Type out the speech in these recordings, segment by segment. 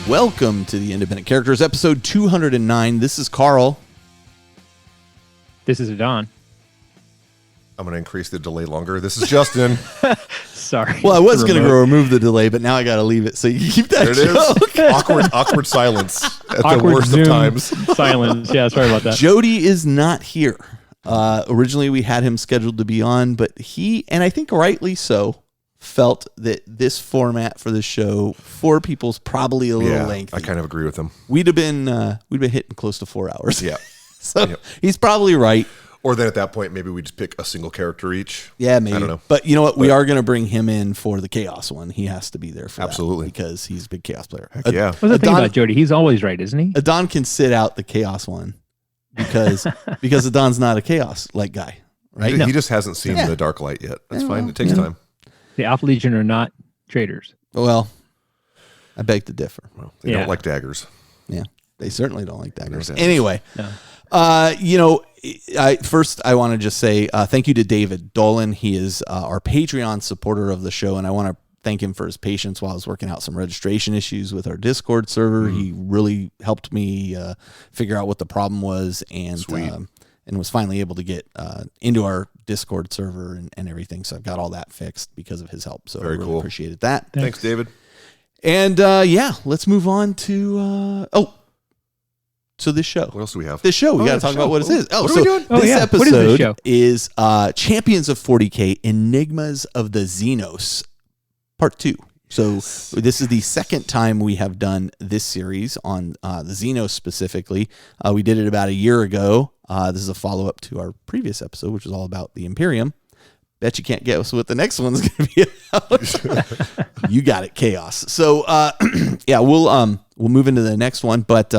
Welcome to the Independent Characters, episode 209. This is Carl. This is Don. I'm going to increase the delay longer. This is Justin. Sorry. Well, I was going to remove the delay, but now I got to leave it. So you keep that joke. Awkward silence at the worst Zoom of times. Silence. Yeah, sorry about that. Jody is not here. Originally, we had him scheduled to be on, but he, and I think rightly so, felt that this format for the show, 4 people's probably a little lengthy. I kind of agree with him. We'd have been hitting close to 4 hours. Yeah. So he's probably right. Or then at that point, maybe we just pick a single character each. Yeah, maybe. I don't know. But you know what? We are going to bring him in for the Chaos one. He has to be there for Absolutely. that because he's a big Chaos player. Yeah. What's the thing about Jody? He's always right, isn't he? Adon can sit out the Chaos one because Adon's not a Chaos like guy, right? He just hasn't seen the Dark Light yet. That's fine. It takes time. The Alpha Legion are not traitors. Well, I beg to differ. Well, they don't like daggers. Yeah, they certainly don't like daggers. No. Anyway, I want to just say thank you to David Dolan. He is our Patreon supporter of the show, and I want to thank him for his patience while I was working out some registration issues with our Discord server. He really helped me figure out what the problem was, and was finally able to get into our Discord server and everything. So I've got all that fixed because of his help. So Very I really cool. appreciated that. Thanks, David. And let's move on to so this show. What else do we have? This show, we got to talk about what it is. What are we doing? This episode What is this show? is Champions of 40K, Enigmas of the Xenos, Part 2. So this is the second time we have done this series on the Xenos specifically. We did it about a year ago. This is a follow-up to our previous episode, which was all about the Imperium. Bet you can't guess what the next one's going to be about. You got it, Chaos. So, we'll move into the next one. But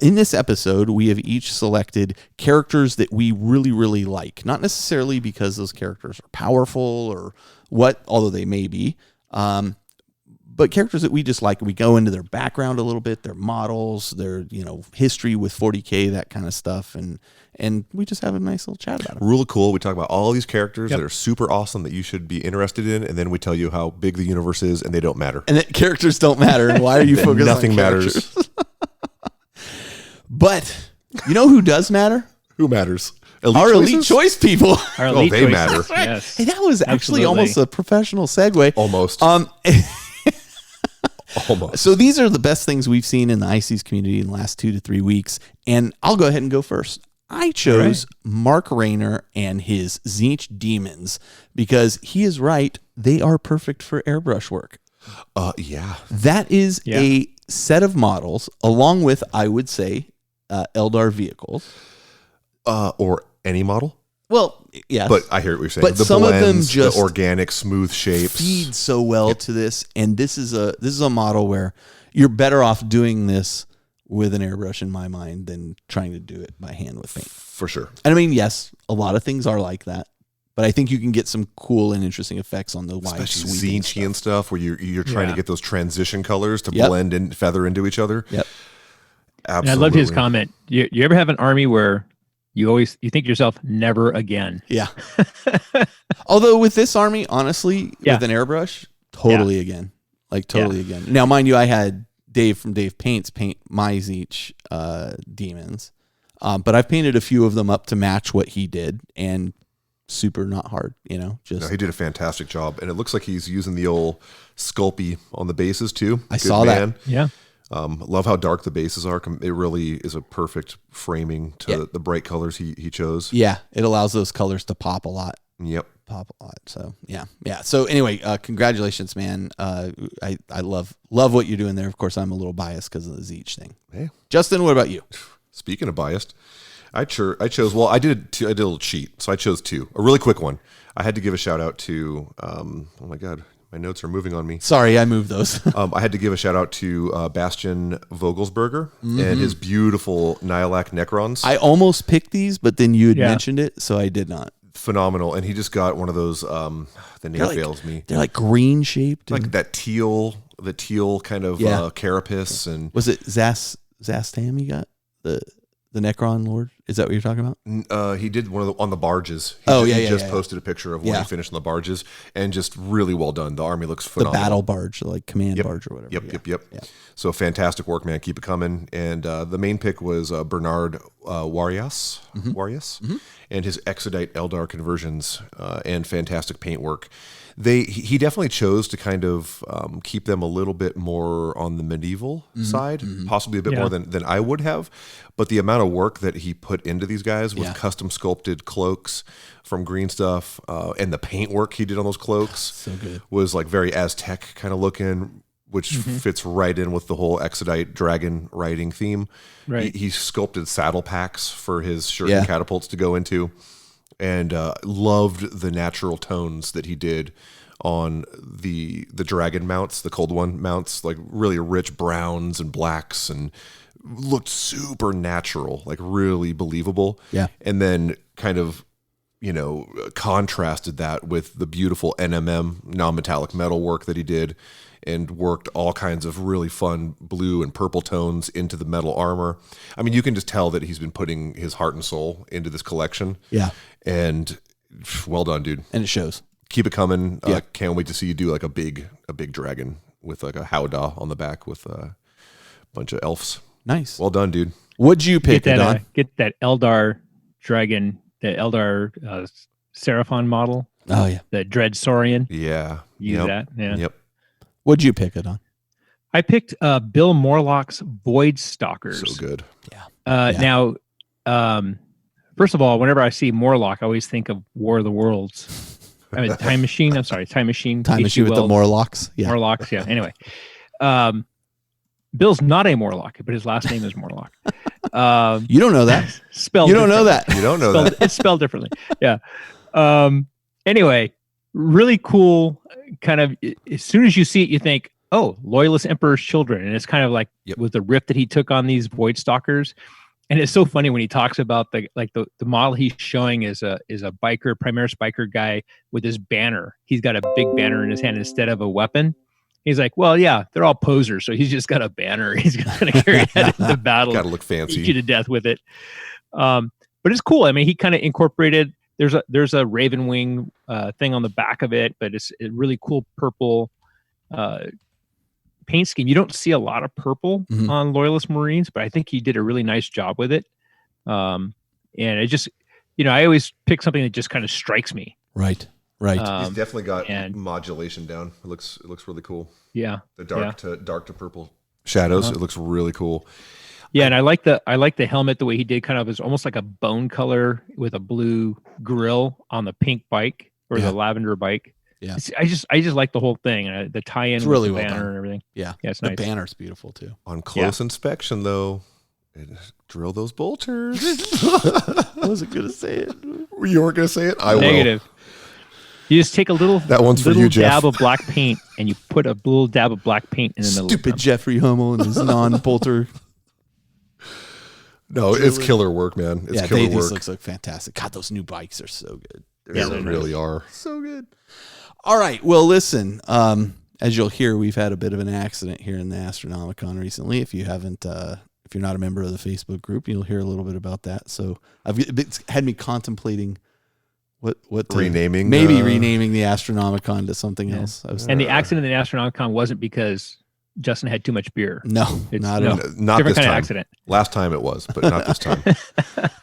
in this episode, we have each selected characters that we really, really like. Not necessarily because those characters are powerful or what, although they may be. But characters that we just like. We go into their background a little bit, their models, their history with 40K, that kind of stuff, and we just have a nice little chat about it. Really cool. We talk about all these characters that are super awesome that you should be interested in, and then we tell you how big the universe is, and they don't matter. And that characters don't matter. And why are you focused Nothing on characters? matters. But you know who does matter? Who matters? Our elite choice people. Our elite they choices. matter. Yes. Hey, that was actually Absolutely. almost a professional segue. Almost. Almost. So these are the best things we've seen in the ICs community in the last 2 to 3 weeks. And I'll go ahead and go first. I chose Mark Rayner and his Tzeentch demons because he is right. They are perfect for airbrush work. Yeah. That is a set of models along with, I would say, Eldar vehicles. Or any model. Well, yes. But I hear what you're saying. But the some blends, of them just the organic, smooth shapes feed so well to this. And this is a model where you're better off doing this with an airbrush in my mind than trying to do it by hand with paint. For sure. And I mean, yes, a lot of things are like that. But I think you can get some cool and interesting effects on the wide Especially Tzeentchian stuff where you're trying to get those transition colors to Yep. blend and feather into each other. Yep. Absolutely. And I loved his comment. You ever have an army where you think to yourself, never again? Yeah. Although with this army, honestly, with an airbrush, totally again. Like totally again. Now, mind you, I had Dave from Dave Paints paint my Tzeentch demons. But I've painted a few of them up to match what he did, and super not hard, No, he did a fantastic job, and it looks like he's using the old Sculpey on the bases too. I saw that. Yeah. Love how dark the bases are. It really is a perfect framing to the bright colors he chose. Yeah, it allows those colors to pop a lot. Yep. So yeah. So anyway, congratulations, man. I love what you're doing there. Of course, I'm a little biased because of the Tzeentch thing. Hey. Justin, what about you? Speaking of biased, I chose. Well, I did a little cheat, so I chose 2. A really quick one. I had to give a shout out to. Oh my God, my notes are moving on me. Sorry, I moved those. I had to give a shout out to Bastian Vogelsberger and his beautiful Nihilak Necrons. I almost picked these, but then you had mentioned it, so I did not. Phenomenal, and he just got one of those. The name fails me. They're like green shaped, Like that teal kind of carapace, and was it Zastam? You got the Necron Lord. Is that what you're talking about? He did one of on the barges. He just posted a picture of when he finished on the barges, and just really well done. The Army looks phenomenal. The battle barge, like command barge or whatever. Yep. So fantastic work, man. Keep it coming. And the main pick was Bernard Warias, and his Exodite Eldar conversions and fantastic paint work. He definitely chose to kind of keep them a little bit more on the medieval side, possibly a bit more than I would have. But the amount of work that he put into these guys with custom sculpted cloaks from green stuff and the paint work he did on those cloaks was like very Aztec kind of looking, which fits right in with the whole Exodite dragon riding theme. Right. He sculpted saddle packs for his shuriken catapults to go into. And loved the natural tones that he did on the dragon mounts, the cold one mounts, like really rich browns and blacks, and looked super natural, like really believable. Yeah. And then kind of, contrasted that with the beautiful NMM, non-metallic metal work that he did, and worked all kinds of really fun blue and purple tones into the metal armor. I mean, you can just tell that he's been putting his heart and soul into this collection. Yeah. And well done, dude. And it shows. Keep it coming. Can't wait to see you do like a big dragon with like a howdah on the back with a bunch of elves. Nice. Well done, dude. What'd you pick, Don? Get that Eldar dragon, the Eldar Seraphon model. Oh, yeah. The Dread Saurian. Yeah. Use that. Yeah. Yep. What'd you pick, Don? I picked Bill Morlock's Void Stalkers. So good. Yeah. Now, first of all, whenever I see Morlock, I always think of War of the Worlds. I mean, Time Machine. I'm sorry, Time Machine. Time Machine with the Morlocks. Yeah. Morlocks. Yeah. Anyway, Bill's not a Morlock, but his last name is Morlock. You don't know that. Spelled. You don't know that. You don't know that. It's spelled differently. Yeah. Anyway, really cool. Kind of, as soon as you see it, you think, oh, Loyalist Emperor's Children. And it's kind of like with the riff that he took on these Void Stalkers. And it's so funny when he talks about the model he's showing is a biker, Primaris biker guy with his banner. He's got a big banner in his hand instead of a weapon. He's like, well, yeah, they're all posers, so he's just got a banner. He's going to carry that into battle. Got to look fancy. Beat you to death with it. But it's cool. I mean, he kind of incorporated. There's a Raven Wing thing on the back of it, but it's a really cool purple paint scheme. You don't see a lot of purple on Loyalist Marines, but I think he did a really nice job with it. And it just, I always pick something that just kind of strikes me. Right. He's definitely got modulation down. It looks really cool. Yeah. The dark to purple shadows. It looks really cool. Yeah, and I like the helmet the way he did, kind of is almost like a bone color with a blue grill on the pink bike or the lavender bike. Yeah, I just like the whole thing. The tie-in it's really with the well banner done. and everything. Yeah, it's the nice. banner's beautiful too. On close inspection, though, drill those bolters. I wasn't gonna say it. You weren't gonna say it. I Negative. will. You just take a little for you, Jeff. dab of black paint, and you put a little dab of black paint in the middle. Stupid Jeffrey Hummel and his non-bolter. No, it's killer work, man. It's killer work. This looks like fantastic. God, those new bikes are so good. They really are. So good. All right. Well, listen, as you'll hear, we've had a bit of an accident here in the Astronomicon recently. If you haven't, if you're not a member of the Facebook group, you'll hear a little bit about that. So it's had me contemplating what to, renaming the Astronomicon to something else. And the accident in the Astronomicon wasn't because Justin had too much beer. No, not different this kind time. of accident. Last time it was, but not this time.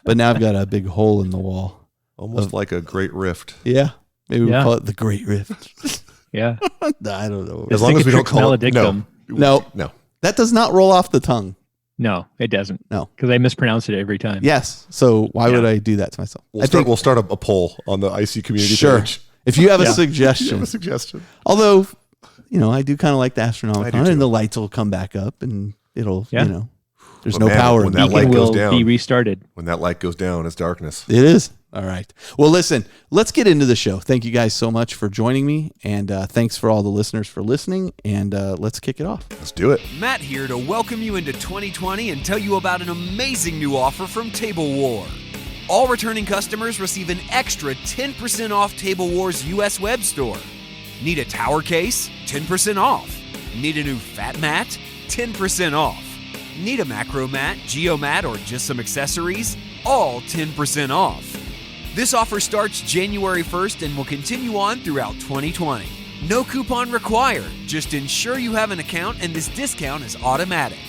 But now I've got a big hole in the wall. Almost like a great rift. Yeah. Maybe we'll call it the Great Rift. Yeah. I don't know. As long as we don't call it No. That does not roll off the tongue. No, it doesn't. No. Because I mispronounce it every time. Yes. So why would I do that to myself? We'll start a poll on the IC community page. If you have a suggestion. Although, I do kind of like the Astronomicon, and the lights will come back up and it'll, there's no power. When that light goes down, be restarted. When that light goes down, it's darkness. It is. All right. Well, listen, let's get into the show. Thank you guys so much for joining me. And thanks for all the listeners for listening. And let's kick it off. Let's do it. Matt here to welcome you into 2020 and tell you about an amazing new offer from Table War. All returning customers receive an extra 10% off Table War's US web store. Need a tower case? 10% off. Need a new fat mat? 10% off. Need a macro mat, geomat, or just some accessories? all 10% off. This offer starts January 1st and will continue on throughout 2020. No coupon required. Just ensure you have an account and this discount is automatic.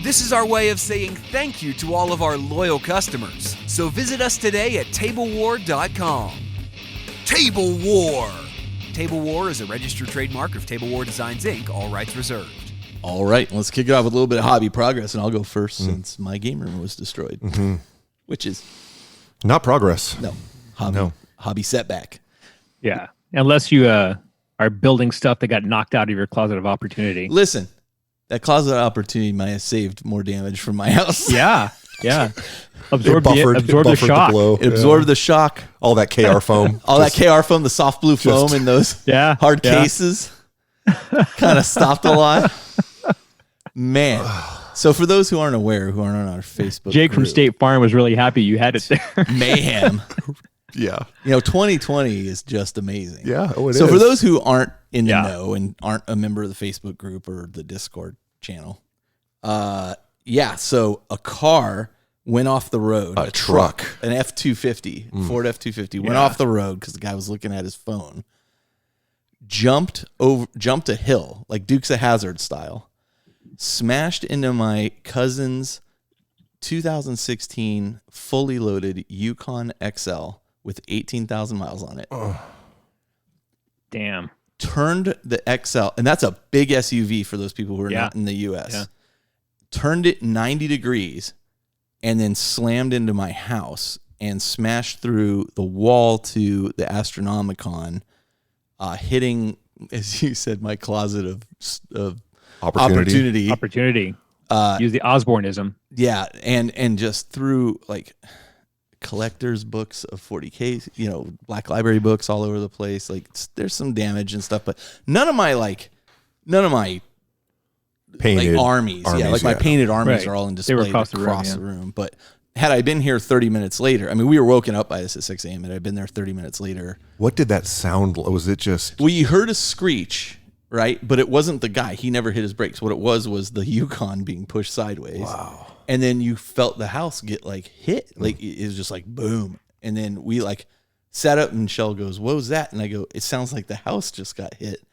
This is our way of saying thank you to all of our loyal customers. So visit us today at tablewar.com. Table War. Table War is a registered trademark of Table War Designs, Inc., all rights reserved. All right, let's kick it off with a little bit of hobby progress, and I'll go first since my game room was destroyed, which is not progress. No, hobby setback. Yeah, unless you are building stuff that got knocked out of your closet of opportunity. Listen, that closet of opportunity might have saved more damage from my house. Yeah. Absorb the shock. It absorbed the shock. All that KR foam. That KR foam, the soft blue foam in those hard cases. Kind of stopped a lot. Man. So for those who aren't aware, who aren't on our Facebook Jake from State Farm was really happy you had it there. Mayhem. Yeah. 2020 is just amazing. Yeah. Oh, so for those who aren't in the know and aren't a member of the Facebook group or the Discord channel, so a car went off the road. A truck. An F-250, Ford F-250 went off the road because the guy was looking at his phone. Jumped a hill, like Dukes of Hazzard style. Smashed into my cousin's 2016 fully loaded Yukon XL with 18,000 miles on it. Damn. Turned the XL, and that's a big SUV for those people who are not in the U.S. Yeah. Turned it 90 degrees and then slammed into my house and smashed through the wall to the Astronomicon, hitting, as you said, my closet of opportunity. Use the Osborneism. Yeah, and just threw like collector's books of 40K, Black Library books all over the place. Like there's some damage and stuff, but none of my painted armies. Yeah, like my painted armies are all in display across the room. But had I been here 30 minutes later, I mean, we were woken up by this at 6 a.m. and I'd been there 30 minutes later. What did that sound like? Was it just... Well, you heard a screech, right? But it wasn't the guy. He never hit his brakes. What it was the Yukon being pushed sideways. Wow. And then you felt the house get hit. Like it was just like boom. And then we sat up and Shell goes, "What was that?" And I go, "It sounds like the house just got hit."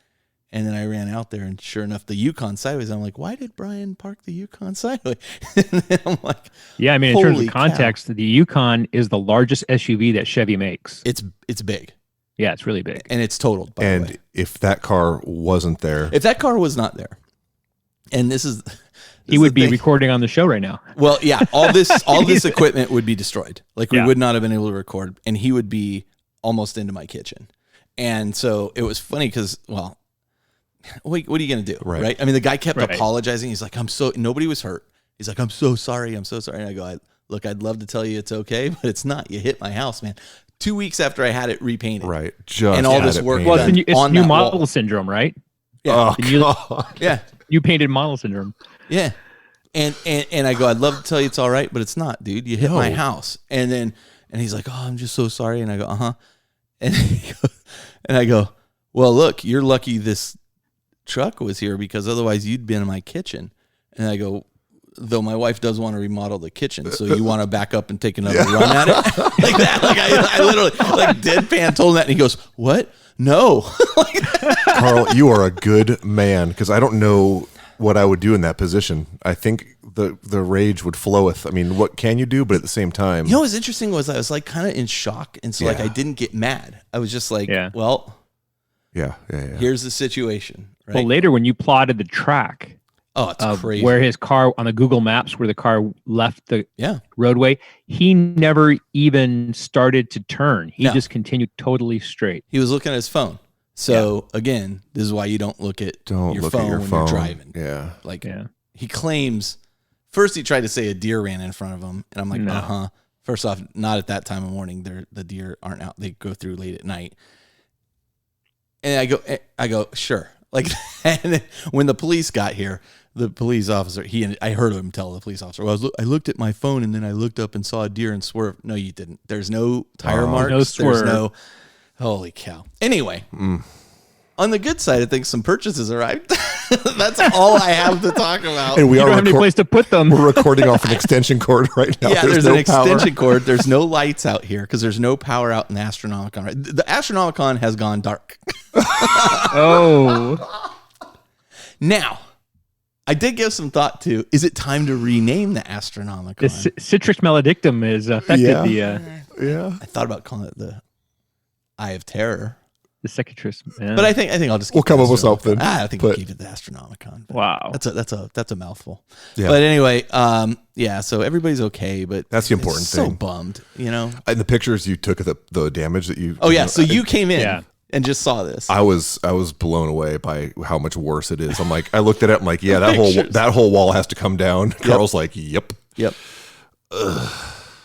And then I ran out there, and sure enough, the Yukon sideways. I'm like, "Why did Brian park the Yukon sideways?" And then I'm like, "Yeah, I mean, in terms of context, the Yukon is the largest SUV that Chevy makes. It's big. Yeah, it's really big, and it's totaled. By the way, if that car wasn't there, if that car was not there, and he would be recording on the show right now. Well, yeah, all this equipment would be destroyed. Like we would not have been able to record, and he would be almost into my kitchen. And so it was funny because, well, what are you going to do? Right. I mean, the guy kept apologizing. He's like, nobody was hurt. He's like, I'm so sorry. And I go, look, I'd love to tell you it's okay, but it's not. You hit my house, man. 2 weeks after I had it repainted. Right. And all this work. Well, it's new model syndrome, right? Yeah. Yeah. You painted model syndrome. Yeah. And I go, I'd love to tell you it's all right, but it's not, dude. You hit my house. And he's like, oh, I'm just so sorry. And I go, uh-huh. And I go, well, look, you're lucky this truck was here because otherwise you'd been in my kitchen. And I go, though my wife does want to remodel the kitchen, so you want to back up and take another run at it? Like that. Like I literally deadpan told him that, and he goes, what? No. Carl, you are a good man, because I don't know what I would do in that position. I think the rage would floweth. I mean, what can you do? But at the same time, what's interesting was I was kind of in shock, and so I didn't get mad. I was just like, well, here's the situation. Right? Well, later when you plotted the track, it's crazy, where his car on the Google Maps, where the car left the roadway, he never even started to turn. He just continued totally straight. He was looking at his phone. So again, this is why you don't look at your phone when you're driving. Yeah. He claims, first he tried to say a deer ran in front of him, and I'm like, First off, not at that time of morning. The deer aren't out. They go through late at night. And I go, sure. And then when the police got here, the police officer, I heard him tell the police officer, well, I looked at my phone and then I looked up and saw a deer and swerved. No, you didn't. There's no tire marks. No swerve. There's no, holy cow. Anyway, on the good side of things, some purchases arrived. That's all I have to talk about. And we You don't have any place to put them. We're recording off an extension cord right now. Yeah, there's no an power. extension cord. There's no lights out here because there's no power out in the Astronomicon. Right? The Astronomicon has gone dark. Oh. Now, I did give some thought to, is it time to rename the Astronomicon? The citrus maledictum has affected Yeah. I thought about calling it the Eye of Terror. the citrus. Yeah. But I think I'll just We'll come up with something. I think we'll keep it the Astronomicon. But Wow. That's a mouthful. Yeah. But anyway, so everybody's okay, but That's the important so thing. bummed, you know. And the pictures you took of the damage that you. Oh yeah, so you came in Yeah. and just saw this. I was blown away by how much worse it is. I'm like, I looked at it. I'm like, yeah, Pictures. that whole wall has to come down. Carl's like, yep. Yep.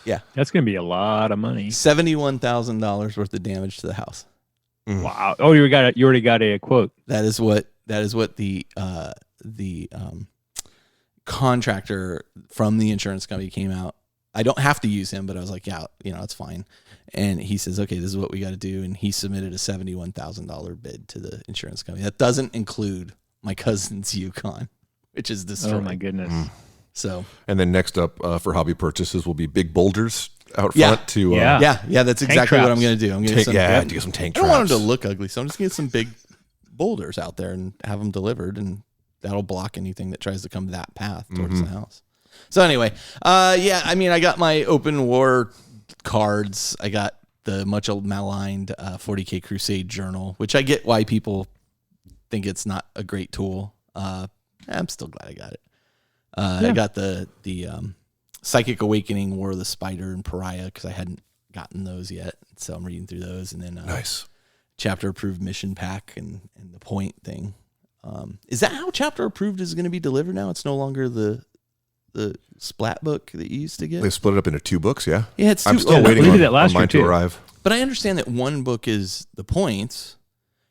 Yeah. That's going to be a lot of money. $71,000 worth of damage to the house. Wow. Oh, you already got a quote. That is what the contractor from the insurance company came out. I don't have to use him, but I was like, yeah, it's fine. And he says, okay, this is what we got to do. And he submitted a $71,000 bid to the insurance company. That doesn't include my cousin's Yukon, which is destroyed. Oh my goodness. So, And then next up for hobby purchases will be big boulders out Yeah. front to Yeah. yeah, that's exactly what I'm traps. going to do. I'm going to to get some tank I don't want traps. them to look ugly, so I'm just going to get some big boulders out there and have them delivered, and that'll block anything that tries to come that path towards the house. So anyway, I got my open war cards. I got the much maligned 40K Crusade journal, which I get why people think it's not a great tool. I'm still glad I got it. I got the Psychic Awakening, War of the Spider, and Pariah because I hadn't gotten those yet. So I'm reading through those, and then Nice. chapter approved mission pack and the point thing. Is that how chapter approved is going to be delivered now? It's no longer the splat book that you used to get. They split it up into 2 books, yeah? Yeah, it's I'm two- still oh, waiting we did on that last mine year, to too. arrive. But I understand that one book is the points,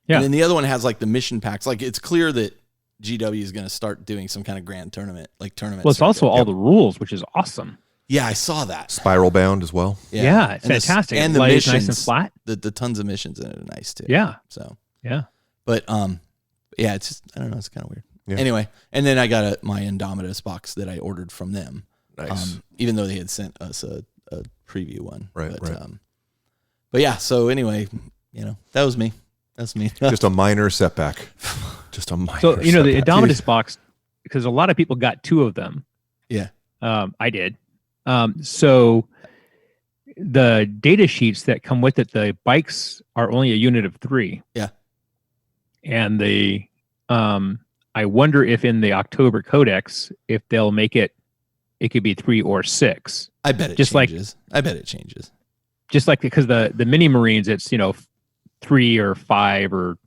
Yeah. and then the other one has like the mission packs. Like it's clear that GW is going to start doing some kind of grand tournament, like tournament. Well, it's also circuit. all the rules, which is awesome. Yeah, I saw that. Spiral bound as well. Yeah, it's And the- fantastic. and It the lays missions, nice and flat. The tons of missions in it are nice too. Yeah. So, Yeah. but yeah, it's just I don't know. It's kind of weird. Yeah. Anyway, and then I got my Indomitus box that I ordered from them. Nice. Even though they had sent us a preview one. Right, But, right. But yeah, so anyway, that was me. That's me. Just a minor setback. Just a minor So, the setback. Indomitus box, because a lot of people got 2 of them. Yeah. I did. So the data sheets that come with it, the bikes are only a unit of 3. Yeah. And I wonder if in the October Codex, if they'll make it could be 3 or 6. I bet it Just changes. I bet it changes. Just like, because the mini Marines, it's, 3 or 5 or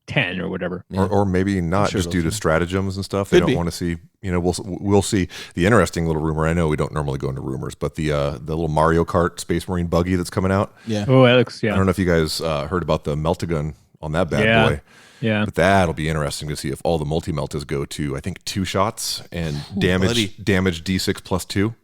10 or whatever. Or maybe not, sure just they'll due to see. stratagems and stuff. They Could don't be. want to see. We'll see. The interesting little rumor. I know we don't normally go into rumors, but the little Mario Kart Space Marine buggy that's coming out. Yeah. Oh, that looks, I yeah. don't know if you guys heard about the Meltagun on that bad Yeah. boy. Yeah. But that'll be interesting to see if all the multi-meltas go to, I think, 2 shots and damage D6 plus 2.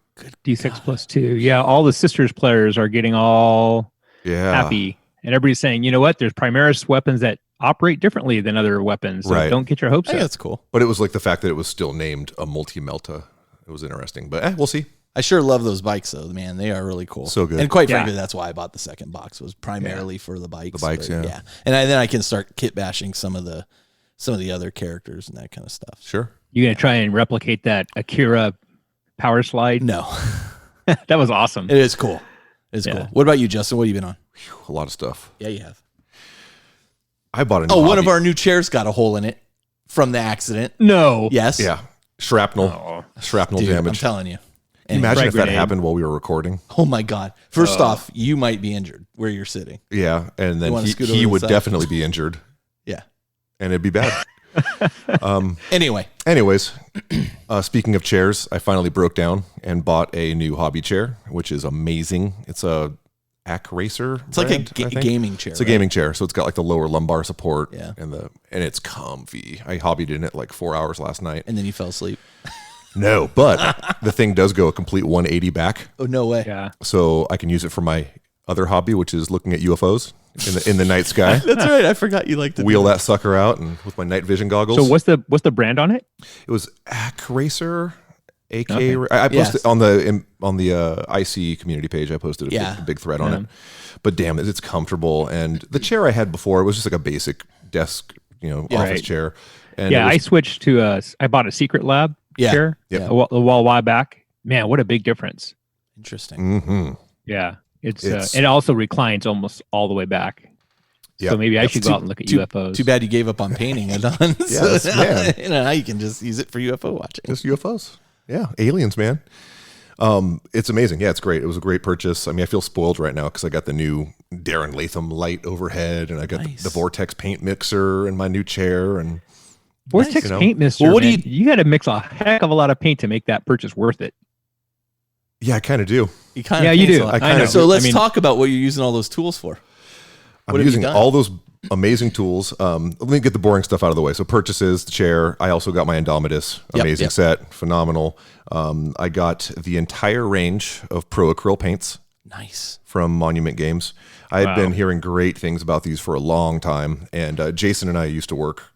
D6 plus 2. Yeah. All the Sisters players are getting all Yeah. happy. And everybody's saying, you know what? There's Primaris weapons that operate differently than other weapons. So Right. don't get your hopes I think up. that's cool. But it was like the fact that it was still named a multi-melta. It was interesting. But we'll see. I sure love those bikes though, man. They are really cool. So good. And quite Yeah. frankly, that's why I bought the second box, was primarily for the bikes. The bikes, but yeah. And then I can start kit bashing some of the other characters and that kind of stuff. Sure. You going to try and replicate that Akira power slide? No. That was awesome. It is cool. It's Yeah. cool. What about you, Justin? What have you been on? A lot of stuff. Yeah, you have. I bought a new One of hobby. our new chairs got a hole in it from the accident. No. Yes. Yeah. Shrapnel. Oh. Shrapnel Dude, I'm damage. telling you. Can you imagine Frag if that grenade. happened while we were recording? Oh my God. First off, you might be injured where you're sitting. Yeah. And then wanna scoot over he to the would side? definitely be injured. Yeah. And it'd be bad. Anyway, Anyways, speaking of chairs, I finally broke down and bought a new hobby chair, which is amazing. It's a Ac Racer. it's like brand, a I think. gaming chair. It's a gaming chair, so it's got like the lower lumbar support. Yeah. And it's comfy. I hobbied in it like 4 hours last night. And then you fell asleep. No, but the thing does go a complete 180 back, Oh, no way. Yeah. so I can use it for my other hobby, which is looking at UFOs in the night sky. That's right. I forgot you like to wheel that sucker out and with my night vision goggles. So what's the brand on it? It was AK Racer. AK. Okay. I posted on the IC community page. I posted a big thread on it. But damn, it's comfortable. And the chair I had before, it was just like a basic desk, office chair. And I switched to I bought a Secret Lab chair a while back. Man, what a big difference. Interesting. Mm-hmm. Yeah. It also reclines almost all the way back. Yep. So maybe I should go out and look at UFOs. Too bad you gave up on painting it on. Now you can just use it for UFO watching. Just UFOs. Yeah. Aliens, man. It's amazing. Yeah, it's great. It was a great purchase. I mean, I feel spoiled right now because I got the new Darren Latham light overhead, and I got the Vortex paint mixer and my new chair. And Vortex paint mixer. Well, you got to mix a heck of a lot of paint to make that purchase worth it. Yeah, I kind of do. You do. I know. So let's talk about what you're using all those tools for. I'm using all those amazing tools. Let me get the boring stuff out of the way. So purchases, the chair. I also got my Indomitus. Amazing set. Phenomenal. I got the entire range of Pro Acryl paints. Nice. From Monument Games. I had been hearing great things about these for a long time. And Jason and I used to work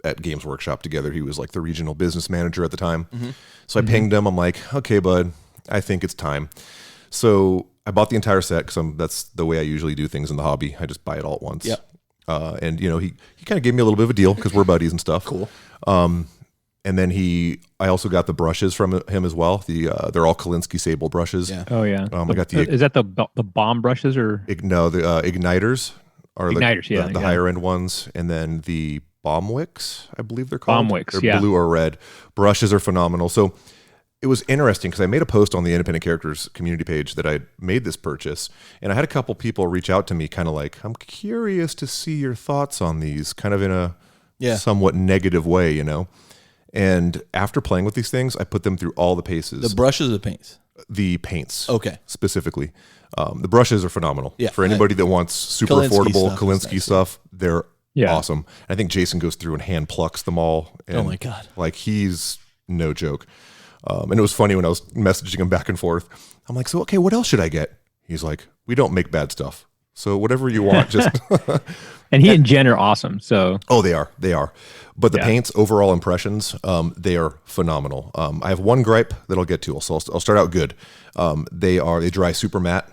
at Games Workshop together. He was like the regional business manager at the time. Mm-hmm. So I pinged him. I'm like, okay, bud, I think it's time. So I bought the entire set because that's the way I usually do things in the hobby. I just buy it all at once. Yep. And he kind of gave me a little bit of a deal because we're buddies and stuff. Cool. And then I also got the brushes from him as well. They're all Kolinsky Sable brushes. Yeah. Oh yeah. I got is that the bomb brushes or no? The igniters are igniters. The higher end ones, and then the bomb wicks, I believe they're called. Bomb wicks. They're blue or red. Brushes are phenomenal. So it was interesting because I made a post on the Independent Characters community page that I made this purchase, and I had a couple people reach out to me, kind of like, I'm curious to see your thoughts on these, kind of in a somewhat negative way, And after playing with these things, I put them through all the paces. The brushes or the paints? The paints. Okay. Specifically. The brushes are phenomenal. Yeah. For anybody that wants super Kolinsky affordable Kolinsky stuff, they're Yeah. awesome. I think Jason goes through and hand plucks them all. And Oh my God. Like, he's no joke. And it was funny when I was messaging him back and forth. I'm like, so, okay, what else should I get? He's like, we don't make bad stuff. So whatever you want, just. And he and Jen are awesome. So. Oh, they are. But the paints, overall impressions, they are phenomenal. I have one gripe that I'll get to. So I'll start out good. They dry super matte.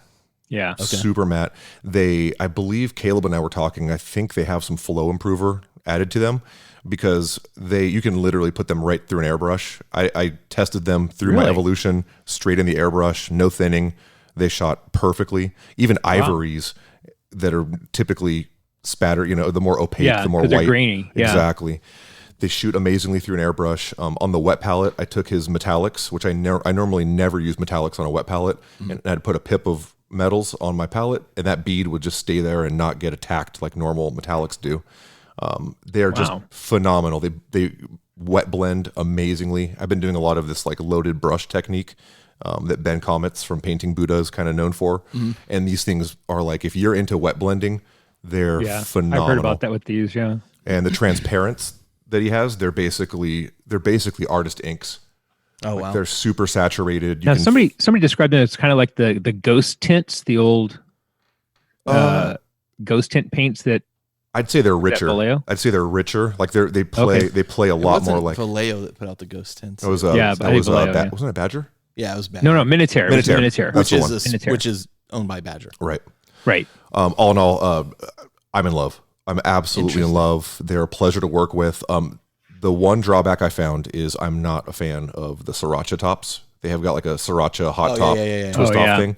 Yeah. Okay. Super matte. I believe Caleb and I were talking. I think they have some flow improver added to them because you can literally put them right through an airbrush. I tested them through my Evolution, straight in the airbrush, no thinning. They shot perfectly. Even ivories that are typically spatter, the more opaque, the more white. They're grainy. Yeah. Exactly. They shoot amazingly through an airbrush. On the wet palette, I took his metallics, which I normally never use metallics on a wet palette, and I'd put a pip of metals on my palette, and that bead would just stay there and not get attacked like normal metallics do. They are just phenomenal. They wet blend amazingly. I've been doing a lot of this like loaded brush technique that Ben Comets from Painting Buddha is kind of known for. Mm-hmm. And these things are like, if you're into wet blending, they're phenomenal. I've heard about that with these, yeah. And the transparents that he has, they're basically artist inks. Oh, wow. They're super saturated. Now, somebody described them as kind of like the ghost tints, the old ghost tint paints that. I'd say they're richer. Vallejo? I'd say they're richer. Like they play a lot more like Vallejo that put out the ghost tints. It was Vallejo, wasn't it Badger? Yeah, it was Badger. No, Minotaur. Minotaur. Which is owned by Badger. Right. All in all, I'm in love. I'm absolutely in love. They're a pleasure to work with. The one drawback I found is I'm not a fan of the sriracha tops. They have got like a sriracha hot top twist off thing.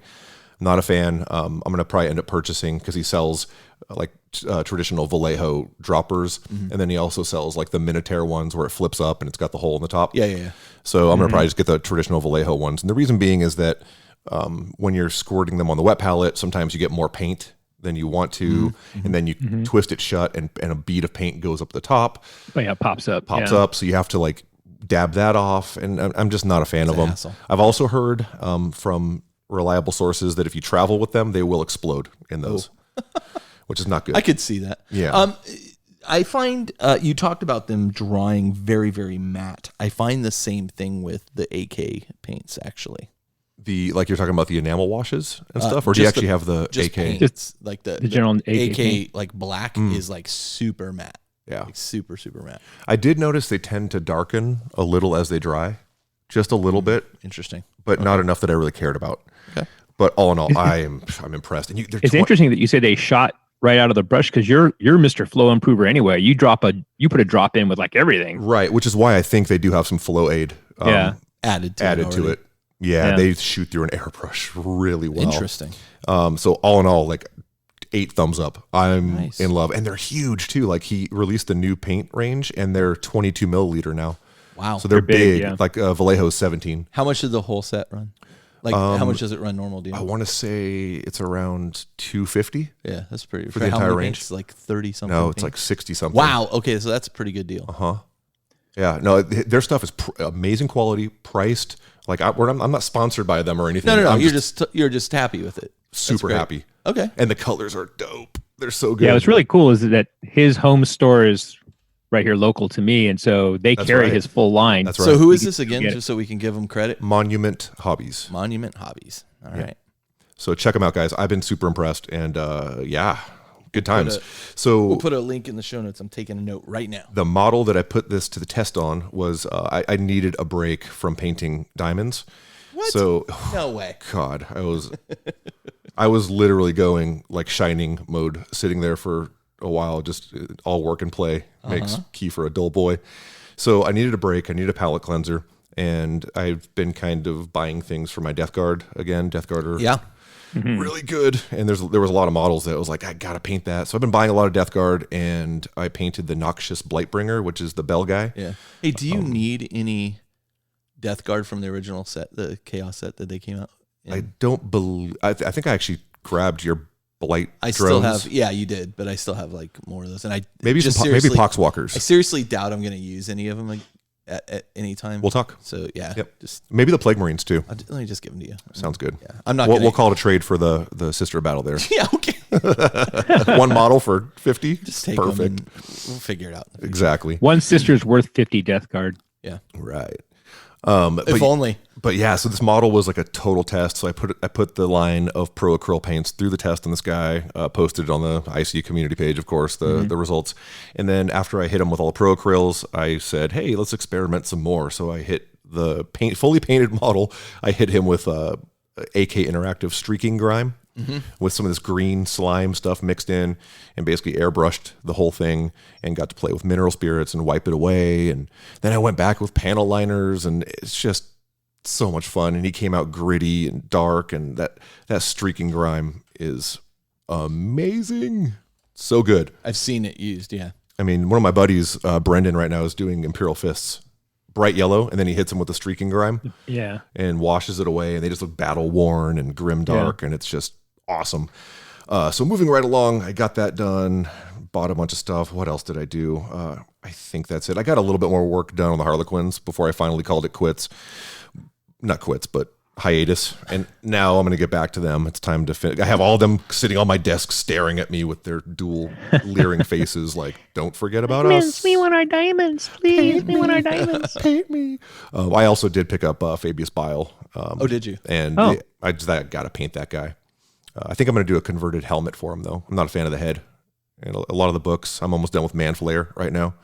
Not a fan. I'm going to probably end up purchasing because he sells like traditional Vallejo droppers. Mm-hmm. And then he also sells like the Minotaur ones where it flips up and it's got the hole in the top. Yeah. So I'm going to probably just get the traditional Vallejo ones. And the reason being is that when you're squirting them on the wet palette, sometimes you get more paint than you want to. Mm-hmm. And then you twist it shut and a bead of paint goes up the top. Oh yeah, pops up. So you have to like dab that off. And I'm just not a fan of them. Hassle. I've also heard from reliable sources that if you travel with them, they will explode in those, which is not good. I could see that. Yeah. I find you talked about them drying very, very matte. I find the same thing with the AK paints, actually. like you're talking about the enamel washes and stuff, or do just you actually the- have the just AK? paint. Just It's like the general AK AK paint. like black is like super matte. Yeah. Like super matte. I did notice they tend to darken a little as they dry, just a little bit, Interesting. but not enough that I really cared about. Okay. But all in all, I'm impressed. And It's interesting that you say they shot right out of the brush because you're Mr. Flow Improver anyway. You put a drop in with like everything. right, which is why I think they do have some flow aid Added to it. Yeah, they shoot through an airbrush really well. Interesting. So all in all, like 8 thumbs up. I'm Nice. in love, and they're huge too. Like he released a new paint range, and they're 22 milliliter now. Wow. So they're big. yeah. Like Vallejo's 17. How much did the whole set run? Like how much does it run normal? Do you I know? want to say it's around 250. Yeah, that's pretty. For the how entire many range? paints? Like 30 something. No, it's paints? like 60 something. Wow. Okay, so that's a pretty good deal. Yeah. No, their stuff is amazing quality, priced. Like I'm not sponsored by them or anything. No. I'm You're just happy with it. That's super great. happy. Okay. And the colors are dope. They're so good. Yeah, what's really cool is that his home store is right here local to me, and so they carry right. his full line. That's right. So who is this again? get it. Just so we can give them credit. Monument Hobbies. Monument Hobbies. All right. So check them out, guys. I've been super impressed, and good times. So We'll put a link in the show notes. I'm taking a note right now. the model that I put this to the test on was I needed a break from painting diamonds. What? So No way. God, I was literally going like Shining mode, sitting there for a while, just all work and play makes key for a dull boy. So I needed a break. I needed a palette cleanser, and I've been kind of buying things for my Death Guard again. Death Guard are Yeah. really good, and there was a lot of models that was like, I gotta paint that. So I've been buying a lot of Death Guard, and I painted the Noxious Blightbringer, which is the bell guy. Yeah. Hey, do you need any Death Guard from the original set, the Chaos set that they came out in? I don't believe. I think I actually grabbed your Blight. I still have. Yeah, you did, but I still have like more of those, and I maybe just maybe seriously- Poxwalkers. I seriously doubt I'm going to use any of them like, at any time. We'll talk. So yeah, Yep. just Maybe the Plague Marines too. let me just give them to you. Sounds good. Yeah, I'm not. We'll call it a trade for the sister battle there. Yeah, okay. One model for 50. Just take Perfect. them and we'll figure it out. Exactly. One sister's worth 50 Death Guard. Yeah, Right. if only. But yeah, so this model was like a total test. So I put the line of Pro Acryl paints through the test on this guy, posted it on the IC community page, of course, the results. And then after I hit him with all the Pro Acryls, I said, hey, let's experiment some more. So I hit the fully painted model. I hit him with AK Interactive streaking grime with some of this green slime stuff mixed in, and basically airbrushed the whole thing and got to play with mineral spirits and wipe it away. And then I went back with panel liners, and it's just so much fun. And he came out gritty and dark, and that streaking grime is amazing. So good. I've seen it used. Yeah. I mean, one of my buddies, Brendan, right now is doing Imperial Fists, bright yellow, and then he hits him with the streaking grime Yeah. and washes it away, and they just look battle worn and grim dark, and it's just awesome. So moving right along, I got that done, bought a bunch of stuff. What else did I do? I think that's it. I got a little bit more work done on the Harlequins before I finally called it quits. Not quits, but hiatus. And now I'm going to get back to them. It's time to finish. I have all of them sitting on my desk staring at me with their dual leering faces like, don't forget about us. We want our diamonds, please. We want our diamonds. Paint me. I also did pick up Fabius Bile. Did you? And Oh. I got to paint that guy. I think I'm going to do a converted helmet for him, though. I'm not a fan of the head. And a lot of the books, I'm almost done with Manflayer right now.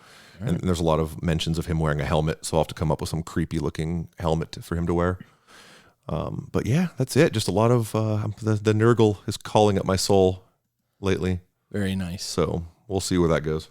Right. And there's a lot of mentions of him wearing a helmet, so I'll have to come up with some creepy looking helmet for him to wear. But yeah, that's it. Just a lot of the Nurgle is calling at my soul lately. Very nice. So we'll see where that goes.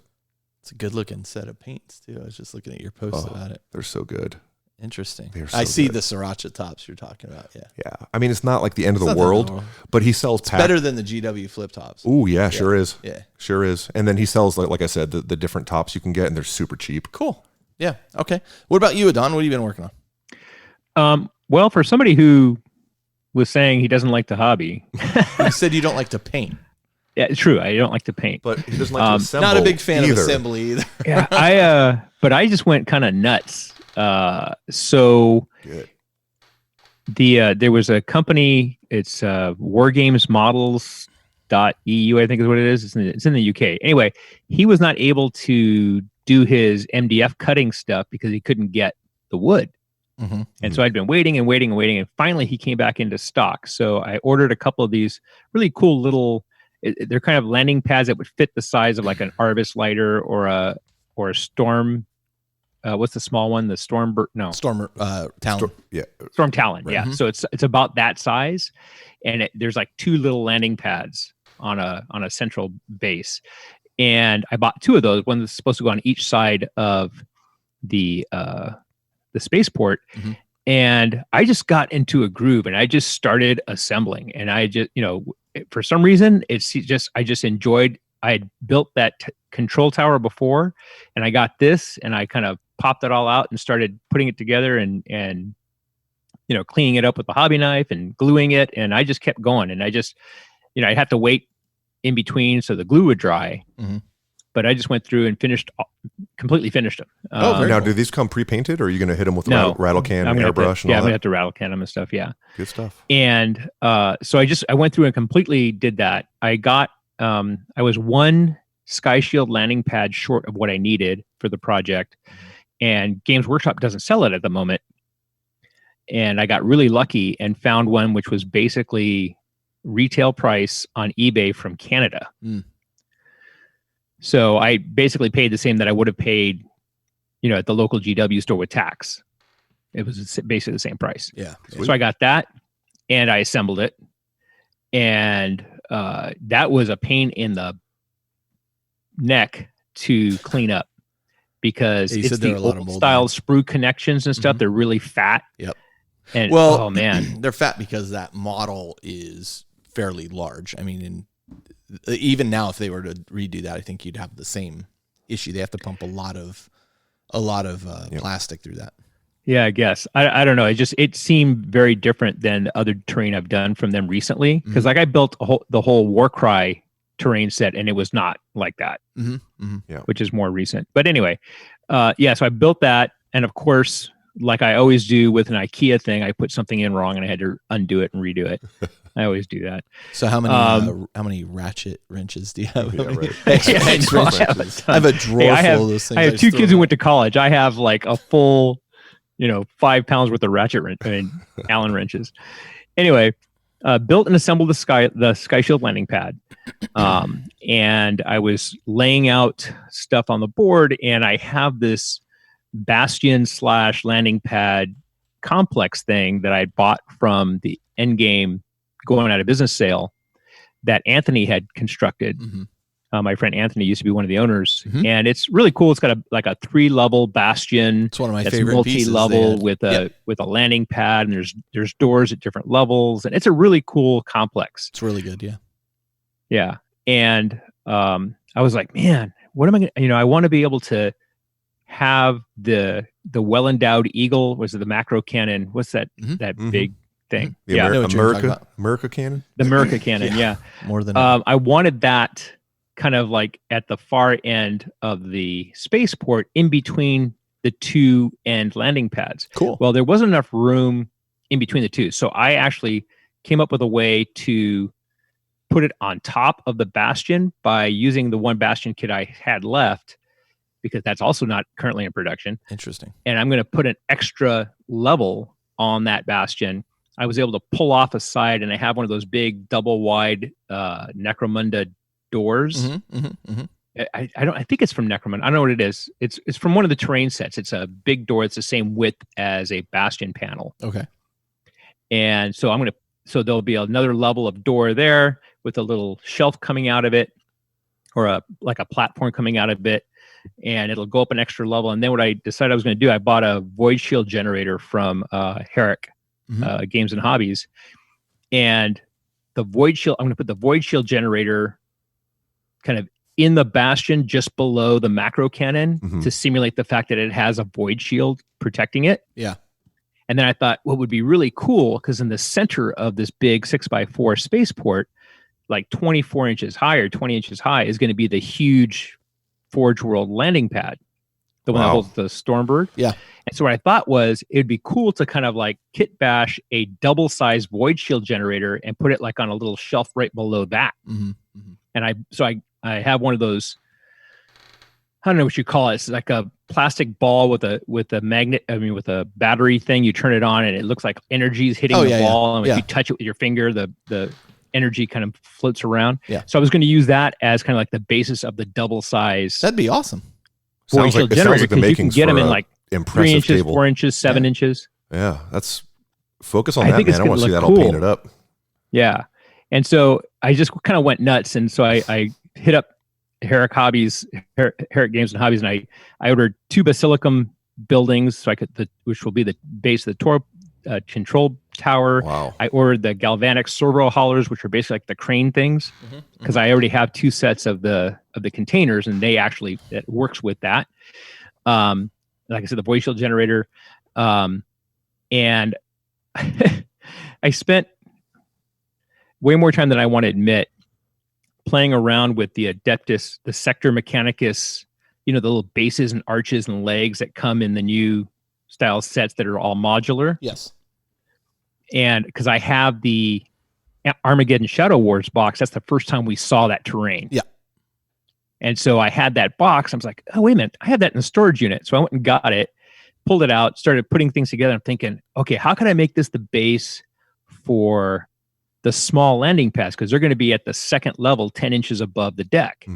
It's a good looking set of paints too. I was just looking at your post about it. They're so good. Interesting. I see good. the Sriracha tops you're talking about. Yeah. Yeah. I mean, it's not like the end of the It's not the world, end of the world. but he sells packs. Better than the GW flip tops. Ooh, yeah, sure is. Yeah. Sure is. And then he sells, like I said, the different tops you can get, and they're super cheap. Cool. Yeah. Okay. What about you, Adon? What have you been working on? Well, for somebody who was saying he doesn't like the hobby, You said you don't like to paint. yeah, it's true. I don't like to paint. But he doesn't like to assemble. Not a big fan either. of assembly either. Yeah, but I just went kind of nuts. So Good. there was a company. It's wargamesmodels.eu, I think is what it is. It's in the UK. Anyway, he was not able to do his MDF cutting stuff because he couldn't get the wood. And so I'd been waiting and waiting and waiting, and finally he came back into stock. So I ordered a couple of these really cool little. They're kind of landing pads that would fit the size of like an Arbus lighter or a Storm. What's the small one? The Storm Talon. Storm Talon. Right. Yeah. So it's about that size, and there's like two little landing pads on a central base. And I bought two of those. One that's supposed to go on each side of the spaceport. And I just got into a groove, and I just started assembling. And I just, for some reason, I just enjoyed. I had built that control tower before, and I got this, and I kind of popped it all out and started putting it together and cleaning it up with the hobby knife and gluing it. And I just kept going, and I just, I'd have to wait in between so the glue would dry. But I just went through and completely finished them. Now, cool. Do these come pre-painted, or are you going to hit them with a rattle can and airbrush? I'm going to have to rattle can them and stuff. Yeah. Good stuff. And so I went through and completely did that. I got, I was one Sky Shield landing pad short of what I needed for the project, and Games Workshop doesn't sell it at the moment. And I got really lucky and found one which was basically retail price on eBay from Canada. So I basically paid the same that I would have paid, at the local GW store with tax. It was basically the same price. Yeah. So I got that, and I assembled it, and that was a pain in the neck to clean up because it's the old style sprue connections and stuff. They're really fat. Yep. And oh man, they're fat because that model is fairly large. I mean, even now, if they were to redo that, I think you'd have the same issue. They have to pump a lot of plastic through that. Yeah, I guess. I don't know. It seemed very different than the other terrain I've done from them recently. Because I built the whole Warcry terrain set, and it was not like that. Which is more recent. But anyway, so I built that, and of course, like I always do with an IKEA thing, I put something in wrong, and I had to undo it and redo it. I always do that. So how many ratchet wrenches do you have? I have a drawer full of those things. I have two kids who went to college. I have like a full, 5 pounds worth of ratchet Allen wrenches. Anyway, built and assembled the Sky Shield landing pad. And I was laying out stuff on the board, and I have this bastion / landing pad complex thing that I bought from the Endgame going out of business sale that Anthony had constructed. My friend Anthony used to be one of the owners, and it's really cool. It's got a 3-level bastion. It's one of my favorite pieces. Multi-level with a landing pad, and there's doors at different levels, and it's a really cool complex. It's really good, yeah. Yeah, and I was like, man, what am I going to? I want to be able to have the well-endowed Eagle. Was it the macro cannon? What's that big thing? The America cannon. The America cannon. Yeah. More than I wanted that kind of like at the far end of the spaceport, in between the two end landing pads. Cool. Well, there wasn't enough room in between the two, so I actually came up with a way to put it on top of the bastion by using the one bastion kit I had left, because that's also not currently in production. Interesting. And I'm going to put an extra level on that bastion. I was able to pull off a side, and I have one of those big double wide Necromunda doors. I think it's from Necromunda. I don't know what it is. It's from one of the terrain sets. It's a big door. It's the same width as a bastion panel. Okay. And so there'll be another level of door there with a little shelf coming out of it, or a platform coming out of it. And it'll go up an extra level. And then what I decided I was going to do, I bought a void shield generator from Herrick Games and Hobbies. And the void shield, I'm going to put the void shield generator kind of in the bastion just below the macro cannon to simulate the fact that it has a void shield protecting it. Yeah. And then I thought what would be really cool, because in the center of this big 6x4 spaceport, like 24 inches high or 20 inches high, is going to be the huge Forge World landing pad, the one that holds the Stormbird. Yeah. And so what I thought was it'd be cool to kind of like kit bash a double-sized void shield generator and put it like on a little shelf right below that. And I have one of those I don't know what you call it. It's like a plastic ball with a magnet. I mean, with a battery thing. You turn it on, and it looks like energy is hitting the ball. And if you touch it with your finger, the energy kind of floats around. Yeah. So I was going to use that as kind of like the basis of the double size. That'd be awesome. Sounds like the makings, you can get them in like 3 inches, table. 4 inches, 7 inches. Yeah, that's focus on that, man. I want to see that all painted up. Yeah, and so I just kind of went nuts, and so I hit up Herrick Games and Hobbies, and I ordered 2 basilicum buildings, so which will be the base of the Toro control tower. Wow. I ordered the galvanic servo haulers, which are basically like the crane things, because I already have 2 sets of the containers, and it works with that. Like I said, the voice shield generator, and I spent way more time than I want to admit playing around with the Adeptus, the Sector Mechanicus, the little bases and arches and legs that come in the new style sets that are all modular. Yes. And because I have the Armageddon Shadow Wars box, that's the first time we saw that terrain. Yeah. And so I had that box. I was like, oh, wait a minute. I have that in the storage unit. So I went and got it, pulled it out, started putting things together. I'm thinking, okay, how can I make this the base for the small landing pads? Because they're going to be at the second level, 10 inches above the deck.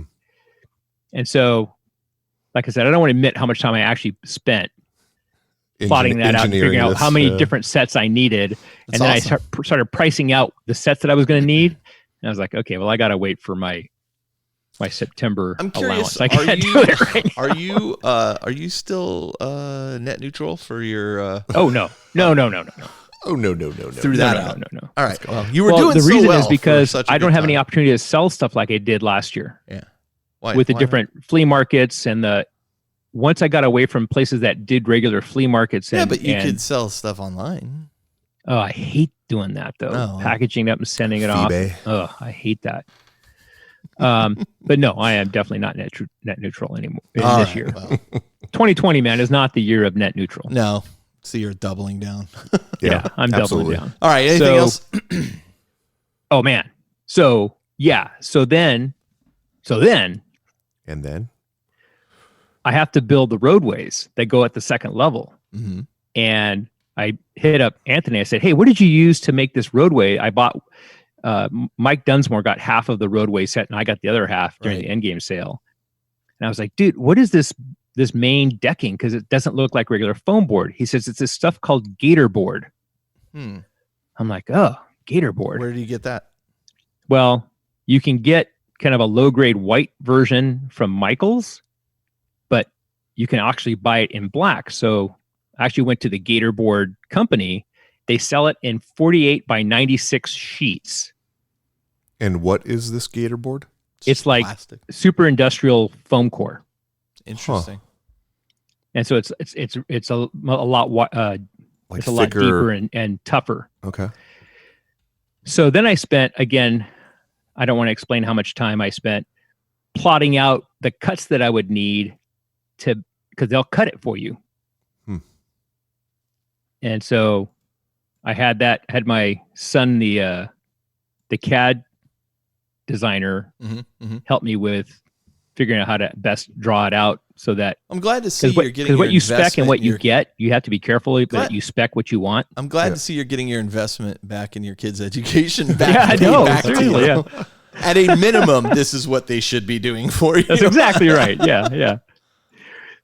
And so, like I said, I don't want to admit how much time I actually spent plotting that out and figuring out how many different sets I needed. That's and then awesome. I started pricing out the sets that I was going to need. And I was like, okay, well, I got to wait for my September allowance. I can't do it right now. Are you still net neutral for your? Oh no. Oh no. Through that out. No. All right. Well, you were doing the so reason well is because I don't have time. any opportunity to sell stuff like I did last year. Yeah. With the different flea markets and once I got away from places that did regular flea markets. But you could sell stuff online. Oh, I hate doing that though. Oh. Packaging it up and sending it off. Oh, I hate that. But no, I am definitely not net neutral anymore this year. Well. 2020, man, is not the year of net neutral. No. So you're doubling down. Yeah, I'm doubling down. All right. Anything else? Oh man. So yeah. So then. And then I have to build the roadways that go at the second level. Mm-hmm. And I hit up Anthony. I said, hey, what did you use to make this roadway? I bought, Mike Dunsmore got half of the roadway set and I got the other half during the endgame sale. And I was like, dude, what is this main decking? Because it doesn't look like regular foam board. He says, it's this stuff called Gator board. I'm like, oh, Gator board. Where do you get that? Well, you can get kind of a low-grade white version from Michael's, but you can actually buy it in black. So I actually went to the Gator board company. They sell it in 48 by 96 sheets. And what is this Gator board? It's like plastic. Super industrial foam core. Interesting. And so it's a lot it's a lot deeper and tougher. Okay. So then I spent, again, I don't want to explain how much time I spent plotting out the cuts that I would need because they'll cut it for you. And so I had my son, the CAD designer, help me with figuring out how to best draw it out so that I'm glad to see you're getting what you spec and what you get, you have to be careful that you spec what you want. I'm glad to see you're getting your investment back in your kids' education back. Yeah, I know. Back seriously, to you. Yeah. At a minimum, this is what they should be doing for you. That's exactly right. Yeah.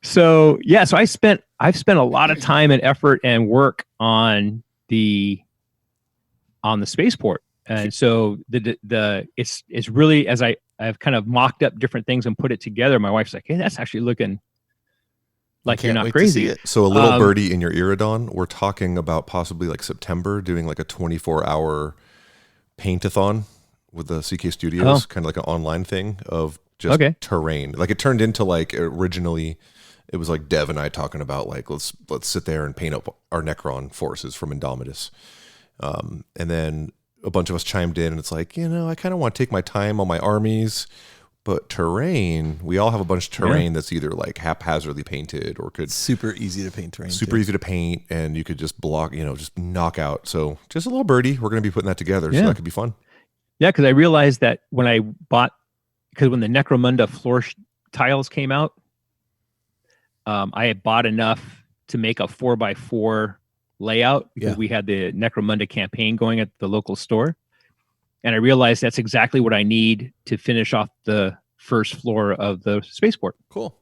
So I've spent a lot of time and effort and work on the spaceport. And so it's really, as I've kind of mocked up different things and put it together, my wife's like, hey, that's actually looking like you're not crazy. So a little birdie in your Iridon, we're talking about possibly like September doing like a 24-hour paint-a-thon with the CK Studios, kind of like an online thing of just terrain. Like it turned into like originally it was like Dev and I talking about like, let's sit there and paint up our Necron forces from Indomitus. And then a bunch of us chimed in and it's like, I kind of want to take my time on my armies, but terrain, we all have a bunch of terrain that's either like haphazardly painted or could super easy to paint terrain. Super easy to paint and you could just block, just knock out. So just a little birdie, we're going to be putting that together. So that could be fun. Yeah. Cause I realized that when the Necromunda floor tiles came out, I had bought enough to make a 4x4 layout because we had the Necromunda campaign going at the local store. And I realized that's exactly what I need to finish off the first floor of the spaceport. Cool.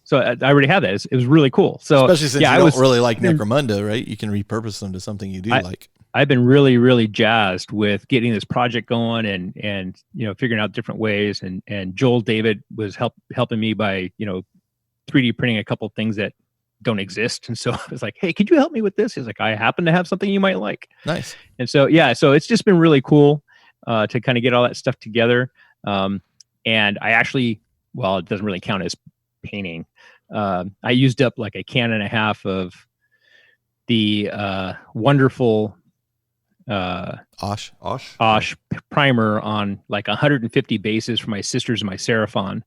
So I already have that. It was really cool. So especially since you don't really like Necromunda, right? You can repurpose them to something you do like. I've been really, really jazzed with getting this project going and figuring out different ways. And Joel David was helping me by 3D printing a couple things that don't exist. And so I was like, hey, could you help me with this? He's like, I happen to have something you might like. Nice. And so so it's just been really cool to kind of get all that stuff together. And I actually, it doesn't really count as painting. I used up like a can and a half of the wonderful Osh primer on like 150 bases for my sisters and my Seraphon,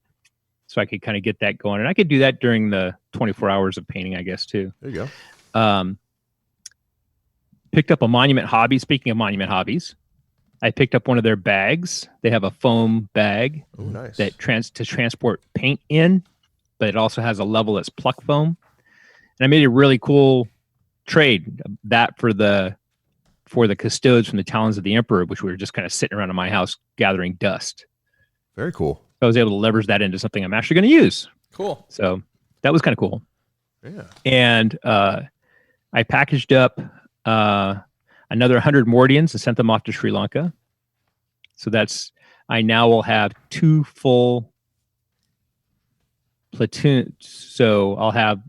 so I could kind of get that going. And I could do that during the 24 hours of painting, I guess, too. There you go. Picked up a Monument Hobby. Speaking of Monument Hobbies, I picked up one of their bags. They have a foam bag that to transport paint in, but it also has a level that's pluck foam. And I made a really cool trade that for the custodes from the Talons of the Emperor, which we were just kind of sitting around in my house gathering dust. Very cool. I was able to leverage that into something I'm actually going to use. Cool. So that was kind of cool. Yeah. And I packaged up another 100 Mordians and sent them off to Sri Lanka. So I now will have 2 full platoons. So I'll have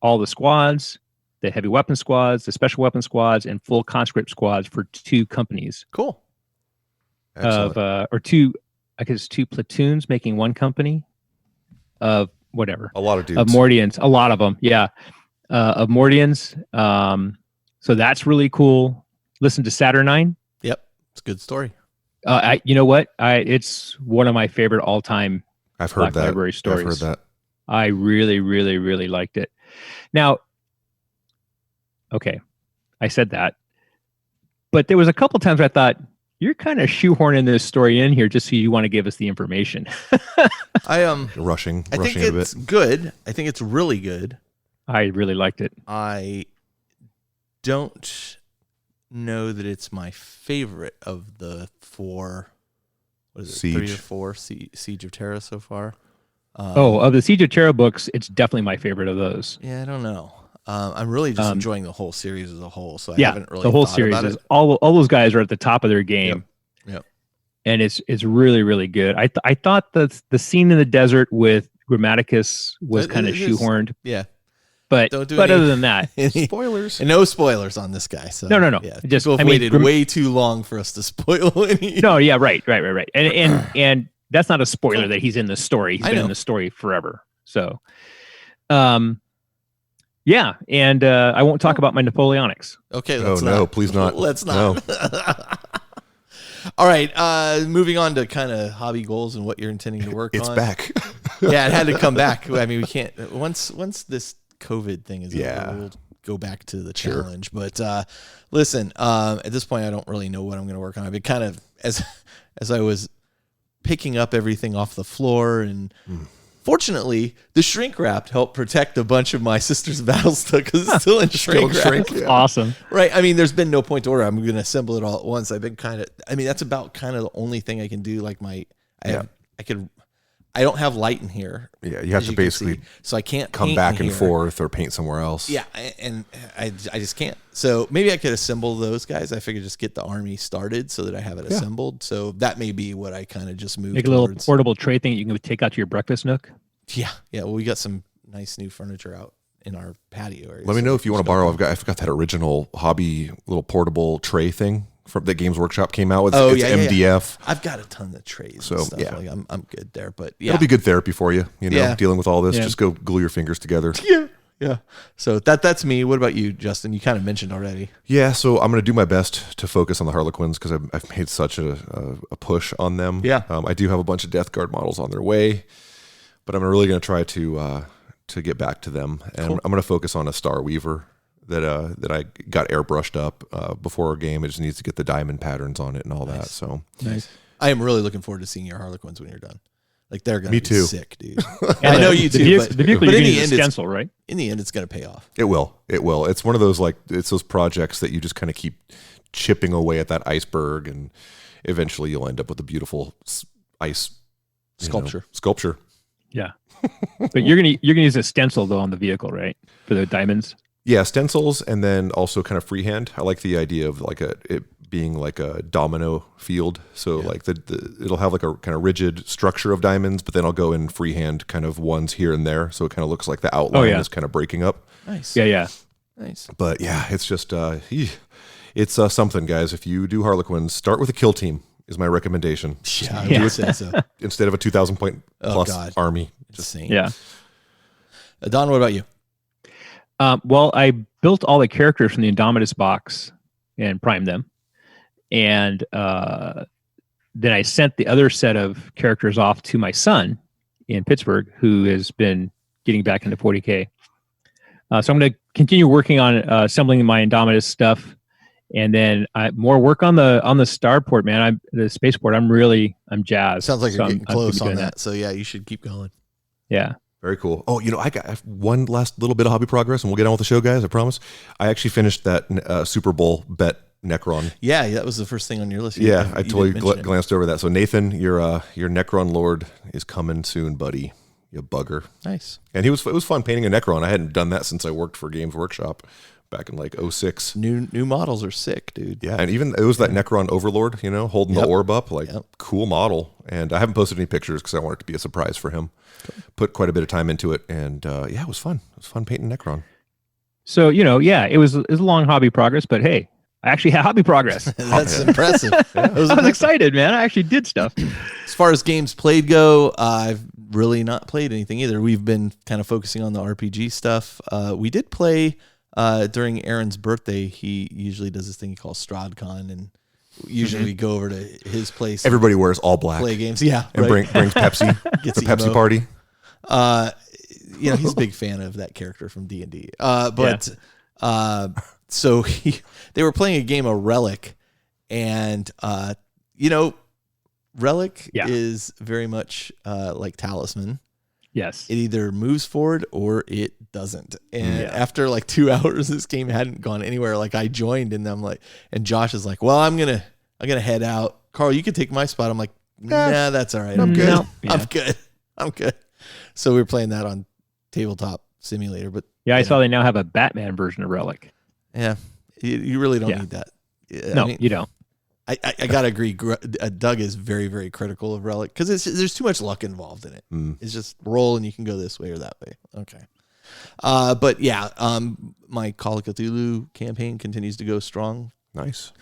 all the squads, the heavy weapon squads, the special weapon squads, and full conscript squads for 2 companies. Cool. Excellent. Or 2, I guess 2 platoons making 1 company of whatever. A lot of dudes. Of Mordians. A lot of them. Yeah. Of Mordians. So that's really cool. Listen to Saturnine. Yep. It's a good story. You know what? It's one of my favorite all-time I've heard that. Library stories. I've heard that. I really, really, really liked it. Now, okay, I said that, but there was a couple times where I thought, you're kind of shoehorning this story in here just so you want to give us the information. Rushing. I think a it's bit. good. I think it's really good. I really liked it. I don't know that it's my favorite of the 4. What is it? Siege. 3 or 4 Siege of Terra so far. Of the Siege of Terra books, it's definitely my favorite of those. Yeah, I don't know. I'm really just enjoying the whole series as a whole. So I yeah, haven't really the whole thought series about is it. all those guys are at the top of their game. Yep. And it's really, really good. I thought that the scene in the desert with Grammaticus was kind of shoehorned. Yeah. But other than that, Spoilers. And no spoilers on this guy. So no. Yeah, Just people have waited way too long for us to spoil any. No, yeah, right. And that's not a spoiler that he's in the story. He's been in the story forever. So, yeah, and I won't talk about my Napoleonics. Okay. Please not. Let's not. No. All right. Moving on to kind of hobby goals and what you're intending to work on. It's back. Yeah, it had to come back. I mean, we can't once this COVID thing is over, we'll go back to the challenge. But listen, at this point, I don't really know what I'm going to work on. I've been kind of as I was picking up everything off the floor, and fortunately, the shrink wrap helped protect a bunch of my sister's Battlestar because it's still in shrink wrap. Yeah. Awesome, right? I mean, there's been no point to order. I'm going to assemble it all at once. I've been that's about kind of the only thing I can do. Like I don't have light in here. Yeah, you have to basically so I can't come back and forth or paint somewhere else. Yeah, and I just can't. So maybe I could assemble those guys. I figured just get the army started so that I have it assembled. So that may be what I kind of just moved Make a little portable tray thing that you can take out to your breakfast nook. Yeah. Well, we got some nice new furniture out in our patio area. Let me know if you want to borrow. I've got that original hobby little portable tray thing from that Games Workshop came out with. It's MDF. I've got a ton of trays. So and stuff. Yeah, like I'm good there. But yeah, it'll be good therapy for you. Dealing with all this. Just go glue your fingers together. Yeah. So that's me. What about you, Justin? You kind of mentioned already. Yeah. So I'm going to do my best to focus on the Harlequins because I've made such a push on them. Yeah. I do have a bunch of Death Guard models on their way, but I'm really going to try to get back to them, and cool. I'm going to focus on a Star Weaver that I got airbrushed up before our game. It just needs to get the diamond patterns on it and all that. So nice. I am really looking forward to seeing your Harlequins when you're done. Like they're gonna Me be too. sick, dude. I know you too. The vehicle but you're in going the to end, stencil, right? in the end, it's gonna pay off. It will. It will. It's one of those it's those projects that you just kind of keep chipping away at that iceberg, and eventually you'll end up with a beautiful ice sculpture. Yeah. But you're gonna use a stencil though on the vehicle, right? For the diamonds. Yeah, stencils, and then also kind of freehand. I like the idea of like it being like a domino field. So like it'll have like a kind of rigid structure of diamonds, but then I'll go in freehand kind of ones here and there, so it kind of looks like the outline is kind of breaking up. Nice. Yeah. Nice. But yeah, it's just it's something, guys. If you do Harlequins, start with a kill team is my recommendation. Yeah, I would say so. Instead of a 2,000 point plus army. Just saying. Yeah. Don, what about you? Well, I built all the characters from the Indomitus box and primed them. And then I sent the other set of characters off to my son in Pittsburgh, who has been getting back into 40K. So I'm going to continue working on assembling my Indomitus stuff, and then more work on the starport, man. The spaceport. I'm jazzed. Sounds like So you're getting I'm close gonna be on doing that. So yeah, you should keep going. Yeah. Very cool. Oh, I got one last little bit of hobby progress, and we'll get on with the show, guys. I promise. I actually finished that Super Bowl bet Necron. Yeah, that was the first thing on your list. Yeah, I totally glanced over that. So Nathan, your Necron Lord is coming soon, buddy. You bugger. Nice. And it was fun painting a Necron. I hadn't done that since I worked for Games Workshop back in like 06. New models are sick, dude. Yeah, and even it was that Necron Overlord, holding the orb up, cool model. And I haven't posted any pictures because I want it to be a surprise for him. Put quite a bit of time into it, and it was fun. It was fun painting Necron. So it was a long hobby progress, but hey, I actually had hobby progress. That's impressive. I was excited, man. I actually did stuff. As far as games played go, I've really not played anything either. We've been kind of focusing on the RPG stuff. We did play during Aaron's birthday. He usually does this thing he calls StradCon, and usually we go over to his place. Everybody wears all black. Play games, yeah, and brings Pepsi. Gets the Pepsi party. He's a big fan of that character from D&D. So they were playing a game of Relic, and Relic is very much like Talisman. Yes. It either moves forward or it doesn't. And after like 2 hours, this game hadn't gone anywhere. Like I joined, and and Josh is like, "Well, I'm gonna head out. Carl, you can take my spot." I'm like, "Nah, that's all right. I'm good. No. I'm good." So we were playing that on Tabletop Simulator, but I saw they now have a Batman version of Relic. Yeah, you really don't need that. No, you don't. I gotta agree. Doug is very, very critical of Relic because there's too much luck involved in it. It's just roll and you can go this way or that way. Okay, but yeah, my Call of Cthulhu campaign continues to go strong. Nice.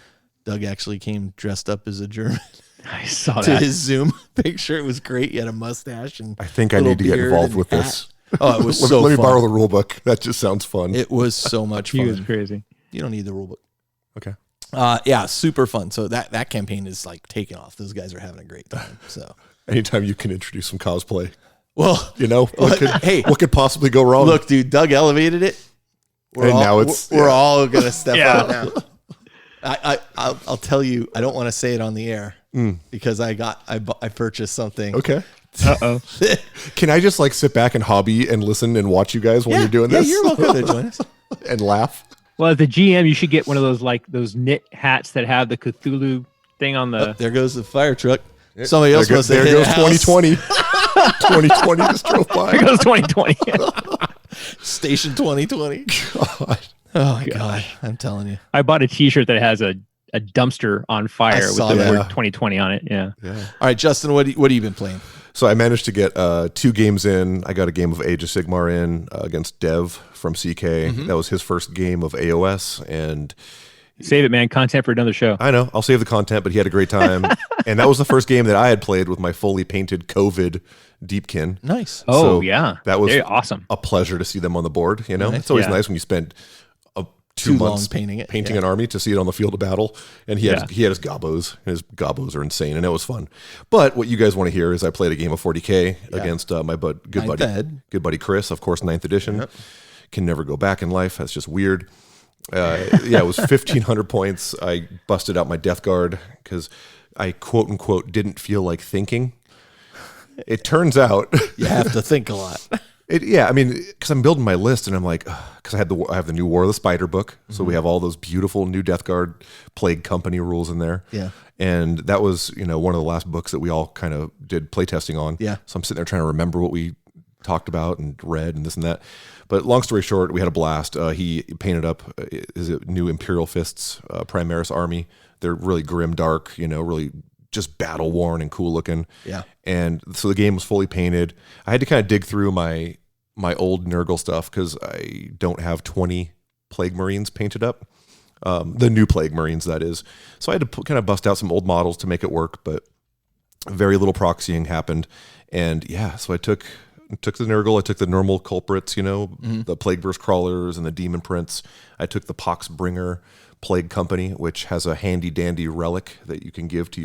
Doug actually came dressed up as a German. I saw to that. his Zoom picture. It was great. He had a mustache and I think I need to get involved with this. Oh, it was so Let me fun. borrow the rule book. That just sounds fun. It was so much fun. He was crazy. You don't need the rule book. Okay. Yeah, super fun. So that campaign is like taking off. Those guys are having a great time. So anytime you can introduce some cosplay, well, what could possibly go wrong? Look, dude, Doug elevated it. We're all gonna step out now. I'll tell you. I don't want to say it on the air because I purchased something. Okay. Uh-oh. Can I just like sit back and hobby and listen and watch you guys while you're doing this? Yeah, you're welcome to join us and laugh. Well, as the GM, you should get one of those knit hats that have the Cthulhu thing on the. There goes the fire truck. Somebody else must have There hit goes a house. 2020. 2020 just drove by. There goes 2020. Station 2020. God. Oh my God. I'm telling you. I bought a T-shirt that has a dumpster on fire with saw the that. word 2020 on it. Yeah. All right, Justin, what have you been playing? So I managed to get 2 games in. I got a game of Age of Sigmar in against Dev from CK. That was his first game of AOS, and Save it, man. Content for another show. I know. I'll save the content, but he had a great time. And that was the first game that I had played with my fully painted COVID Deepkin. Nice. Oh, So yeah. that was very awesome. a pleasure to see them on the board. Nice. It's always Yeah. nice when you spend 2 Too months long painting it. an army to see it on the field of battle. And he had his gobos. His gobos are insane, and it was fun. But what you guys want to hear is I played a game of 40K against my good buddy Chris, of course, 9th edition. Yep. Can never go back in life. That's just weird. It was 1,500 points. I busted out my Death Guard because I quote unquote didn't feel like thinking. it turns out You have to think a lot. I mean, because I'm building my list, and I'm like, because I have the new War of the Spider book, so we have all those beautiful new Death Guard Plague Company rules in there. Yeah. And that was, one of the last books that we all kind of did playtesting on. Yeah. So I'm sitting there trying to remember what we talked about and read and this and that. But long story short, we had a blast. He painted up his new Imperial Fists Primaris army. They're really grim, dark, really just battle worn and cool looking. Yeah. And so the game was fully painted. I had to kind of dig through my old Nurgle stuff because I don't have 20 Plague Marines painted up. The new Plague Marines, that is. So I had to kind of bust out some old models to make it work, but very little proxying happened. And so I took the Nurgle, I took the normal culprits, the Plague Burst Crawlers and the Demon Prince. I took the Pox Bringer Plague Company, which has a handy dandy relic that you can give to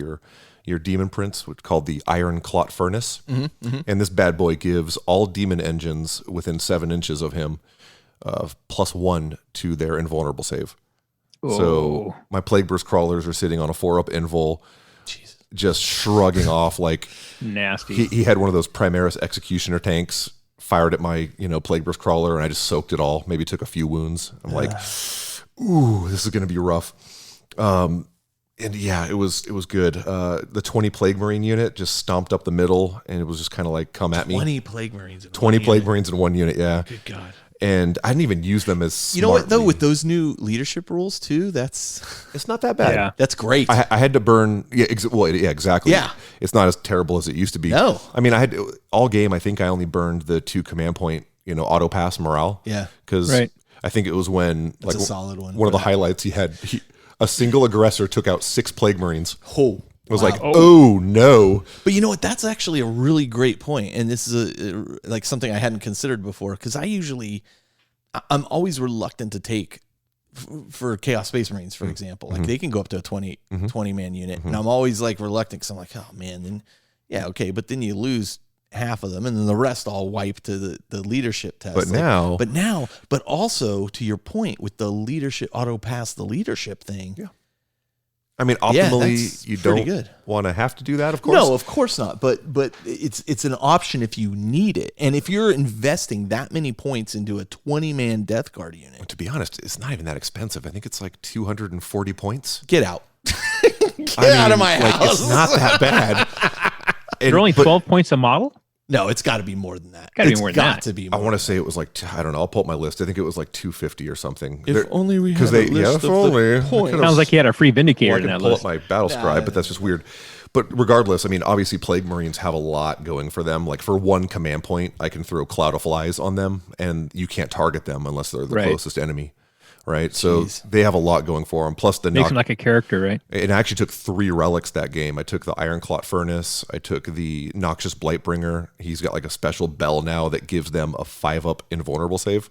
your Demon Prince, which is called the Iron Clot Furnace. And this bad boy gives all demon engines within 7 inches of him +1 to their invulnerable save. Oh. So my Plague Burst Crawlers are sitting on a 4-up invul, just shrugging off like nasty. He had one of those Primaris Executioner tanks, fired at my Plague Burst Crawler, and I just soaked it all. Maybe took a few wounds. I'm like, ooh, this is going to be rough. And it was good. The 20 Plague Marine unit just stomped up the middle, and it was just kind of like, come at me. 20 Plague Marines. 20 Plague Marines in one unit, yeah. Good God. And I didn't even use them as You know what, though, with those new leadership rules, too, it's not that bad. Yeah. that's great. I had to burn, exactly. Yeah. It's not as terrible as it used to be. No. I mean, all game, I think I only burned the 2 command point, auto pass morale. Yeah. Because Right. I think it was when, That's a solid one. One of the highlights a single aggressor took out 6 Plague Marines. Oh. It was like, oh no. But you know what? That's actually a really great point. And this is like something I hadn't considered before, because I'm always reluctant to take for Chaos Space Marines, for example. Like they can go up to a 20 man unit. And I'm always like reluctant because I'm like, oh man, then okay. But then you lose half of them and then the rest all wipe to the leadership test. But also to your point with the leadership auto pass, the leadership thing. Yeah. I mean, optimally, you don't want to have to do that, of course. No, of course not. But it's an option if you need it. And if you're investing that many points into a 20-man Death Guard unit. To be honest, it's not even that expensive. I think it's like 240 points. Get out. Get out of my house. It's not that bad. They're only 12 points a model? No, it's got to be more than that. Got to be more than that. To be I want to say it was like, I don't know. I'll pull up my list. I think it was like 250 or something. If only we had a list of the points. Sounds like he had a free Vindicator I in that can pull list. up my battle scribe, but that's just weird. But regardless, I mean, obviously Plague Marines have a lot going for them. Like for one command point, I can throw Cloud of Flies on them, and you can't target them unless they're the closest enemy. Right, so they have a lot going for them. Plus the makes them like a character, right? And I actually took 3 relics that game. I took the Iron Clot Furnace. I took the Noxious Blightbringer. He's got like a special bell now that gives them a 5-up invulnerable save.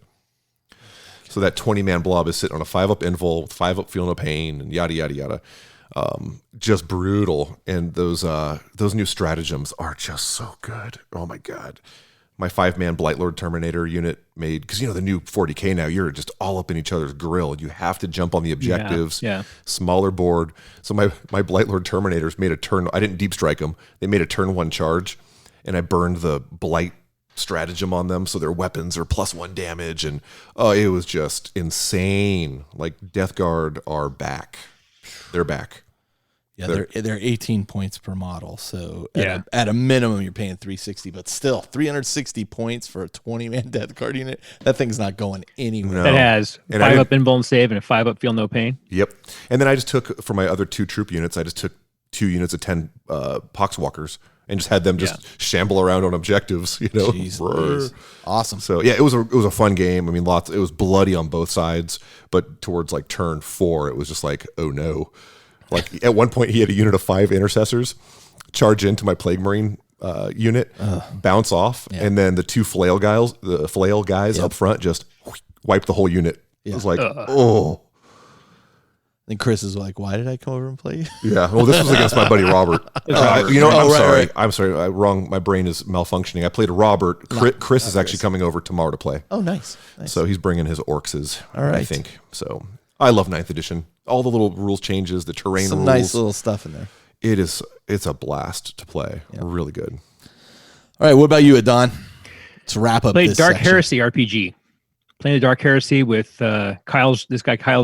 So that 20-man blob is sitting on a 5-up invul, 5-up feel no pain, and yada yada yada. Just brutal. And those new stratagems are just so good. Oh my god. My 5-man Blightlord Terminator unit made, because the new 40K now, you're just all up in each other's grill. You have to jump on the objectives. Yeah. Smaller board. So my Blightlord Terminators made a turn. I didn't deep strike them. They made a turn 1 charge, and I burned the Blight stratagem on them, so their weapons are +1 damage, and it was just insane. Like Death Guard are back. They're back. Yeah, they're 18 points per model. So at a minimum, you're paying 360, but still 360 points for a 20-man Death Guard unit. That thing's not going anywhere. No. That has 5-up invuln save and a 5-up feel no pain. Yep. And then I just took, for my other 2 troop units, I just took 2 units of 10 Poxwalkers and just had them just shamble around on objectives. Jeez, awesome. So yeah, it was a fun game. I mean, it was bloody on both sides, but towards like turn 4, it was just like, oh no. Like at one point, he had a unit of 5 intercessors charge into my Plague Marine unit, bounce off, and then the 2 flail guys up front just wipe the whole unit. It was like, oh. And Chris is like, "Why did I come over and play?" Yeah. Well, this was against my buddy Robert. I'm sorry. Wrong. My brain is malfunctioning. I played Robert. Chris is actually coming over tomorrow to play. Oh, nice. So he's bringing his orcs. All right. I think so. I love 9th edition. All the little rules changes, the terrain rules. Some nice little stuff in there. It's a blast to play. Yep. Really good. All right, what about you, Adon? Let's wrap up Played this Dark section. Heresy RPG. Playing the Dark Heresy with Kyle's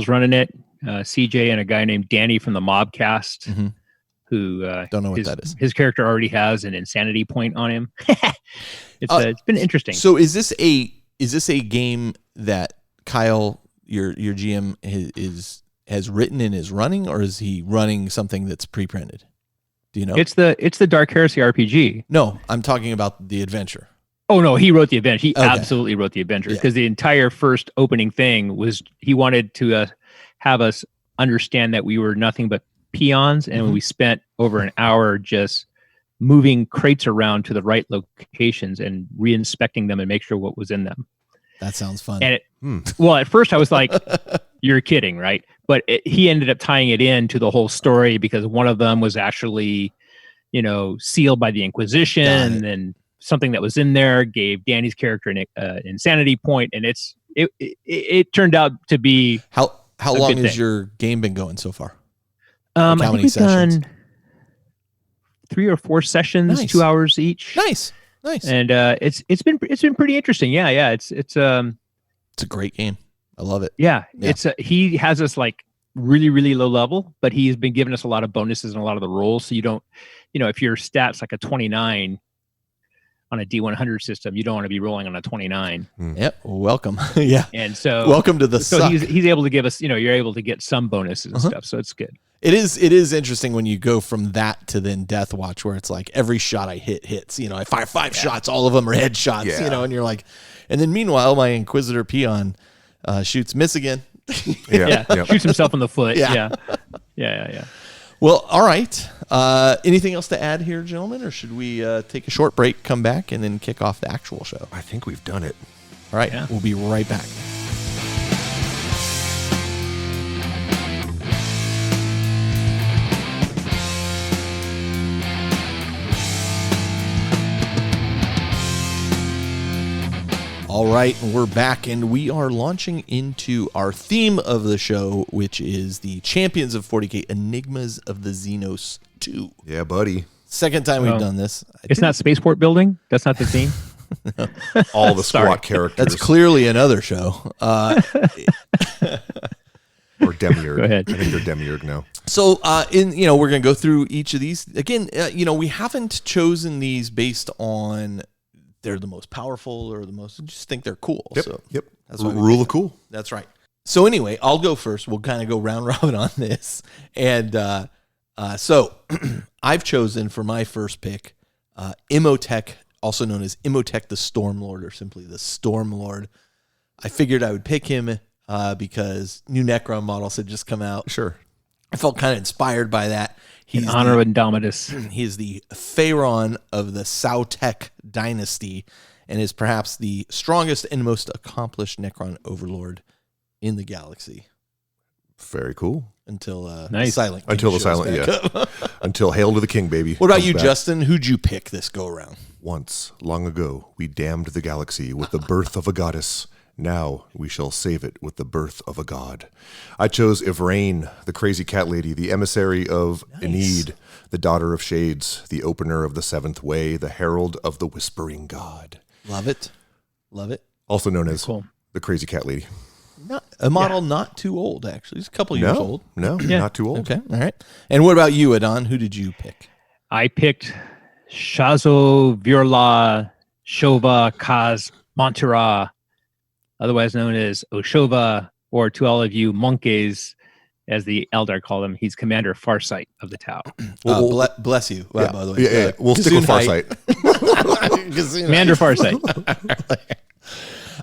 running it, CJ, and a guy named Danny from the Mobcast, Mhm. who Don't know what that is. His character already has an insanity point on him. It's been interesting. So is this a game that Kyle, your GM, has written and is running, or is he running something that's pre-printed? Do you know? It's the Dark Heresy RPG. No, I'm talking about the adventure. Oh no, he wrote the adventure. He Okay. absolutely wrote the adventure Yeah. because the entire first opening thing was he wanted to have us understand that we were nothing but peons, and we spent over an hour just moving crates around to the right locations and re-inspecting them and make sure what was in them. That sounds fun. And well, at first I was like, "You're kidding, right?" But he ended up tying it in to the whole story because one of them was actually, sealed by the Inquisition, and something that was in there gave Danny's character an insanity point, and it turned out to be How long good has thing. your game been going so far? I how think many we've sessions? done 3 or 4 sessions, Nice. 2 hours each. Nice. And it's been pretty interesting. Yeah. It's It's a great game. I love it. yeah. Yeah. It's he has us like really, really low level, but he's been giving us a lot of bonuses and a lot of the rolls. So you don't, if your stats like a 29 on a D100 system, you don't want to be rolling on a 29. Yep. Welcome. Yeah. And so Welcome to the suck. he's able to give us, you're able to get some bonuses and stuff. So it's good. It is interesting when you go from that to then Death Watch, where it's like every shot I hits. I fire 5 shots, all of them are headshots. Yeah. And you're like, and then meanwhile, my Inquisitor peon shoots miss again. Yeah. Shoots himself in the foot. Yeah. Yeah. Well, all right. Anything else to add here, gentlemen, or should we take a short break, come back, and then kick off the actual show? I think we've done it. All right. Yeah. We'll be right back. All right, and we're back, and we are launching into our theme of the show, which is the Champions of 40K Enigmas of the Xenos 2. Yeah, buddy. Second time we've Oh. done this. It's not Spaceport Building. That's not the theme. All the Sorry. squat characters. That's clearly another show. Or Demiurge. Go ahead. I think they're Demiurge now. So, we're going to go through each of these. Again, we haven't chosen these based on they're the most powerful or the most, just think they're cool. Yep. So Yep. that's why we Rule picked of cool. That's right. So anyway, I'll go first. We'll kind of go round robin on this. And so I've chosen for my first pick Imhotep, also known as Imhotep the Stormlord, or simply the Stormlord. I figured I would pick him because new Necron models had just come out. Sure. I felt kind of inspired by that. In honor of Indomitus. He is the Pharaon of the Sautek dynasty and is perhaps the strongest and most accomplished Necron overlord in the galaxy. Very cool. Until Nice. the Silent King Until the shows Silent, back yeah. up. Until Hail to the King, baby. What about comes you, back. Justin? Who'd you pick this go around? Once, long ago, we damned the galaxy with the birth of a goddess. Now we shall save it with the birth of a god. I chose Ivrain, the crazy cat lady, the emissary of Enid, the daughter of shades, the opener of the seventh way, the herald of the whispering god. Love it. Love it. Also known as Cool. the crazy cat lady. Not a model not too old, actually. It's a couple years old. No, Yeah. not too old. Okay. All right. And what about you, Adon? Who did you pick? I picked Shazo Virla Shova Kaz Montera, otherwise known as Oshova, or to all of you monkeys, as the Eldar call him, he's Commander Farsight of the Tau. Bless you, Yeah. by the way. Yeah. We'll stick with Gesundheit. Farsight. Commander Farsight.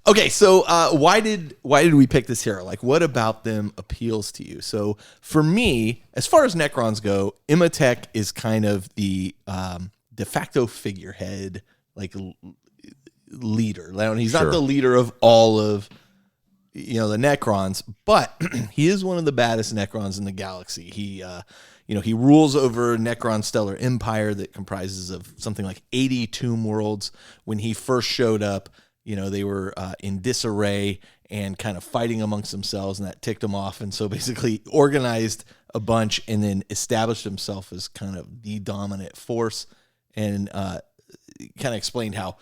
Okay, so why did we pick this hero? Like, what about them appeals to you? So for me, as far as Necrons go, Imhotep is kind of the de facto figurehead, like leader. Now, he's not Sure. the leader of all of the Necrons, but he is one of the baddest Necrons in the galaxy. He he rules over Necron stellar empire that comprises of something like 80 tomb worlds. When he first showed up, they were in disarray and kind of fighting amongst themselves, and that ticked him off. And so basically organized a bunch and then established himself as kind of the dominant force. And kind of explained how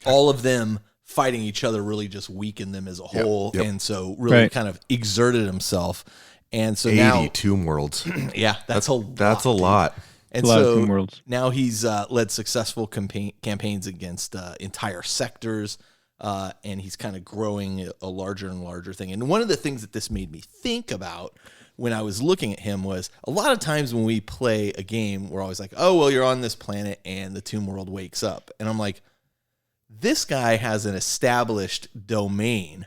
all of them fighting each other really just weakened them as a whole, and so really kind of exerted himself. And so 80 now Tomb Worlds. Yeah, that's a lot. And so now he's led successful campaigns against entire sectors, and he's kind of growing a larger and larger thing. And one of the things that this made me think about when I was looking at him was a lot of times when we play a game, we're always like, oh, well, you're on this planet and the Tomb World wakes up. And I'm like, this guy has an established domain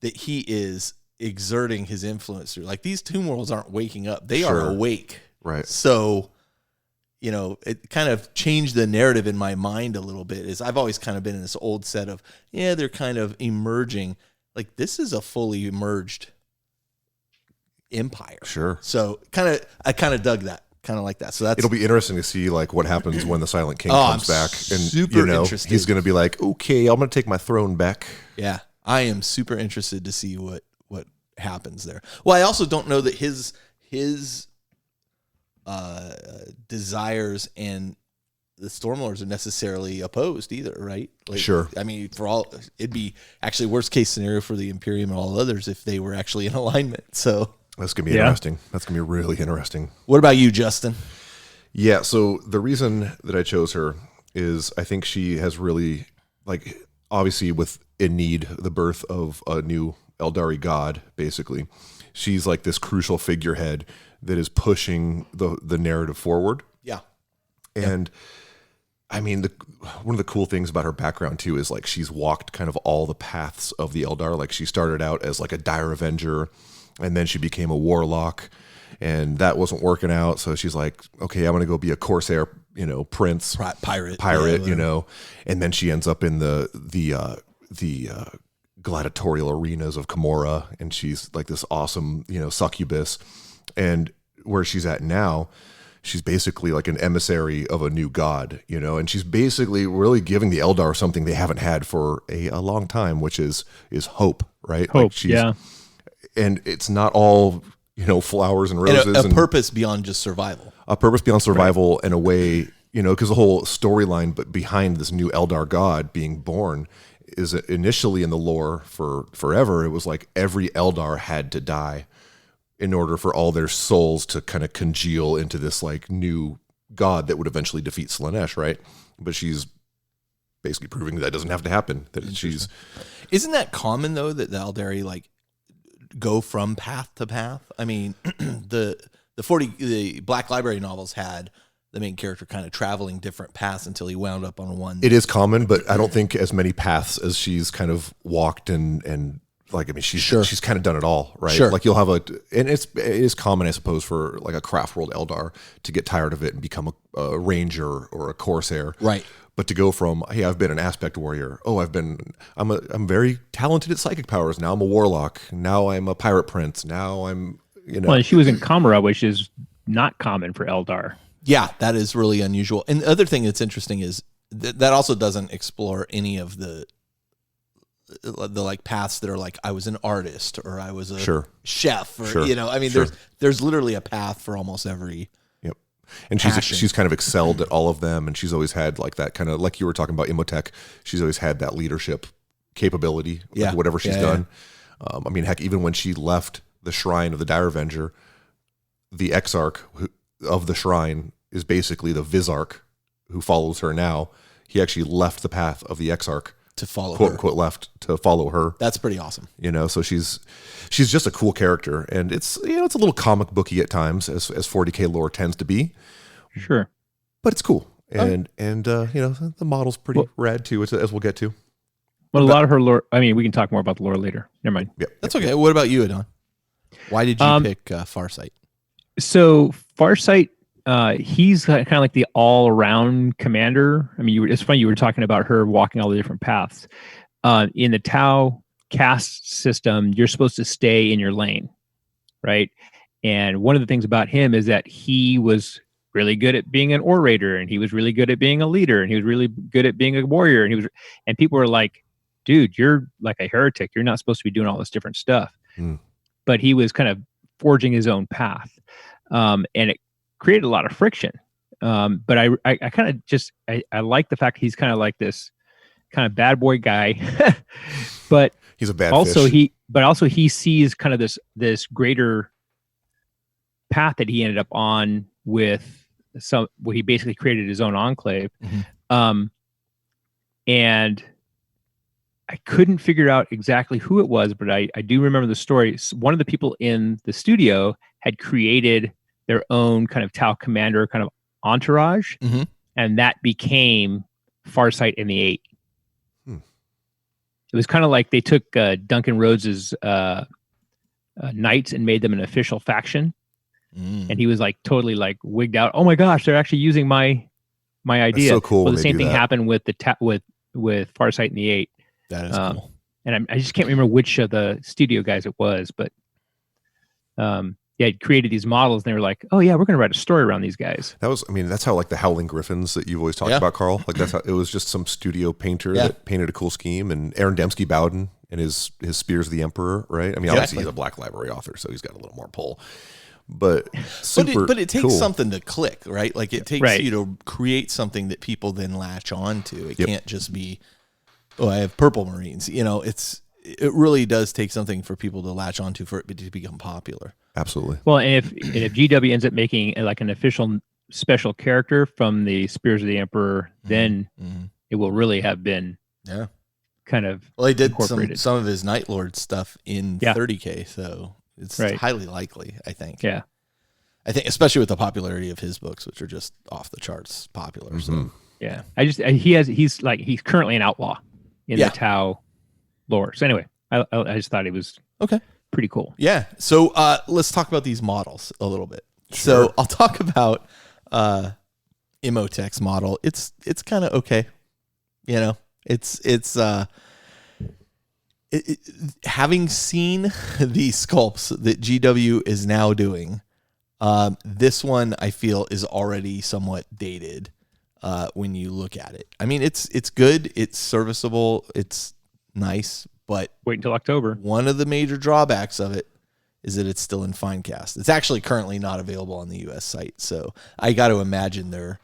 that he is exerting his influence through. Like, these Tomb Worlds aren't waking up. They are awake. Right. So, you know, it kind of changed the narrative in my mind a little bit. Is I've always kind of been in this old set of, they're kind of emerging. Like, this is a fully emerged empire. Sure. So I kind of dug that. Kind of like that. So it'll be interesting to see like what happens when the Silent King comes back, and super interested. He's going to be like, okay, I'm going to take my throne back. Yeah, I am super interested to see what happens there. Well, I also don't know that his desires and the Stormlords are necessarily opposed either, right? Like, sure. I mean, it'd be actually worst case scenario for the Imperium and all others if they were actually in alignment. So. That's going to be interesting. That's going to be really interesting. What about you, Justin? Yeah, so the reason that I chose her is I think she has really, like, obviously with Enid, the birth of a new Eldari god, basically, she's like this crucial figurehead that is pushing the narrative forward. Yeah. And, I mean, one of the cool things about her background, too, is, like, she's walked kind of all the paths of the Eldar. Like, she started out as, like, a dire avenger, and then she became a warlock, and that wasn't working out. So she's like, okay, I'm going to go be a Corsair, prince, pirate, and then she ends up in the gladiatorial arenas of Camorra, and she's like this awesome, succubus. And where she's at now, she's basically like an emissary of a new god, and she's basically really giving the Eldar something they haven't had for a long time, which is hope, right? Hope, yeah. And it's not all, flowers and roses. And a purpose beyond just survival. A purpose beyond survival, in a way, because the whole storyline but behind this new Eldar god being born is initially in the lore for forever. It was like every Eldar had to die in order for all their souls to kind of congeal into this like new god that would eventually defeat Slaanesh, right? But she's basically proving that doesn't have to happen. Isn't that common though, that the Eldari like go from path to path? I mean, the Black Library novels had the main character kind of traveling different paths until he wound up on one. It is common, but I don't think as many paths as she's kind of walked and like, I mean, she's kind of done it all, right? Sure. Like you'll have and it is common, I suppose, for like a craft world Eldar to get tired of it and become a ranger or a Corsair. Right. But to go from, hey, I've been an aspect warrior. Oh, I'm very talented at psychic powers. Now I'm a warlock. Now I'm a pirate prince. Now I'm, Well, she was in Camorra, which is not common for Eldar. Yeah, that is really unusual. And the other thing that's interesting is that also doesn't explore any of the like paths that are like, I was an artist or I was a chef or, I mean, there's literally a path for almost every. And she's kind of excelled at all of them, and she's always had like that kind of, like you were talking about Imhotep, she's always had that leadership capability, like whatever she's done. Yeah. I mean, heck, even when she left the shrine of the Dire Avenger, the Exarch of the shrine is basically the Visarch who follows her now. He actually left the path of the Exarch to follow quote her. Unquote left to follow her. That's pretty awesome. So she's just a cool character, and it's it's a little comic booky at times, as 40K lore tends to be. Sure, but it's cool, and the model's pretty rad too, as we'll get to. Well, a lot of her lore. I mean, we can talk more about the lore later. Never mind. That's okay. What about you, Adon? Why did you pick Farsight? So Farsight, he's kind of like the all-around commander. I mean, it's funny you were talking about her walking all the different paths. In the Tau caste system, you're supposed to stay in your lane, right? And one of the things about him is that he was really good at being an orator, and he was really good at being a leader, and he was really good at being a warrior, and people were like, dude, you're like a heretic. You're not supposed to be doing all this different stuff. But he was kind of forging his own path. And it created a lot of friction But I kind of just I like the fact he's kind of like this kind of bad boy guy, but He's a bad also fish. he sees kind of this greater path that he ended up on with where he basically created his own enclave. And I couldn't figure out exactly who it was, but I do remember the story. One of the people in the studio had created their own kind of Tau Commander kind of entourage, and that became Farsight and the Eight. It was kind of like they took Duncan Rhodes's Knights and made them an official faction, and he was like totally like wigged out. Oh my gosh, they're actually using my idea. That's so cool. Well, the same thing happened with with Farsight and the Eight. That is cool. And I just can't remember which of the studio guys it was, but it created these models, and they were like, "Oh yeah, we're going to write a story around these guys." That's how like the Howling Griffins that you've always talked about, Carl. Like that's how it was just some studio painter that painted a cool scheme, and Aaron Dembski Bowden and his Spears of the Emperor, right? I mean, obviously he's a Black Library author, so he's got a little more pull. But but it takes something to click, right? Like it takes you to create something that people then latch on to. It can't just be, oh, I have Purple Marines. It really does take something for people to latch onto for it to become popular. Absolutely. Well, and if GW ends up making like an official special character from the Spears of the Emperor, then it will really have been kind of well. They did some of his Night Lord stuff in 30K, so it's highly likely. I think. Yeah. I think especially with the popularity of his books, which are just off the charts popular. So yeah, he's currently an outlaw in the Tau lore. So anyway, I just thought it was pretty cool. Yeah. So let's talk about these models a little bit. Sure. So I'll talk about Imhotep's model. It's kind of okay. Having seen the sculpts that GW is now doing, this one I feel is already somewhat dated when you look at it. I mean, it's good, it's serviceable, it's nice, but wait until October. One of the major drawbacks of it is that it's still in Finecast. It's actually currently not available on the US site, so I got to imagine they're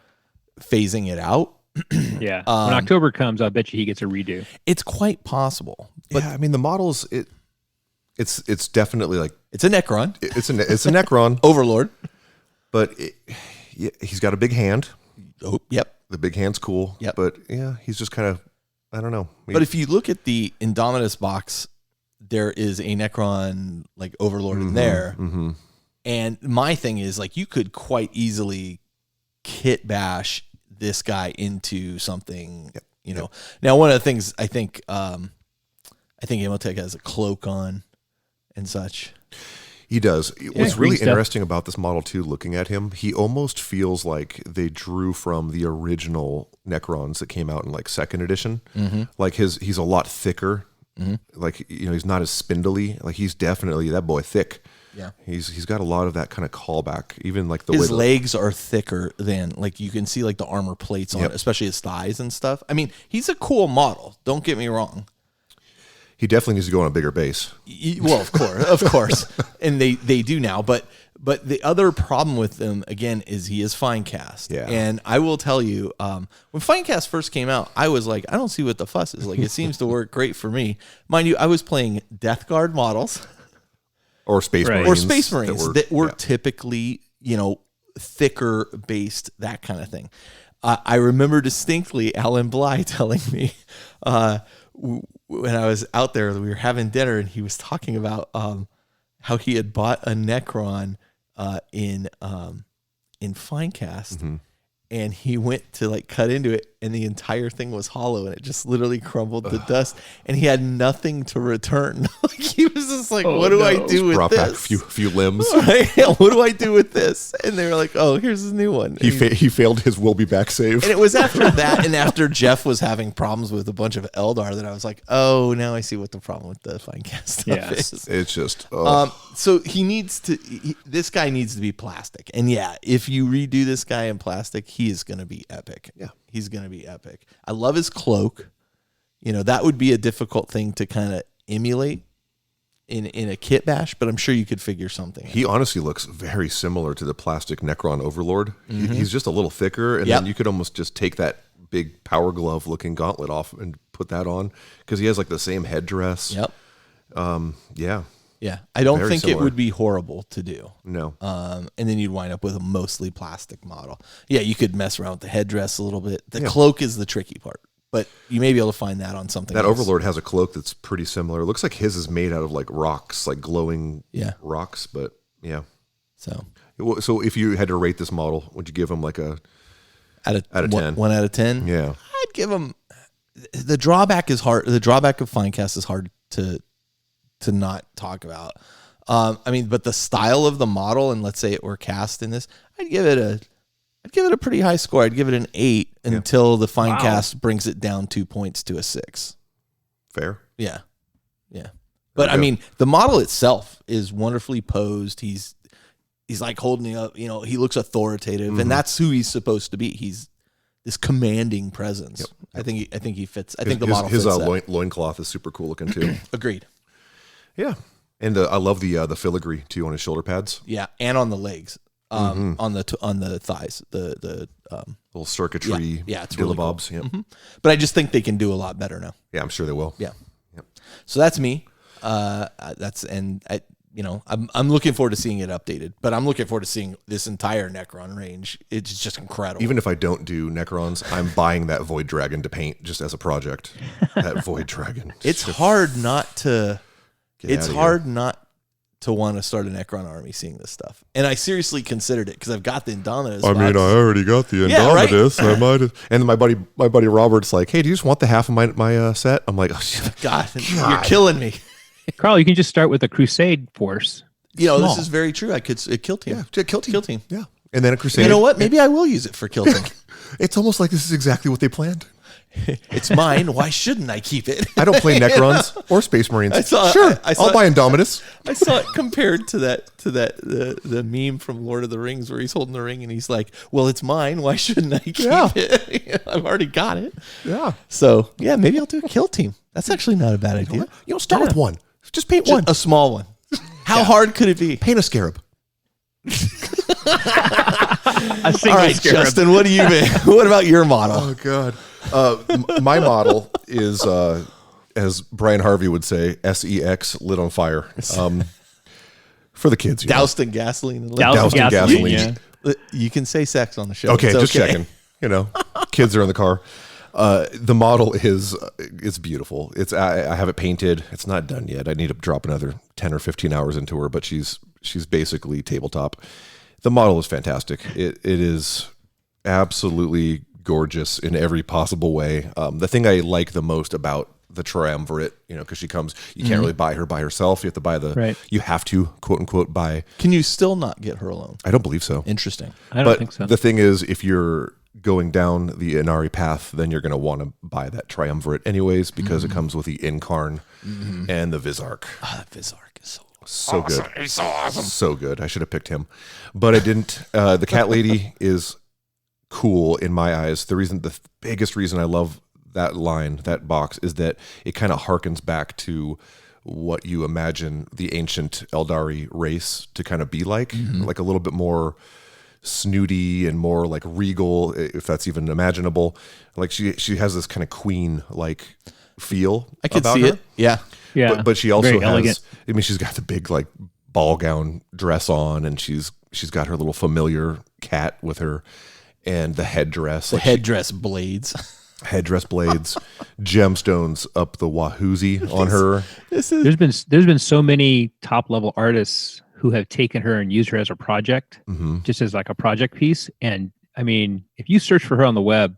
phasing it out. Yeah. When October comes, I bet you he gets a redo. It's quite possible. But I mean, the models, it's definitely like it's a Necron. It's a Necron Overlord, but he's got a big hand. Oh, yep. The big hand's cool. Yep. But he's just kind of, I don't know. But if you look at the Indominus box, there is a Necron like Overlord in there. And my thing is like you could quite easily kit bash this guy into something. Now one of the things I think Imhotep has a cloak on and such. He does. What's really interesting about this model too, looking at him, he almost feels like they drew from the original Necrons that came out in like second edition. Like he's a lot thicker. Like he's not as spindly. Like he's definitely that boy thick. Yeah, he's got a lot of that kind of callback. Even like his legs are thicker than like you can see like the armor plates on it, especially his thighs and stuff. I mean, he's a cool model. Don't get me wrong. He definitely needs to go on a bigger base. Well, of course, and they do now. But the other problem with him again is he is Finecast. Yeah. And I will tell you, when Finecast first came out, I was like, I don't see what the fuss is. Like, it seems to work great for me, mind you. I was playing Death Guard models. Or Space Marines. Or Space Marines that were typically, thicker based, that kind of thing. I remember distinctly Alan Bly telling me when I was out there, we were having dinner, and he was talking about how he had bought a Necron in Finecast, and he went to like cut into it, and the entire thing was hollow, and it just literally crumbled to dust, and he had nothing to return. Like he was just like, "What do I do with brought this?" Back a few limbs. Right? What do I do with this? And they were like, "Oh, here's his new one." He failed his "will be back" save. And it was after that, and after Jeff was having problems with a bunch of Eldar, that I was like, "Oh, now I see what the problem with the Finecast stuff is." It's just so this guy needs to be plastic, and if you redo this guy in plastic, he is going to be epic. Yeah, he's going to be epic. I love his cloak. That would be a difficult thing to kind of emulate. in a kit bash, but I'm sure you could figure something out. He honestly looks very similar to the plastic Necron Overlord. He's just a little thicker, and then you could almost just take that big Power Glove looking gauntlet off and put that on, because he has like the same headdress. Yep. Yeah. I don't Very think similar. it would be horrible to do. No. And then you'd wind up with a mostly plastic model. Yeah, you could mess around with the headdress a little bit. The cloak is the tricky part, but you may be able to find that on something That else. Overlord has a cloak that's pretty similar. It looks like his is made out of like rocks, like glowing rocks, but yeah. So if you had to rate this model, would you give him like a out of 10? 1 out of 10? Yeah. I'd give him. The drawback is hard. The drawback of Finecast is hard to not talk about. But the style of the model, and let's say it were cast in this, I'd give it a pretty high score. I'd give it an 8 until the Finecast brings it down 2 points to a 6. Fair. Yeah. But the model itself is wonderfully posed. He's like holding up, he looks authoritative, and that's who he's supposed to be. He's this commanding presence. Yep. I think he fits. I think the model fits that. Loincloth is super cool looking too. Agreed. Yeah. And I love the filigree too on his shoulder pads. Yeah, and on the legs, on the thighs, the little circuitry. Yeah, it's really bobs. cool. Yep. Mm-hmm. But I just think they can do a lot better now. Yeah, I'm sure they will. Yeah. Yep. So that's me. I'm looking forward to seeing it updated, but I'm looking forward to seeing this entire Necron range. It's just incredible. Even if I don't do Necrons, I'm buying that Void Dragon to paint just as a project. That Void Dragon. It's hard not to. It's hard not to want to start a Necron army seeing this stuff. And I seriously considered it because I've got the Indominus. I already got the Indominus. I might have. And my buddy Robert's like, "Hey, do you just want the half of my set?" I'm like, "Oh shit. God, you're killing me." Carl, you can just start with a Crusade force. This is very true. I could kill team. Yeah, kill team. Yeah, and then a Crusade. You know what? Maybe I will use it for kill team. It's almost like this is exactly what they planned. It's mine. Why shouldn't I keep it? I don't play Necrons or Space Marines. I'll buy Indominus. I saw it compared to the meme from Lord of the Rings where he's holding the ring and he's like, "Well, it's mine. Why shouldn't I keep it? I've already got it." Yeah. So maybe I'll do a kill team. That's actually not a bad idea. Start with one. Just paint one. A small one. How hard could it be? Paint a scarab. A single All right, scarab. Justin, what do you mean? What about your model? Oh God. My model is, as Brian Harvey would say, SEX lit on fire. For the kids, Doused in gasoline. And Doused in gasoline. Yeah. You can say sex on the show. Okay, It's just checking. Kids are in the car. The model is it's beautiful. I have it painted. It's not done yet. I need to drop another 10 or 15 hours into her, but she's basically tabletop. The model is fantastic. It is absolutely gorgeous in every possible way. The thing I like the most about the triumvirate, because she comes, you can't really buy her by herself. You have to buy you have to quote unquote buy. Can you still not get her alone? I don't believe so. Interesting. I don't think so. The thing is, if you're going down the Inari path, then you're going to want to buy that triumvirate anyways, because it comes with the Incarn and the Vizark. That Vizark is so good. He's so awesome. So good. I should have picked him, but I didn't. The Cat Lady is cool in my eyes. The biggest reason I love that box is that it kind of harkens back to what you imagine the ancient Eldari race to kind of be like a little bit more snooty and more like regal, if that's even imaginable. Like she has this kind of queen like feel. I could about see her. it. Yeah. But she also Very has elegant. she's got the big like ball gown dress on, and she's got her little familiar cat with her, and the headdress. The headdress blades. Headdress blades, gemstones up the wahoozy on her. There's been so many top level artists who have taken her and used her as a project, just as like a project piece. And I mean, if you search for her on the web,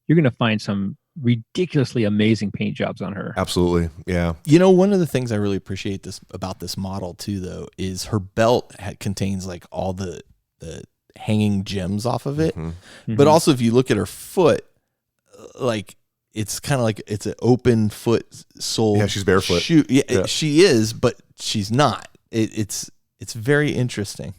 you're going to find some ridiculously amazing paint jobs on her. Absolutely. Yeah. One of the things I really appreciate about this model too, though, is her belt contains like all the hanging gems off of it. But also if you look at her foot, like it's kind of like it's an open foot sole. Yeah, she's barefoot. Shoe. Yeah, she is, but she's not. It's very interesting.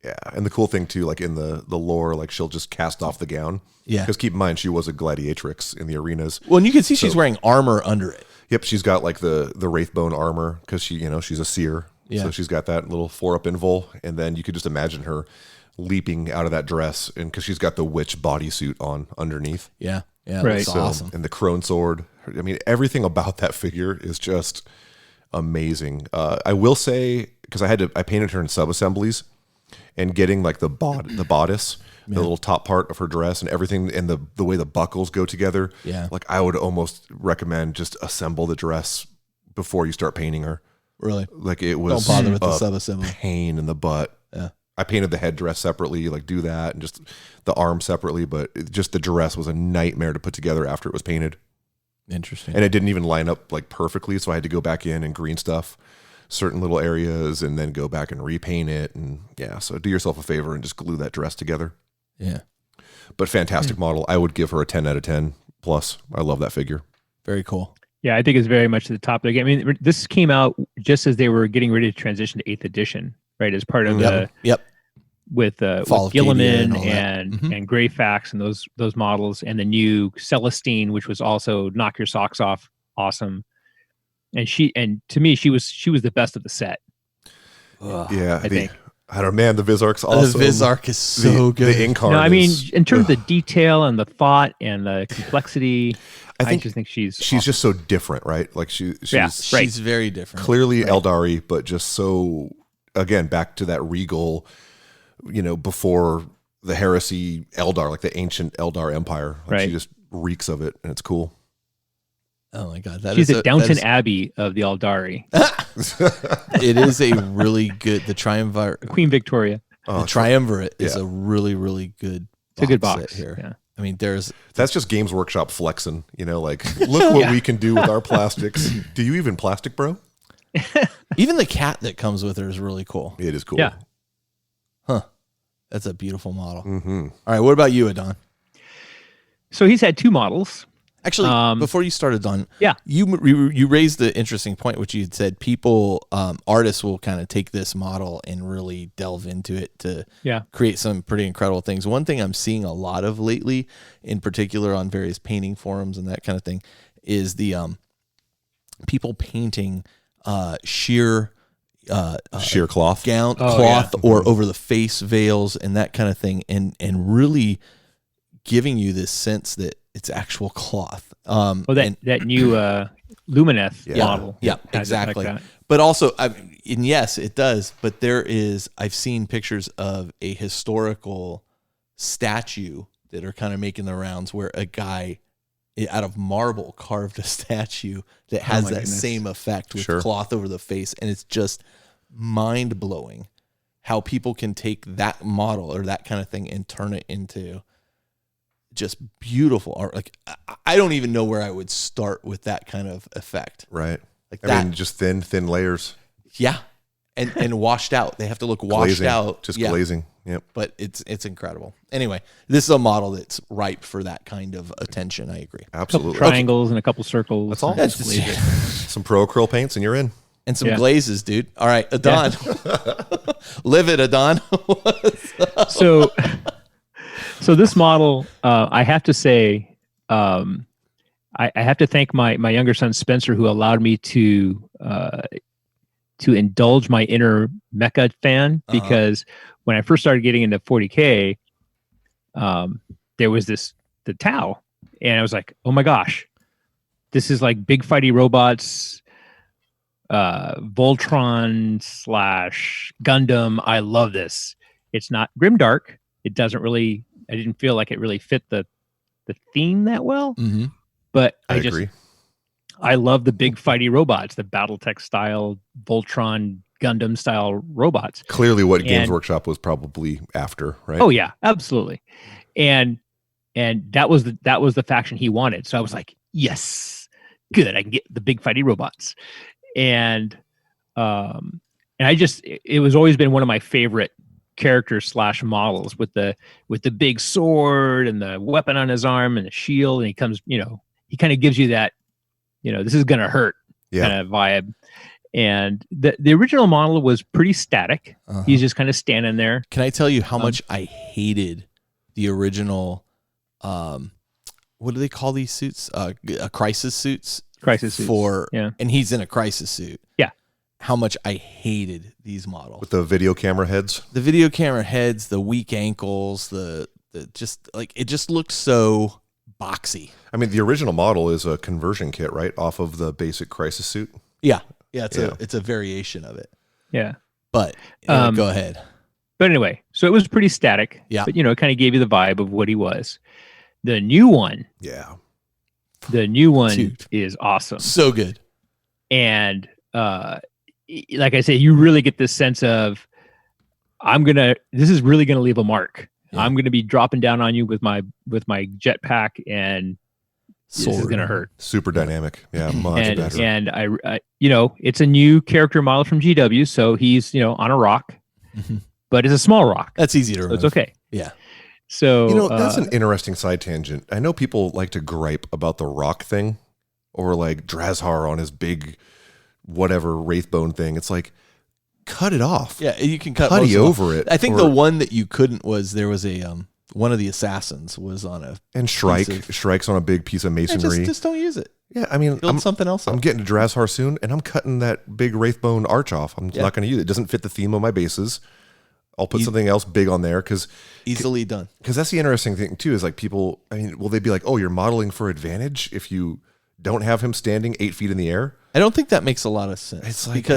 Yeah, and the cool thing too, like in the lore, like she'll just cast off the gown. Yeah, because keep in mind she was a gladiatrix in the arenas. Well, and you can see she's wearing armor under it. Yep, she's got like the Wraithbone armor because she's a seer. Yeah. So she's got that little 4-up invul, and then you could just imagine her leaping out of that dress, and because she's got the witch bodysuit on underneath. Yeah, Right. That's awesome. And the crone sword. I mean, everything about that figure is just amazing. I will say, because I painted her in sub-assemblies, and getting like the bodice, the little top part of her dress and everything, and the way the buckles go together. Yeah. Like I would almost recommend just assemble the dress before you start painting her. Really? Like it was Don't bother with the sub-assembly. pain in the butt. Yeah. I painted the headdress separately, like do that, and just the arm separately, but just the dress was a nightmare to put together after it was painted. Interesting. And it didn't even line up like perfectly, so I had to go back in and green stuff certain little areas and then go back and repaint it. And yeah, so do yourself a favor and just glue that dress together. Yeah. But fantastic model. I would give her a 10 out of 10 plus. I love that figure. Very cool. Yeah, I think it's very much at the top of the game. I mean, this came out just as they were getting ready to transition to 8th edition, right? As part of the with Fall of Gilliman Cadia and all that. and Greyfax and those models, and the new Celestine, which was also knock your socks off, awesome. And to me, she was the best of the set. Yeah, I think. I don't know, man. The Vizark's awesome. The Vizark is so good. The Incarn. No, I mean, is, in terms of the detail and the thought and the complexity, I just think she's awesome. Just so different, right? Like she's She's very different. clearly Eldari, but just so, again, back to that regal, before the heresy Eldar, like the ancient Eldar Empire. Like Right. She just reeks of it, and it's cool. Oh my God. she's the Downton Abbey of the Aldari. It is a really good, the Triumvirate. Queen Victoria. The Triumvirate is Yeah. a really, really good It's a good set box here. Yeah. I mean, That's just Games Workshop flexing, like, look what we can do with our plastics. Do you even plastic, bro? even the cat that comes with her is really cool. It is cool. Yeah. That's a beautiful model. Mm-hmm. All right. What about you, Adon? So he's had two models. Actually, before you started, Don, Yeah. you raised the interesting point, which you had said people, artists will kind of take this model and really delve into it to create some pretty incredible things. One thing I'm seeing a lot of lately, in particular on various painting forums and that kind of thing, is the people painting sheer cloth. gown cloth or over the face veils and that kind of thing, and really giving you this sense that it's actual cloth. That new Lumineth model. Yeah, has it exactly. like that. But also, and yes, it does. But I've seen pictures of a historical statue that are kind of making the rounds where a guy out of marble carved a statue that has that same effect with cloth over the face. And it's just mind blowing how people can take that model or that kind of thing and turn it into just beautiful art. Like, I don't even know where I would start with that kind of effect. Right. Like I mean, just thin layers. Yeah. And washed out. They have to look washed Glazing. out. Just glazing. Yep. But it's incredible. Anyway, this is a model that's ripe for that kind of attention. I agree. Absolutely. Couple triangles and a couple circles. That's all. That's just, Some pro acryl paints and you're in. and some glazes, dude. All right, Adon. Live it, Adon. So this model, I have to say, I have to thank my younger son Spencer, who allowed me to indulge my inner mecha fan, because when I first started getting into 40K, there was the Tau, and I was like, oh my gosh, this is like big fighty robots, Voltron / Gundam. I love this. It's not grimdark. It doesn't really. I didn't feel like it really fit the theme that well. Mm-hmm. But I agree. I love the big fighty robots, the BattleTech style, Voltron, Gundam style robots. Clearly what Games Workshop was probably after, right? Oh yeah, absolutely. And that was the faction he wanted. So I was like, yes, good. I can get the big fighty robots. And it was always been one of my favorite characters / models, with the big sword and the weapon on his arm and the shield, and he comes, he kind of gives you that, this is gonna hurt kind of vibe. And the original model was pretty static. He's just kind of standing there. Can I tell you how much I hated the original? What do they call these suits? Crisis suits Crisis suits. And he's in a crisis suit. Yeah. How much I hated these models. With the video camera heads? The video camera heads, the weak ankles, the just like, it just looks so boxy. I mean, the original model is a conversion kit, right? Off of the basic crisis suit. Yeah. Yeah. It's a variation of it. Yeah. But go ahead. But anyway, so it was pretty static. Yeah. But, it kind of gave you the vibe of what he was. The new one. Yeah. The new one Dude. is awesome. So good. And like I say, you really get this sense of, this is really going to leave a mark. Yeah. I'm going to be dropping down on you with my jetpack, and this is going to hurt. Super dynamic. Yeah, much better. And I it's a new character model from GW, so he's, on a rock, but it's a small rock. That's easy to remember. So it's okay. Yeah. So that's an interesting side tangent. I know people like to gripe about the rock thing, or like Drazhar on his big whatever Wraithbone thing. It's like, cut it off. Yeah, you can cut putty over it. I think the one that you couldn't was there was a one of the assassins was on a Shrike's on a big piece of masonry. Just don't use it. Yeah, I mean, build something else. I'm getting to Drazhar soon, and I'm cutting that big Wraithbone arch off. I'm not going to use it. It doesn't fit the theme of my bases. I'll put something else big on there because easily done. Because that's the interesting thing too. Is like people. I mean, will they be like, "Oh, you're modeling for advantage if you don't have him standing 8 feet in the air"? I don't think that makes a lot of sense. It's like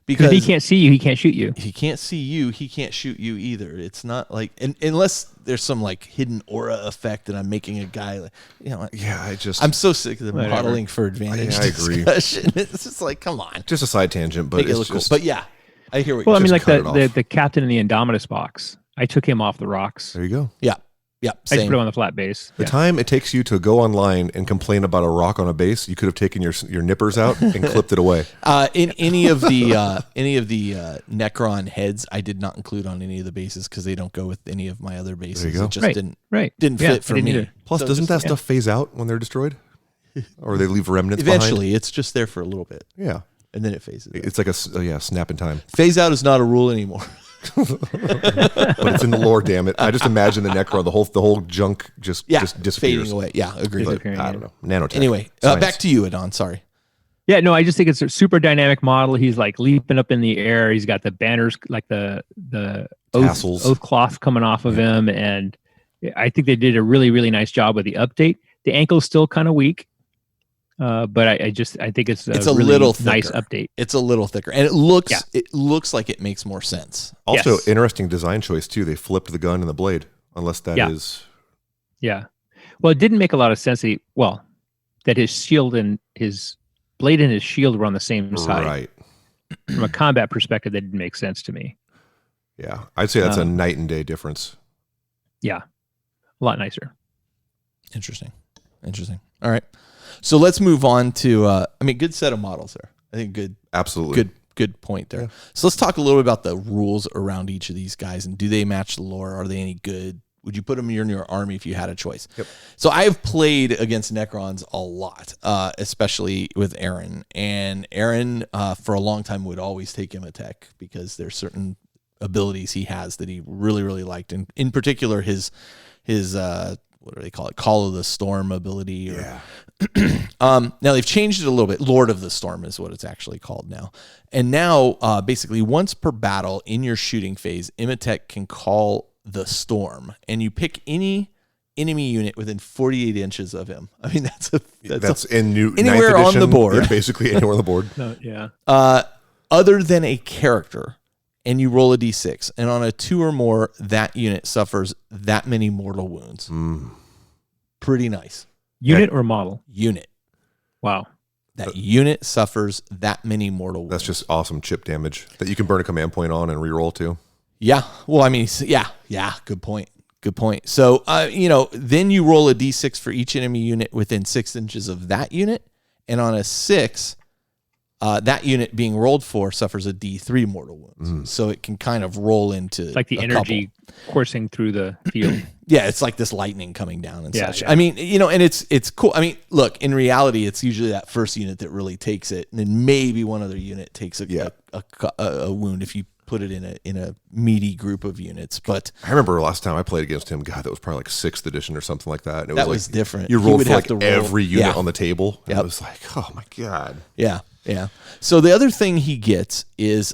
because he can't see you, he can't shoot you. He can't see you, he can't shoot you either. It's not like, unless there's some like hidden aura effect that I'm making a guy like, I'm so sick of the modeling for advantage. Yeah, I agree. It's just like, come on. Just a side tangent, but it's cool. But yeah, I hear what well, you're I mean, like saying. the captain in the Indominus box. I took him off the rocks. There you go. Yeah. Yeah, I just put him on the flat base. The time it takes you to go online and complain about a rock on a base, you could have taken your nippers out and clipped it away. In any of the Necron heads, I did not include on any of the bases because they don't go with any of my other bases. There you go. It just didn't fit for me. Either. Plus, doesn't that stuff phase out when they're destroyed, or they leave remnants Eventually, behind? it's just there for a little bit. Yeah, and then it phases out. It's like a snap in time. Phase out is not a rule anymore. But it's in the lore, damn it. I just imagine the Necron, the whole junk just disappears. Fading away. Yeah, agreed. I don't know. Nanotech. Anyway, back to you, Adon. Sorry. Yeah, no, I just think it's a super dynamic model. He's like leaping up in the air. He's got the banners, like the oath cloth coming off of him. And I think they did a really, really nice job with the update. The ankle's still kind of weak. But I think it's a really little nice thicker. update. It's a little thicker, and it looks like it makes more sense. Also, interesting design choice too. They flipped the gun and the blade, unless that is. Yeah, well, it didn't make a lot of sense. That his shield and his blade and his shield were on the same side. Right. From a combat perspective, that didn't make sense to me. Yeah, I'd say that's a night and day difference. Yeah, a lot nicer. Interesting. All right. So let's move on to, good set of models there. I think good. Absolutely. Good point there. Yeah. So let's talk a little bit about the rules around each of these guys, and do they match the lore? Are they any good? Would you put them in your army if you had a choice? Yep. So I have played against Necrons a lot, especially with Aaron. And Aaron, for a long time, would always take Imatech because there's certain abilities he has that he really, really liked. And in particular, his what do they call it? Call of the Storm ability. Now they've changed it a little bit. Lord of the Storm is what it's actually called now. And now, basically, once per battle in your shooting phase, Imatech can call the Storm, and you pick any enemy unit within 48 inches of him. I mean, that's in new anywhere 9th edition, on the board. Yeah, basically anywhere on the board. No, yeah. Other than a character. And you roll a d6, and on a 2 or more, that unit suffers that many mortal wounds. Pretty nice. Unit or model? Unit. Wow. That unit suffers that many mortal wounds. That's just awesome chip damage that you can burn a command point on and reroll too. Yeah. Well, I mean, yeah. Good point. So, then you roll a d6 for each enemy unit within 6 inches of that unit, and on a 6, that unit being rolled for suffers a D3 mortal wounds. So it can kind of roll into like the energy coursing through the field. Yeah, it's like this lightning coming down and such. Yeah. I mean, and it's cool. I mean, look, in reality, it's usually that first unit that really takes it, and then maybe one other unit takes a wound if you put it in a meaty group of units. But I remember last time I played against him, God, that was probably like 6th edition or something like that. And it was different. You rolled would for have like to roll. every unit Yeah. on the table. Yep. It was like, oh my God. Yeah. So the other thing he gets is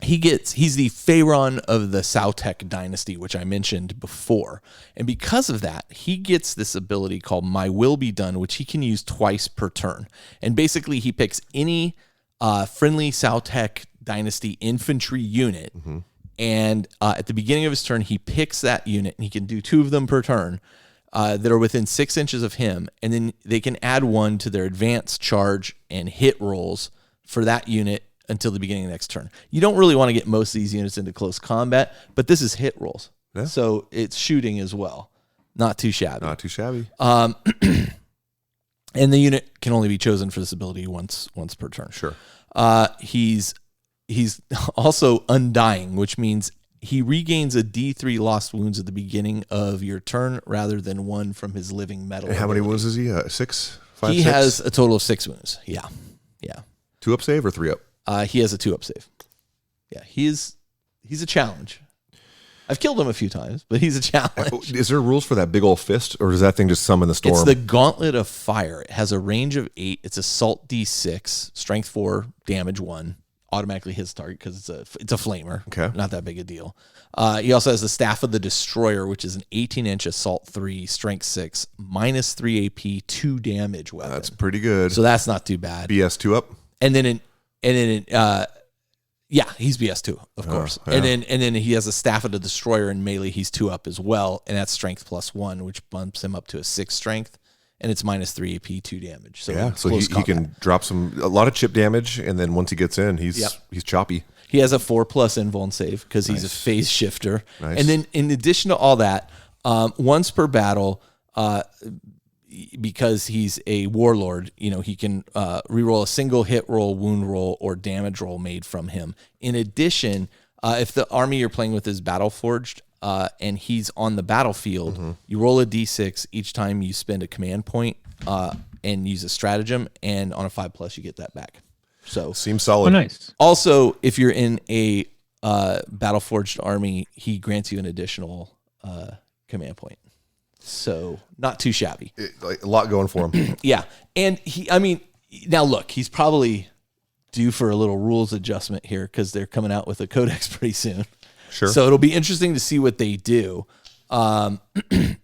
he's the Pharaon of the Sautek dynasty, which I mentioned before. And because of that, he gets this ability called My Will Be Done, which he can use twice per turn. And basically he picks any friendly Sautek dynasty infantry unit. And at the beginning of his turn, he picks that unit, and he can do 2 of them per turn that are within 6 inches of him. And then they can add 1 to their advance, charge, and hit rolls for that unit until the beginning of the next turn. You don't really want to get most of these units into close combat, but this is hit rolls. Yeah. So it's shooting as well. Not too shabby. Not too shabby. And the unit can only be chosen for this ability once per turn. Sure. He's also undying, which means he regains a D3 lost wounds at the beginning of your turn rather than 1 from his living metal. And how many wounds is he? 6? 5, He 6? has a total of 6 wounds. Yeah. 2 up save or 3 up? He has a 2 up save. Yeah, he's a challenge. I've killed him a few times, but he's a challenge. Is there rules for that big old fist, or does that thing just summon the storm? It's the Gauntlet of Fire. It has a range of 8. It's assault D6, strength 4, damage 1. Automatically hits target because it's a flamer. Okay. Not that big a deal. He also has the Staff of the Destroyer, which is an 18-inch assault 3, strength 6, minus 3 AP, 2 damage weapon. That's pretty good. So that's not too bad. BS 2 up? And then he's BS2, of course. Yeah. And then he has a Staff of the Destroyer in melee. He's 2 up as well, and that's strength +1, which bumps him up to a 6 strength, and it's minus 3 AP, 2 damage. So Yeah, so he can drop a lot of chip damage, and then once he gets in, he's choppy. He has a 4+ invuln save because he's a phase shifter. Nice. And then in addition to all that, once per battle, because he's a warlord, he can reroll a single hit roll, wound roll, or damage roll made from him. In addition, if the army you're playing with is battle forged and he's on the battlefield, you roll a d6 each time you spend a command point and use a stratagem, and on a 5+ you get that back. So seems solid. Oh, nice. Also, if you're in a battle forged army, he grants you an additional command point. So not too shabby. A lot going for him. Yeah. And now look, he's probably due for a little rules adjustment here because they're coming out with a codex pretty soon. Sure. So it'll be interesting to see what they do.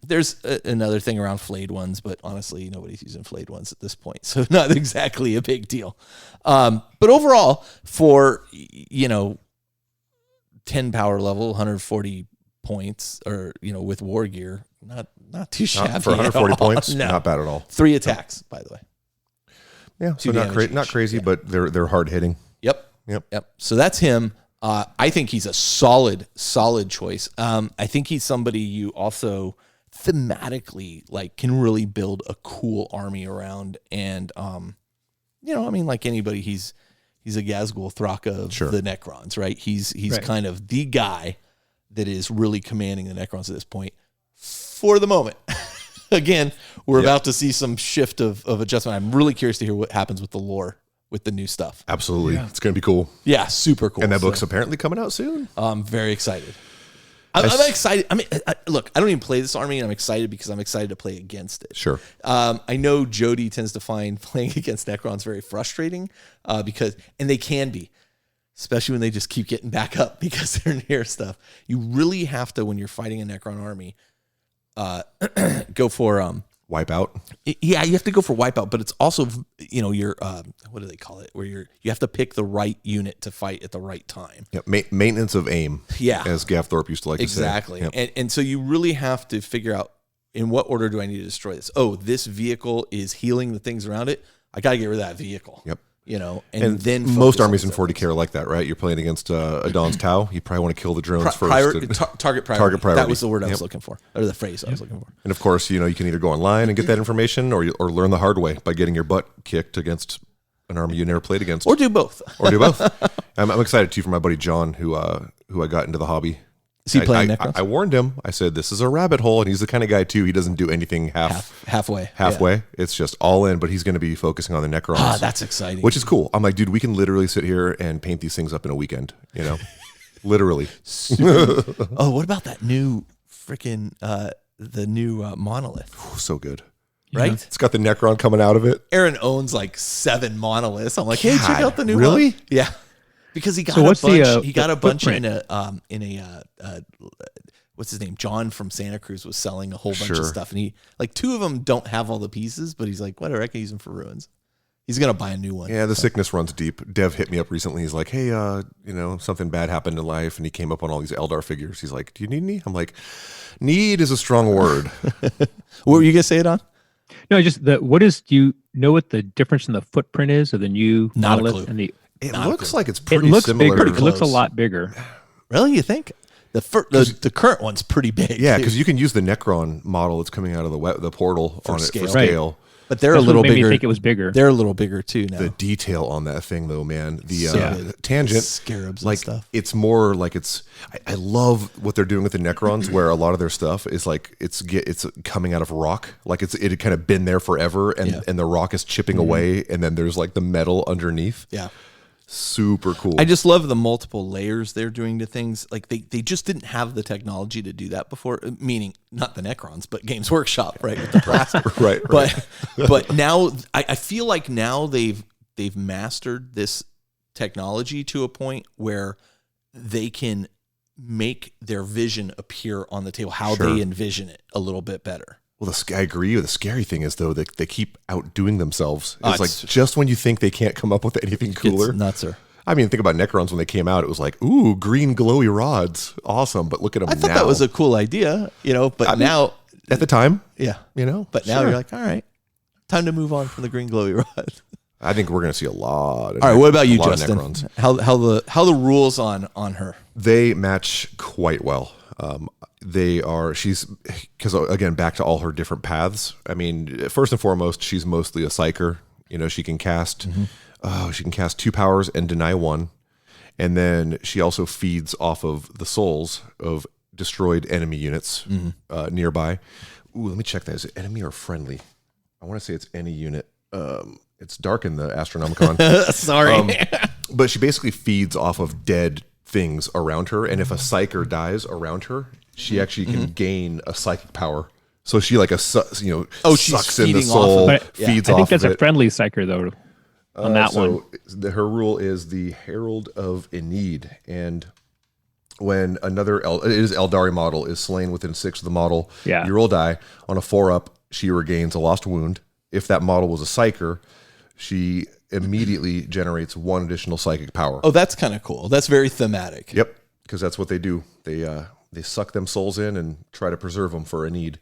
There's another thing around flayed ones, but honestly, nobody's using flayed ones at this point. So not exactly a big deal. But overall, for, 10 power level, 140 points, or, with war gear, not too shabby. For 140 points, No. not bad at all. 3 attacks, by the way. Yeah, so not crazy, but they're hard hitting. Yep. So that's him. I think he's a solid choice. I think he's somebody you also thematically can really build a cool army around. And like anybody, he's a Ghazghkull Thraka of the Necrons, right? He's Right. kind of the guy that is really commanding the Necrons at this point for the moment. Again, we're about to see some shift of adjustment. I'm really curious to hear what happens with the lore with the new stuff. Absolutely. Yeah. It's going to be cool. Yeah, super cool. And that book's apparently coming out soon. I'm very excited. I'm excited. Look, I don't even play this army, and I'm excited because I'm excited to play against it. Sure. I know Jody tends to find playing against Necrons very frustrating because they can be, especially when they just keep getting back up because they're near stuff. You really have to, when you're fighting a Necron army, go for Wipeout. Yeah, you have to go for wipeout, but it's also your what do they call it? Where you have to pick the right unit to fight at the right time. Yeah, maintenance of aim. Yeah, as Gav Thorpe used to like to say. Exactly. And so you really have to figure out, in what order do I need to destroy this? Oh, this vehicle is healing the things around it. I got to get rid of that vehicle. Yep. And then most armies in 40K are like that, right? You're playing against Adon's Tau. You probably want to kill the drones first. Target priority. That was the word I was looking for, or the phrase I was looking for. And of course, you can either go online and get that information, or learn the hard way by getting your butt kicked against an army you never played against, Or do both. or do both. I'm excited too for my buddy John, who I got into the hobby. Is he playing Necrons? I warned him. I said, this is a rabbit hole, and he's the kind of guy too. He doesn't do anything halfway. Yeah. It's just all in, but he's going to be focusing on the Necrons. Ah, that's exciting. Which is cool. I'm like, dude, we can literally sit here and paint these things up in a weekend. You know, literally. Oh, what about that new freaking the new monolith? So good. right? It's got the Necron coming out of it. Aaron owns like 7 monoliths. I'm like, hey, check God, out the new really? one. Yeah, because he got So a what's bunch. the, He got a bunch footprint? in a what's his name? John from Santa Cruz was selling a whole bunch Sure. of stuff, and he like 2 of them don't have all the pieces, but he's like, whatever, I can use them for ruins. He's gonna buy a new one. Yeah, the sickness runs deep. Dev hit me up recently. He's like, hey, something bad happened in life, and he came up on all these Eldar figures. He's like, do you need any? I'm like, need is a strong word. What were you gonna say it on? No, just do you know what the difference in the footprint is of the new Not a monolith clue. and the? It Not a looks clue. like it's It pretty looks similar. bigger. It looks a Close. lot bigger. Really, you think? The current one's pretty big. Yeah, too. because you can use the Necron model that's coming out of the portal on it scale. for Right. scale. but they're That's a little what made bigger. me think it was bigger. They're a little bigger too now. The detail on that thing, though, man. The So good. tangent, Scarabs and like stuff. it's more like it's. I love what they're doing with the Necrons, where a lot of their stuff is like it's coming out of rock, like it had kind of been there forever, and Yeah. and the rock is chipping away, and then there's like the metal underneath. Yeah. Super cool. I just love the multiple layers they're doing to things. Like they just didn't have the technology to do that before. Meaning not the Necrons, but Games Workshop, right? With the plastic. right. But now I feel like now they've mastered this technology to a point where they can make their vision appear on the table, how Sure. they envision it a little bit better. Well, I agree. The scary thing is, though, they keep outdoing themselves. Oh, It's like just when you think they can't come up with anything cooler. It's nutser. I mean, think about Necrons when they came out. It was like, ooh, green glowy rods. Awesome. But look at them I thought now. that was a cool idea, but I mean, now, at the time, yeah. but Now sure. you're like, all right, time to move on from the green glowy rod. I think we're going to see a lot. All right, what about you, a lot of Justin? Necrons. How the rules on her? They match quite well. She's because again, back to all her different paths. I mean, first and foremost, she's mostly a psyker. She can cast, she can cast 2 powers and deny 1, and then she also feeds off of the souls of destroyed enemy units nearby. Ooh, let me check that. Is it enemy or friendly? I want to say it's any unit. It's dark in the Astronomicon. Sorry. But she basically feeds off of dead things around her, and if a psyker dies around her, she actually can gain a psychic power. So she she's she's sucks in the feeding off soul, of But feeds I off think that's of a it. friendly psyker though. On that one, Her rule is the Herald of Enid, and when another Eldari model is slain within 6 of the model, Yeah. you roll die. On a 4-up, she regains a lost wound. If that model was a psyker, she immediately generates 1 additional psychic power. Oh, that's kind of cool. That's very thematic. Yep, because that's what they do. They suck them souls in and try to preserve them for a need.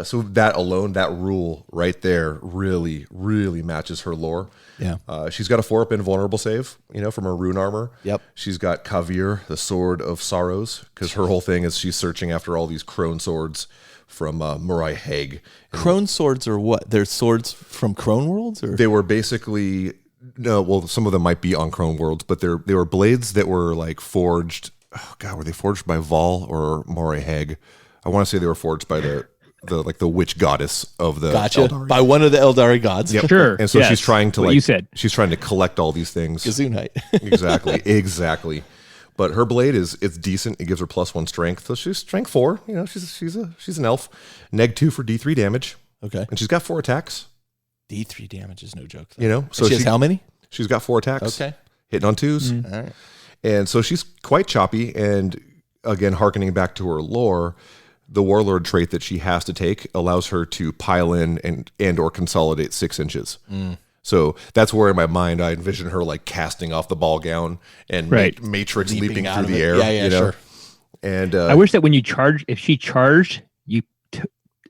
So that alone, that rule right there, really, really matches her lore. Yeah. She's got a 4-up invulnerable save, from her rune armor. Yep. She's got Kavir, the Sword of Sorrows, because her whole thing is she's searching after all these crone swords from Murai Haig. Crone swords are what? They're swords from Crone worlds, or They were basically some of them might be on Crone worlds, but they were blades that were like forged. Oh God, were they forged by Vol or Murai Haig? I want to say they were forged by the witch goddess of the gotcha Eldari. by one of the Eldari gods. Yep. Sure, And so yes, she's trying to what you said. she's trying to collect all these things. Gesundheit. Exactly. But her blade it's decent. It gives her +1 strength. So she's strength 4. She's an elf. Neg 2 for D3 damage. Okay. And she's got 4 attacks. D3 damage is no joke. Though. So she has how many? She's got 4 attacks. Okay. Hitting on 2s. All right. And so she's quite choppy. And again, hearkening back to her lore, the warlord trait that she has to take allows her to pile in and or consolidate 6 inches. So that's where in my mind I envision her like casting off the ball gown and Right. matrix leaping out through of the it. air. Yeah, Sure. sure. And I wish that when you charge, if she charged,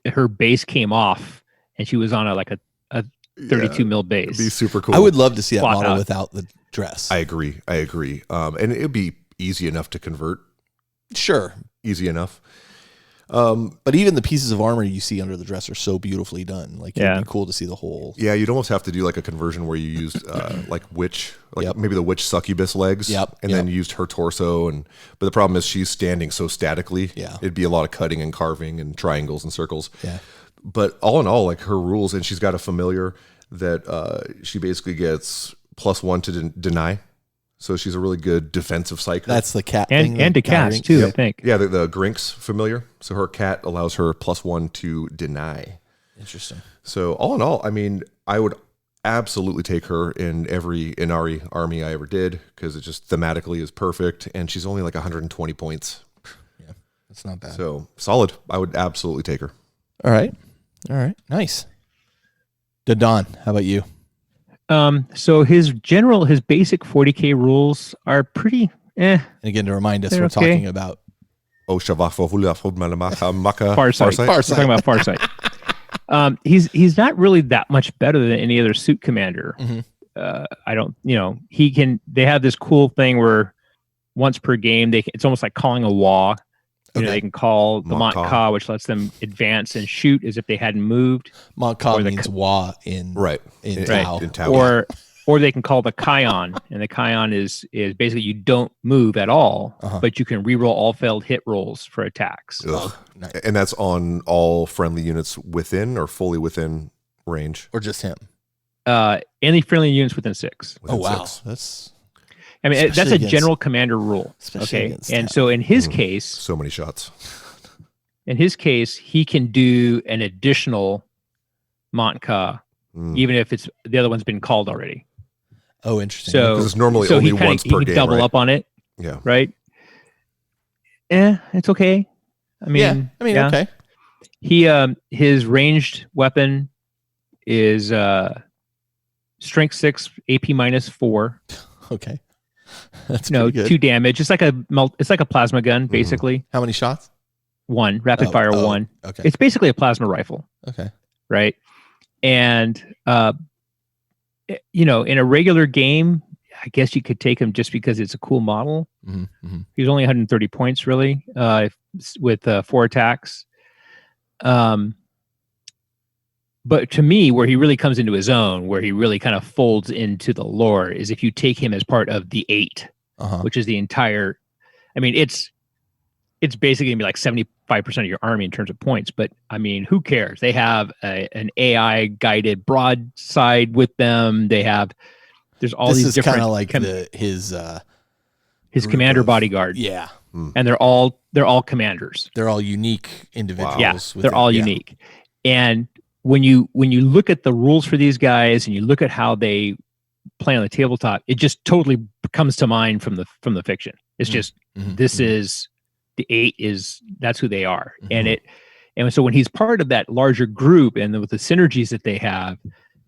her base came off and she was on a 32 mil base. it'd be super cool. I would love to see that Swap model out. without the dress. I agree. And it'd be easy enough to convert. Sure. Easy enough. But even the pieces of armor you see under the dress are so beautifully done. Like, it'd be cool to see the whole. Yeah, you'd almost have to do like a conversion where you used like maybe the witch succubus legs, and then you used her torso. But the problem is she's standing so statically. Yeah, it'd be a lot of cutting and carving and triangles and circles. Yeah, but all in all, like her rules, and she's got a familiar that she basically gets +1 to deny. So she's a really good defensive psyker. That's the cat thing. And to cast, too, I think. Yeah, the Grinks familiar. So her cat allows her +1 to deny. Interesting. So all in all, I mean, I would absolutely take her in every Inari army I ever did because it just thematically is perfect. And she's only like 120 points. Yeah, that's not bad. So solid. I would absolutely take her. All right. Nice. Don, how about you? So his basic 40K rules are pretty And again, to remind us, we're talking about Farsight. Farsight. We're talking about Farsight. He's not really that much better than any other suit commander. I don't, they have this cool thing where once per game, it's almost like calling a Wa. They can call the Mont Ka, which lets them advance and shoot as if they hadn't moved. Mont Ka means Wa in Tau. In Tau. Or they can call the Kion, and the Kion is basically you don't move at all, but you can reroll all failed hit rolls for attacks. Nice. And that's on all friendly units within or fully within range? Or just him? Any friendly units within 6. Wow. That's a general commander rule. Okay. And so in his case, so many shots. In his case, he can do an additional Mont Ka, even if the other one's been called already. Oh, interesting. So it's normally only once per game. He can double up on it. Yeah. Right. It's okay. Okay. He his ranged weapon is strength 6, AP -4. Okay. That's pretty good. 2 damage. It's like a plasma gun, basically. How many shots? 1 rapid fire 1. Okay. It's basically a plasma rifle. Okay. Right. And in a regular game, I guess you could take him just because it's a cool model. He's only 130 points, really, with 4 attacks. But to me, where he really comes into his own, where he really kind of folds into the lore, is if you take him as part of the 8, which is the entire. It's basically gonna be like 75% of your army in terms of points. But who cares? They have an AI guided broadside with them. There's all these different. This is kind of like his commander bodyguard. Yeah, and they're all commanders. They're all unique individuals. Yeah, they're all unique. And when you look at the rules for these guys and you look at how they play on the tabletop, it just totally comes to mind from the fiction. It's just this is the 8 that's who they are, and so when he's part of that larger group and with the synergies that they have,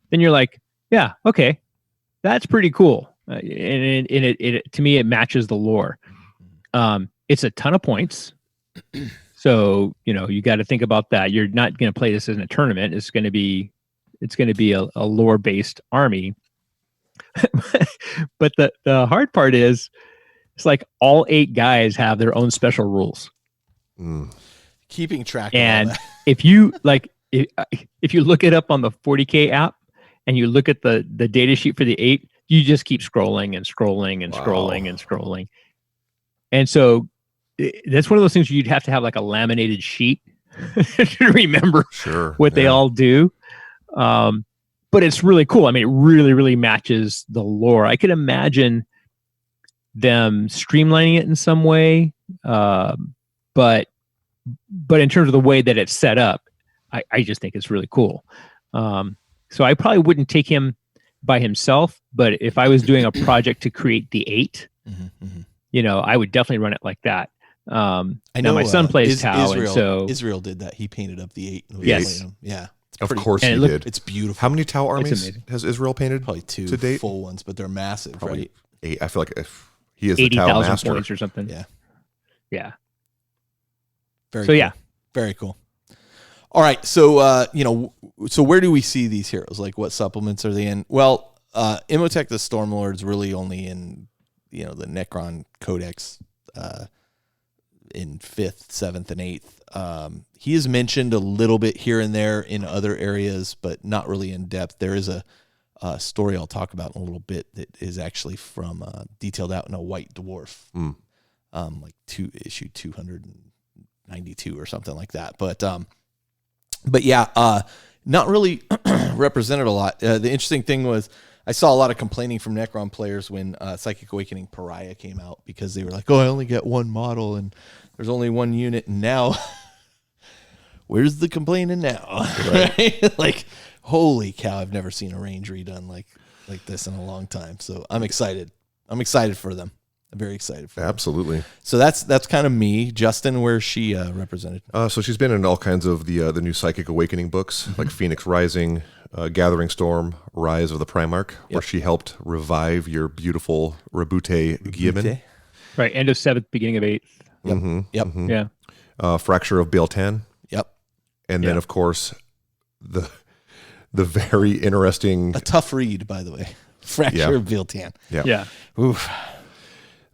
then you're like, yeah, okay, that's pretty cool, and it to me it matches the lore. It's a ton of points. So, you got to think about that. You're not going to play this in a tournament. It's going to be a lore-based army. But the hard part is, it's like all 8 guys have their own special rules. Keeping track. And of all that. if you if you look it up on the 40K app and you look at the data sheet for the 8, you just keep scrolling and scrolling and scrolling and scrolling. And so that's one of those things you'd have to have like a laminated sheet to remember what they all do. But it's really cool. It really, really matches the lore. I could imagine them streamlining it in some way. But in terms of the way that it's set up, I just think it's really cool. So I probably wouldn't take him by himself, but if I was doing a project to create the 8, I would definitely run it like that. I know my son plays Tau, and so Israel did that. He painted up the 8. Yes, yeah, of course he did. It's beautiful. How many Tau armies has Israel painted? Probably 2 to date? Full ones, but they're massive. Probably right? 8. I feel like if he is the Tau 80,000 master points or something. Yeah. Very cool. Yeah, very cool. All right, so so where do we see these heroes? Like, what supplements are they in? Well, Imhotep the Stormlord's really only in the Necron Codex in 5th, 7th, and 8th. He is mentioned a little bit here and there in other areas, but not really in depth. There is a story I'll talk about in a little bit that is actually from detailed out in a White Dwarf, like issue 292 or something like that. But yeah, not really represented a lot. The interesting thing was I saw a lot of complaining from Necron players when Psychic Awakening Pariah came out, because they were like, oh, I only get one model and there's only one unit. And now, where's the complaining now? Right? Like, holy cow, I've never seen a range redone like this in a long time. So I'm excited. I'm excited for them. I'm very excited for them. Absolutely. So that's kind of me. Justin, where's she represented? So she's been in all kinds of the new Psychic Awakening books, like Phoenix Rising, Gathering Storm, Rise of the Primarch, where she helped revive your beautiful Rabute Guilliman. Right, end of 7th, beginning of 8th. Yep. Yeah. Fracture of Bael'tan. Yep. And then, of course, the very interesting... A tough read, by the way. Fracture of Bael'tan. Yeah. Oof.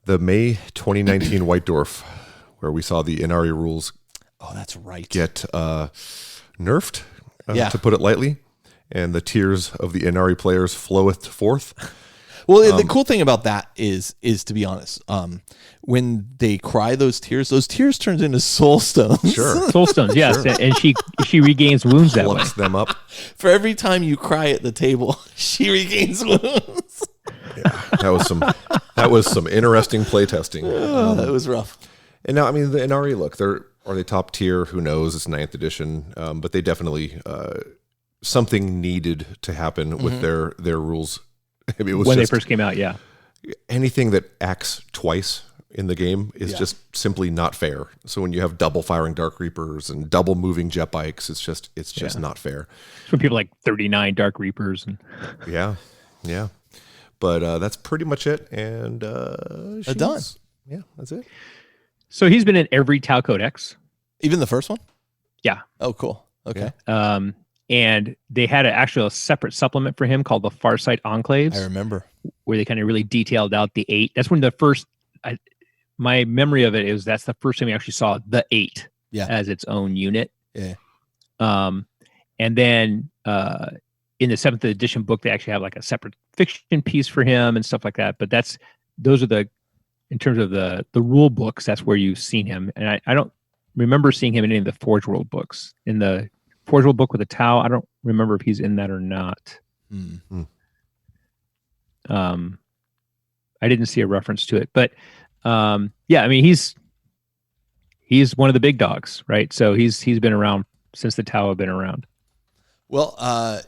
The May 2019 White Dwarf, where we saw the Inari rules that's right. get nerfed, Yeah. to put it lightly, and the tears of the Inari players floweth forth. Well, the cool thing about that is to be honest, when they cry those tears turns into soul stones. Sure. Soul stones, yes. Sure. And she regains wounds that way. Lumps them up. For every time you cry at the table, she regains wounds. Yeah, that was some interesting play testing. That was rough. And now, I mean, the Inari, look, are they top tier? Who knows? It's 9th edition, but they definitely something needed to happen with their rules. I mean, it was when they first came out, yeah. Anything that acts twice in the game is just simply not fair. So when you have double firing Dark Reapers and double moving jet bikes, it's just not fair. It's when people like 39 Dark Reapers and yeah. But that's pretty much it, and done. Yeah, that's it. So he's been in every Tau Codex. Even the first one? Yeah. Oh, cool. Okay. And they had actually a separate supplement for him called the Farsight Enclaves. I remember. Where they kind of really detailed out the 8. That's when the first, my memory of it is that's the first time we actually saw the 8 as its own unit. Yeah. And then in the 7th edition book, they actually have like a separate fiction piece for him and stuff like that. But those are in terms of the rule books, that's where you've seen him. And I don't remember seeing him in any of the Forge World books. In the Forge World book with the Tau, I don't remember if he's in that or not. I didn't see a reference to it, but yeah, I mean, he's one of the big dogs, right? So he's been around since the Tau have been around. Well,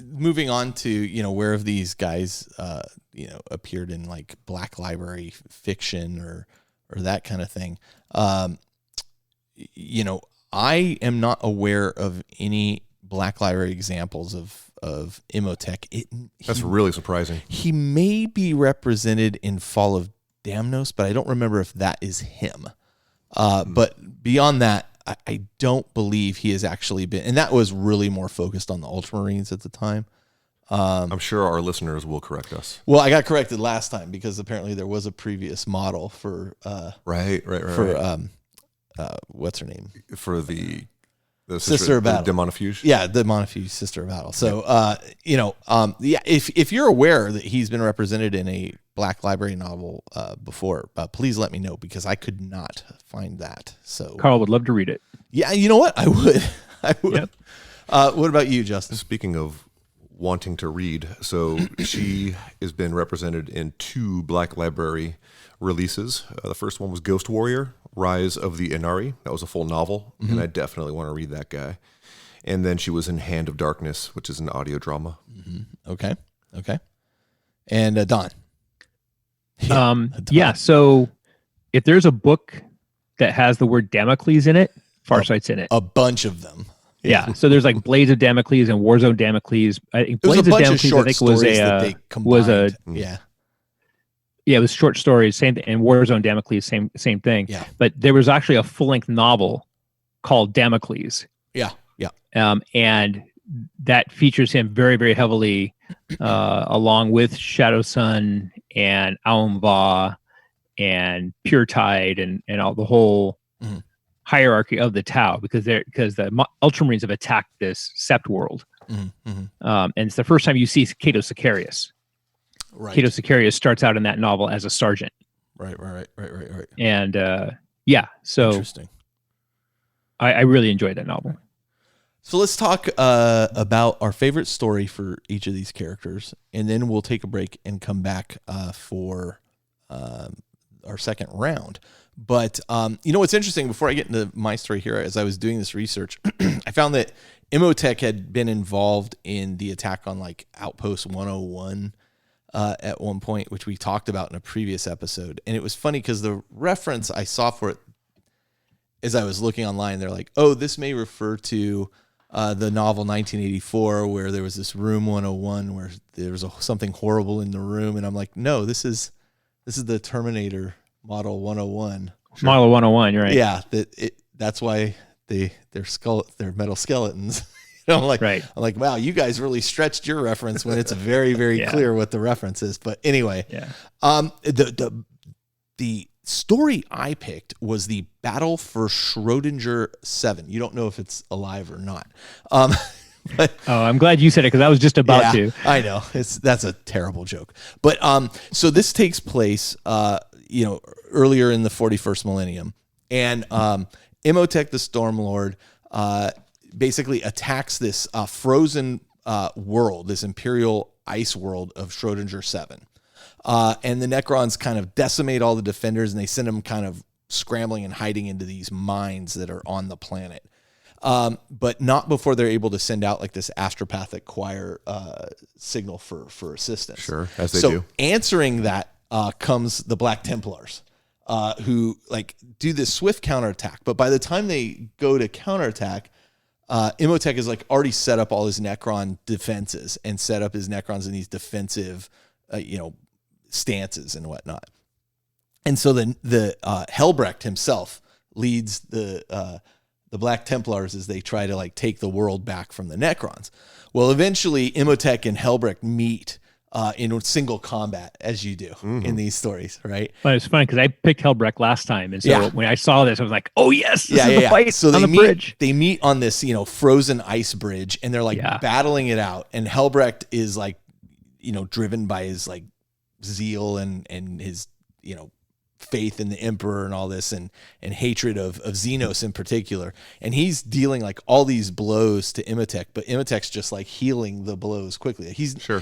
moving on to, where have these guys, appeared in like Black Library fiction or that kind of thing. I am not aware of any Black Library examples of Imhotep. That's really surprising. He may be represented in Fall of Damnos, but I don't remember if that is him. But beyond that, I don't believe he has actually been, and that was really more focused on the Ultramarines at the time. I'm sure our listeners will correct us. Well, I got corrected last time because apparently there was a previous model for right. What's her name? For the Sister of Battle, the Demonofuge. Yeah, the Demonofuge Sister of Battle. So, if you're aware that he's been represented in a Black Library novel before, please let me know because I could not find that. So, Carl would love to read it. Yeah, you know what? I would. Yep. What about you, Justin? Speaking of wanting to read, so she has been represented in 2 Black Library releases. The first one was Ghost Warrior, Rise of the Inari. That was a full novel, and I definitely want to read that guy. And then she was in Hand of Darkness, which is an audio drama. Okay. And Don. Yeah, so if there's a book that has the word Damocles in it, Farsight's in it. A bunch of them. Yeah, so there's like Blades of Damocles and Warzone Damocles. I think Blades of Damocles, I think, it was short stories, same thing, and Warzone Damocles, same thing. Yeah. But there was actually a full-length novel called Damocles. Yeah. And that features him very, very heavily, along with Shadow Sun and Aum Va and Pure Tide and all the whole hierarchy of the Tau, because the Ultramarines have attacked this Sept world. And it's the first time you see Cato Sicarius. Right. Cato Sicarius starts out in that novel as a sergeant. Right. And so Interesting. I really enjoyed that novel. So let's talk about our favorite story for each of these characters, and then we'll take a break and come back for our second round. But what's interesting, before I get into my story here, as I was doing this research, I found that Imhotep had been involved in the attack on like Outpost 101 at one point, which we talked about in a previous episode. And it was funny because the reference I saw for it as I was looking online, they're like, oh, this may refer to the novel 1984, where there was this room 101 where there was something horrible in the room. And I'm like, no, this is the Terminator model 101. Sure. Model 101, you're right. Yeah, that's why they're metal skeletons. I'm like, wow, you guys really stretched your reference when it's very, very clear what the reference is. But anyway, the story I picked was the Battle for Schrodinger 7. You don't know if it's alive or not. But, I'm glad you said it, because I was just about to. I know that's a terrible joke. But so this takes place, earlier in the 41st millennium, and Imhotep the Stormlord basically attacks this frozen world, this imperial ice world of Schrodinger 7. And the Necrons kind of decimate all the defenders, and they send them kind of scrambling and hiding into these mines that are on the planet. But not before they're able to send out like this astropathic choir signal for assistance. Sure, as they do. Answering that comes the Black Templars, who like do this swift counterattack. But by the time they go to counterattack, Imhotep has like already set up all his Necron defenses and set up his Necrons in these defensive, stances and whatnot. And so then the Helbrecht himself leads the Black Templars as they try to like take the world back from the Necrons. Well, eventually Imhotep and Helbrecht meet in single combat, as you do in these stories, right? But it's funny because I picked Helbrecht last time, and so when I saw this, I was like, "Oh yes, this is the fight so on the bridge." They meet on this, frozen ice bridge, and they're like battling it out. And Helbrecht is like, driven by his like zeal and his faith in the Emperor and all this, and hatred of Xenos in particular. And he's dealing like all these blows to Imhotep, but Imhotep's just like healing the blows quickly.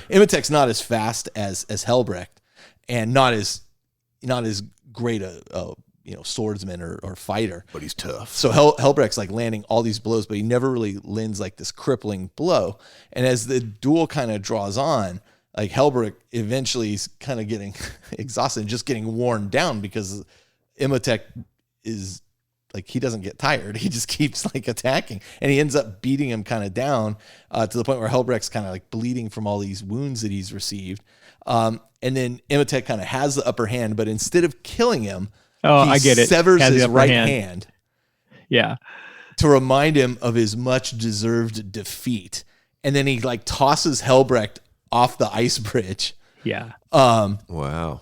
Imhotep's not as fast as Helbrecht, and not as great a swordsman or fighter, but he's tough. So Helbrecht's like landing all these blows, but he never really lands like this crippling blow. And as the duel kind of draws on, like Helbrecht eventually is kind of getting exhausted and just getting worn down, because Imhotep is like, he doesn't get tired. He just keeps like attacking, and he ends up beating him kind of down to the point where Helbrecht's kind of like bleeding from all these wounds that he's received. And then Imhotep kind of has the upper hand, but instead of killing him, severs his right hand. Yeah. To remind him of his much deserved defeat. And then he like tosses Helbrecht off the ice bridge. Yeah. Wow.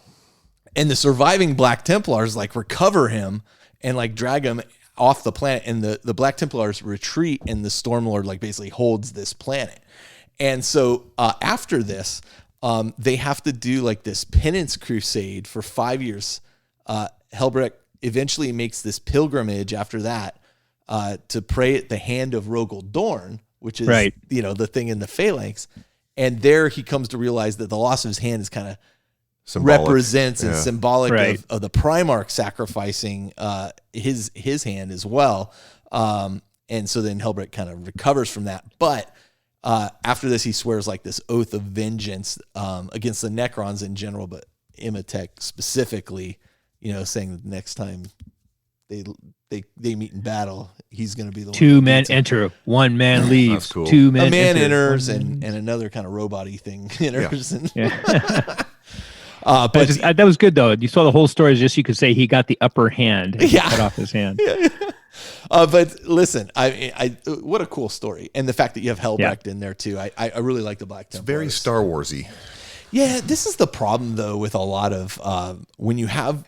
And the surviving Black Templars like recover him and like drag him off the planet. And the Black Templars retreat, and the Stormlord like basically holds this planet. And so after this, they have to do like this penance crusade for 5 years. Helbrecht eventually makes this pilgrimage after that to pray at the hand of Rogel Dorn, which is the thing in the Phalanx. And there he comes to realize that the loss of his hand is kind of represents and symbolic of the Primarch sacrificing his hand as well. And so then Helbrecht kind of recovers from that. But after this, he swears like this oath of vengeance against the Necrons in general, but Imhotep specifically, saying that next time they meet in battle, he's going to be the two men enter, one man leaves. Cool. Two men a man enter, enters, and another kind of robot-y thing enters. But that was good though. You saw the whole story. Just you could say he got the upper hand. And cut off his hand. But listen, I what a cool story, and the fact that you have Helbrecht in there too. I really like the Black Templars. It's very Star Warsy. Yeah, this is the problem though with a lot of when you have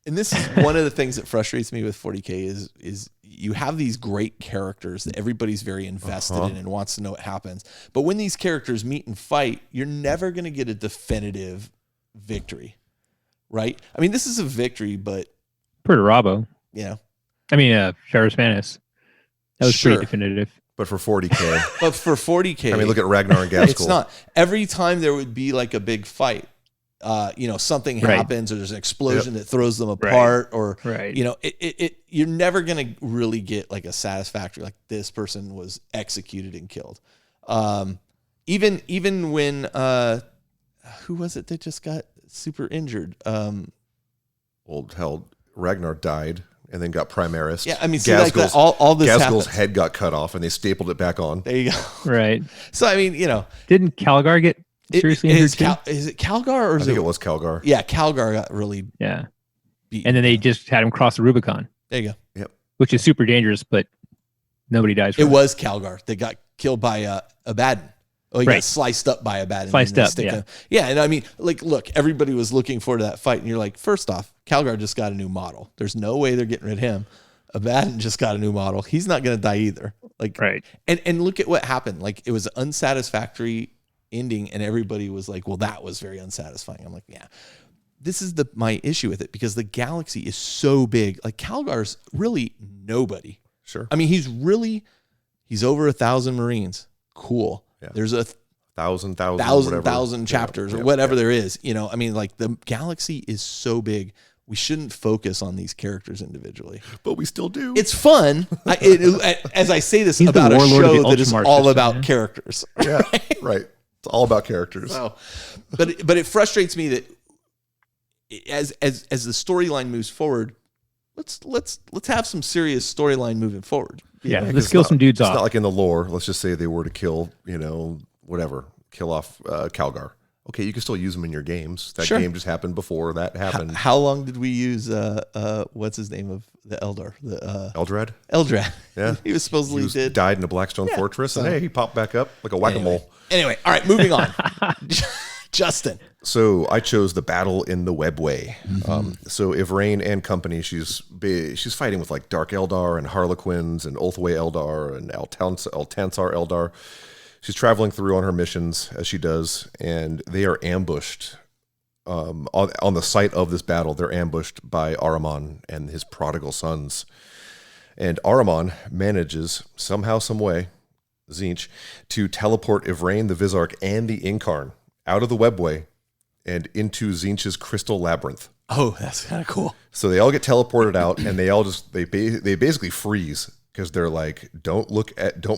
And this is one of the things that frustrates me with 40K is you have these great characters that everybody's very invested in and wants to know what happens. But when these characters meet and fight, you're never going to get a definitive victory, right? I mean, this is a victory, but Perturabo. I mean, Ferris Manus. That was pretty definitive. But for 40K. But for 40K. I mean, look at Ragnar and Gaskell. It's not. Every time there would be like a big fight, something happens or there's an explosion that throws them apart or, you're never going to really get like a satisfactory, like this person was executed and killed. Even when, who was it that just got super injured? Ragnar died and then got Primaris. Yeah, I mean, see, like that, all this Gaskell's happens. head got cut off and they stapled it back on. There you go. Right. So, I mean, Didn't Calgar get seriously injured too? Is it Calgar or I think it was Calgar. Yeah, Calgar got really beat. And then they just had him cross the Rubicon. There you go. Yep. Which is super dangerous, but nobody dies. It was Calgar that got killed by Abaddon. Oh, he got sliced up by Abaddon. Sliced up, yeah. And I mean, like, look, everybody was looking forward to that fight. And you're like, first off, Calgar just got a new model. There's no way they're getting rid of him. Abaddon just got a new model. He's not going to die either. Like, and look at what happened. Like, it was an unsatisfactory ending. And everybody was like, well, that was very unsatisfying. I'm like, yeah, this is my issue with it because the galaxy is so big. Like, Calgar's really nobody. Sure. I mean, he's over 1,000 Marines. Cool. Yeah. There's a thousand chapters or whatever there is. I mean, like the galaxy is so big. We shouldn't focus on these characters individually. But we still do. It's fun. As I say this about a show that is all about characters. Yeah, right. It's all about characters. So, but it frustrates me that as the storyline moves forward, let's have some serious storyline moving forward. Yeah, let's kill some dudes off. It's not like in the lore. Let's just say they were to kill, kill off Calgar. Okay, you can still use them in your games. That game just happened before that happened. How long did we use, what's his name of the Eldar? Eldrad? Eldrad. Yeah. He was supposedly dead. Died in a Blackstone fortress, and he popped back up like a whack-a-mole. Anyway, all right, moving on. Justin. So I chose the battle in the Webway. So Ivrain and company, she's fighting with like Dark Eldar and Harlequins and Ulthway Eldar and Altansar Eldar. She's traveling through on her missions as she does, and they are ambushed on the site of this battle. They're ambushed by Ahriman and his prodigal sons. And Ahriman manages somehow, some way, Tzeentch, to teleport Ivrain, the Vizarch, and the Incarn out of the Webway and into Tzeentch's crystal labyrinth. Oh, that's kind of cool. So they all get teleported out, and they all they basically freeze because they're like, don't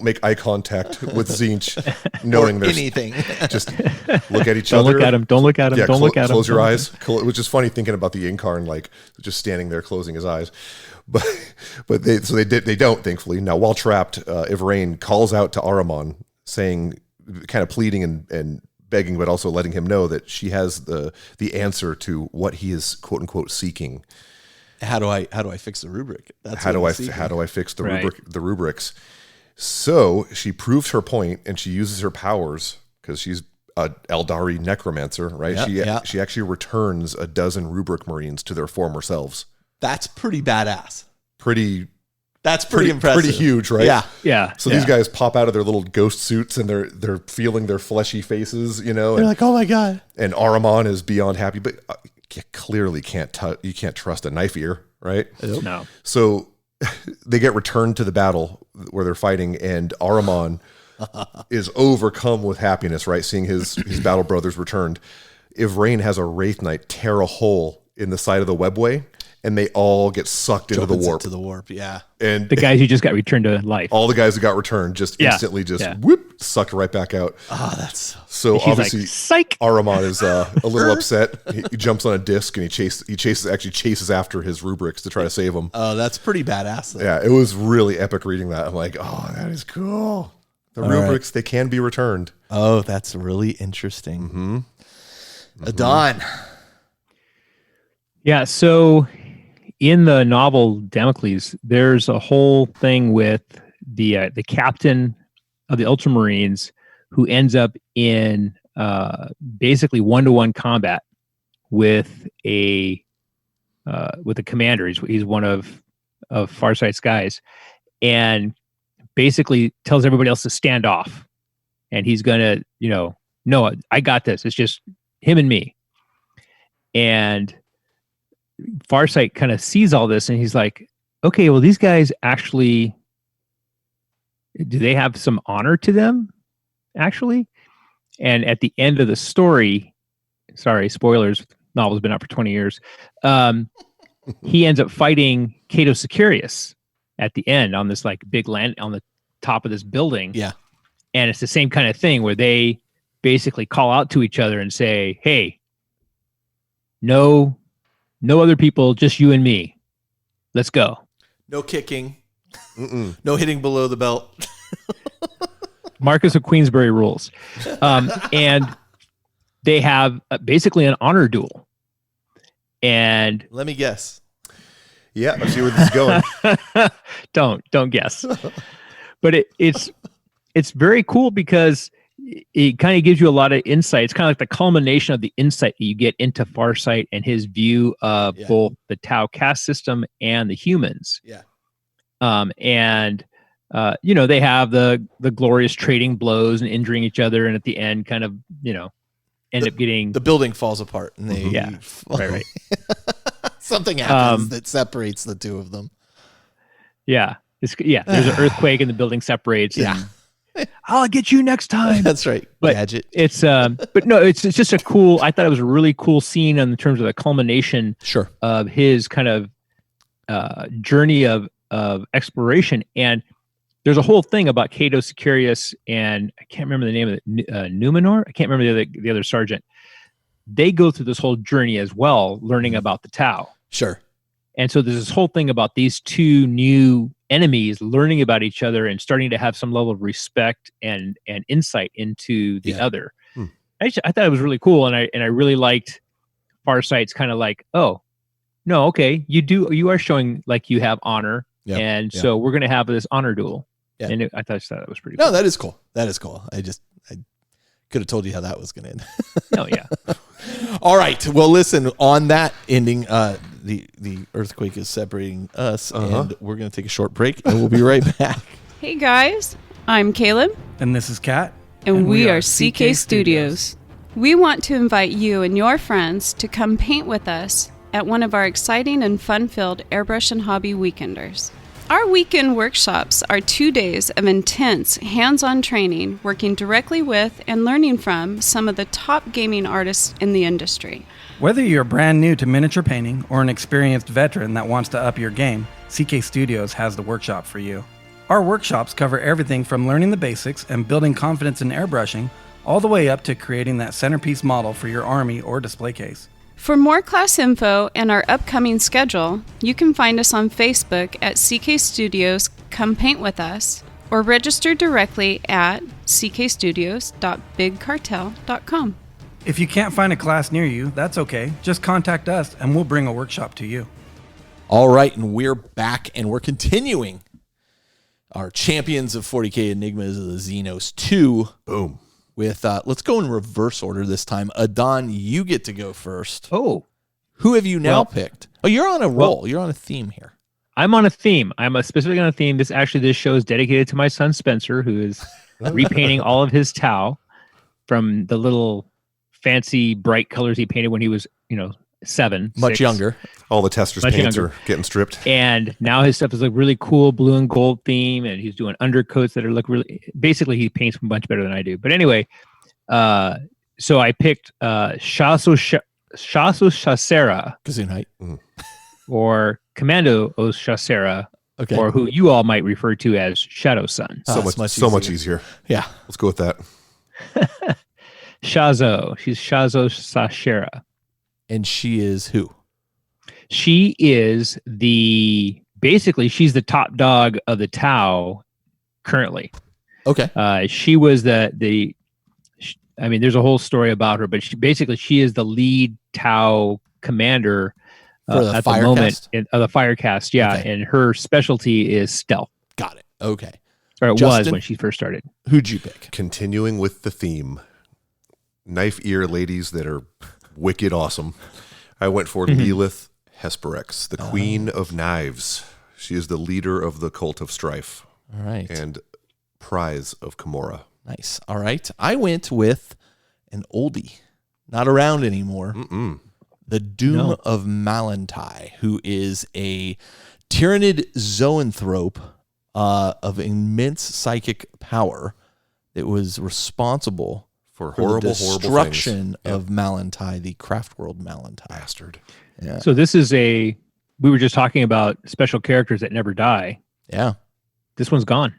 make eye contact with Tzeentch, knowing there's anything. Just look at each other. Don't look at him. Yeah, don't look at him. Close your eyes. It was just funny thinking about the Incarn, like just standing there closing his eyes. But they don't, thankfully. Now, while trapped, Ivrain calls out to Ahriman, saying, kind of pleading and begging, but also letting him know that she has the answer to what he is quote unquote seeking. How do I fix the rubric? How do I fix the rubrics? So she proves her point, and she uses her powers because she's a Eldari necromancer, right? She actually returns a dozen rubric marines to their former selves. That's pretty badass. That's pretty impressive. Pretty huge, right? Yeah. So these guys pop out of their little ghost suits and they're feeling their fleshy faces, They're like, oh my god. And Ahriman is beyond happy, but you clearly can't trust a knife ear, right? No. So they get returned to the battle where they're fighting, and Ahriman is overcome with happiness, right? Seeing his battle brothers returned. Ivrain has a Wraith Knight tear a hole in the side of the Webway, and they all get sucked into the warp. To the warp, yeah. And the guys who just got returned to life. All the guys who got returned just instantly whoop, sucked right back out. Oh, that's so obviously like, psych. Ahriman is a little upset. He jumps on a disc and he chases after his rubrics to try to save him. Oh, that's pretty badass, though. Yeah, it was really epic reading that. I'm like, oh, that is cool. The rubrics, they can be returned. Oh, that's really interesting. Mm-hmm. Don. Yeah, so in the novel Damocles, there's a whole thing with the captain of the Ultramarines who ends up in basically 1-to-1 combat with a with the commander. He's one of Farsight's guys, and basically tells everybody else to stand off. And he's gonna, no, I got this. It's just him and me. And Farsight kind of sees all this, and he's like, okay, well, these guys actually, do they have some honor to them, actually? And at the end of the story, sorry, spoilers, novel's been out for 20 years, he ends up fighting Cato Securius at the end on this like big land on the top of this building. Yeah. And it's the same kind of thing where they basically call out to each other and say, hey, no other people, just you and me. Let's go. No kicking. No hitting below the belt. Marcus of Queensberry rules. And they have basically an honor duel. And let me guess. Yeah, I see where this is going. Don't guess. But it's very cool because it kind of gives you a lot of insight. It's kind of like the culmination of the insight that you get into Farsight and his view of both the Tau caste system and the humans. Yeah. And they have the glorious trading blows and injuring each other, and at the end, kind of end up getting the building falls apart, and they right. Something happens that separates the two of them. Yeah. There's an earthquake and the building separates. Yeah. I'll get you next time. That's right. But Gadget. It's but no, it's just a cool, I thought it was a really cool scene in terms of the culmination of his kind of journey of exploration. And there's a whole thing about Cato Securius and I can't remember the name of it, Numenor. I can't remember the other sergeant. They go through this whole journey as well, learning about the Tau. Sure. And so there's this whole thing about these two new enemies learning about each other and starting to have some level of respect and insight into the other. I thought it was really cool, and I really liked Farsight's kind of like, oh no, okay, you are showing like you have honor, so we're gonna have this honor duel. Yeah. And I thought that was pretty cool. No, that is cool. That is cool. I could have told you how that was gonna end. Oh yeah. All right. Well, listen, on that ending, the earthquake is separating us, and we're going to take a short break, and we'll be right back. Hey, guys. I'm Caleb. And this is Kat. And we are CK Studios. We want to invite you and your friends to come paint with us at one of our exciting and fun-filled airbrush and hobby weekenders. Our weekend workshops are 2 days of intense hands-on training, working directly with and learning from some of the top gaming artists in the industry. Whether you're brand new to miniature painting or an experienced veteran that wants to up your game, CK Studios has the workshop for you. Our workshops cover everything from learning the basics and building confidence in airbrushing, all the way up to creating that centerpiece model for your army or display case. For more class info and our upcoming schedule, you can find us on Facebook at CK Studios Come Paint With Us, or register directly at ckstudios.bigcartel.com. If you can't find a class near you, that's okay. Just contact us and we'll bring a workshop to you. All right, and we're back, and we're continuing our Champions of 40K Enigmas of the Xenos 2. Boom. With let's go in reverse order this time. Adon, you get to go first. Oh. Who have you now picked? Oh, you're on a roll. You're on a theme here. I'm on a theme. I'm specifically on a theme. This show is dedicated to my son Spencer, who is repainting all of his Tau from the little fancy bright colors he painted when he was, 7. Much 6. younger. All the testers' paints are getting stripped. And now his stuff is like really cool blue and gold theme, and he's doing undercoats that are look really, basically he paints much better than I do. But anyway, so I picked Shaso Chacera. Gazoon height. Or Commando Chacera, or who you all might refer to as Shadow Sun. So much easier. Yeah. Let's go with that. Shazo. She's Shazo Chacera. And she is who? She is basically she's the top dog of the Tau currently. Okay. She was there's a whole story about her, but she is the lead Tau commander at the moment of the Firecast. Yeah. Okay. And her specialty is stealth. Got it. Okay. Or it was when she first started. Who'd you pick? Continuing with the theme. Knife ear ladies that are wicked awesome. I went for Lilith Hesperex, the Queen of Knives. She is the leader of the Cult of Strife. All right. And prize of Kimura. Nice. All right. I went with an oldie, not around anymore. The Doom of Malantai, who is a tyrannid zoanthrope of immense psychic power that was responsible for the destruction of Malantai, the craft world Malantai. Bastard. Yeah. So this is we were just talking about special characters that never die. Yeah. This one's gone.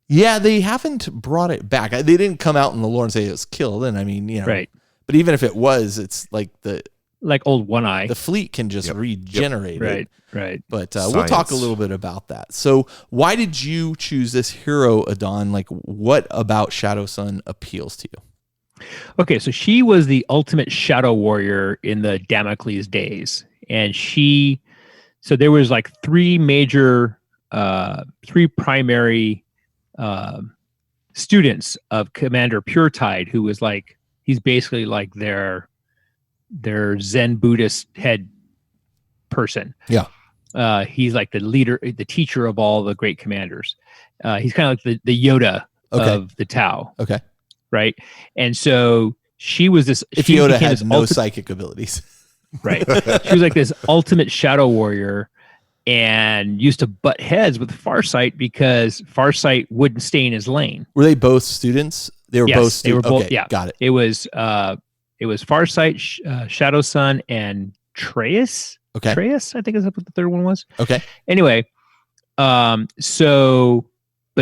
Yeah, they haven't brought it back. They didn't come out in the lore and say it was killed. And I mean, right. But even if it was, it's like old One Eye. The fleet can just regenerate it. Right. But we'll talk a little bit about that. So why did you choose this hero, Adon? Like, what about Shadow Sun appeals to you? Okay, so she was the ultimate shadow warrior in the Damocles days. And so there was like three primary students of Commander Puretide, who was like, he's basically like their Zen Buddhist head person. Yeah. He's like the leader, the teacher of all the great commanders. He's kind of like the Yoda of the Tau. Okay. Right. And so she was this. If Yoda had no psychic abilities. Right. She was like this ultimate shadow warrior and used to butt heads with Farsight because Farsight wouldn't stay in his lane. Were they both students? They were both students. They were both. Okay, yeah. Got it. It was Farsight, Shadow Sun, and Treyas. Okay. Treyas, I think is what the third one was. Okay. Anyway, but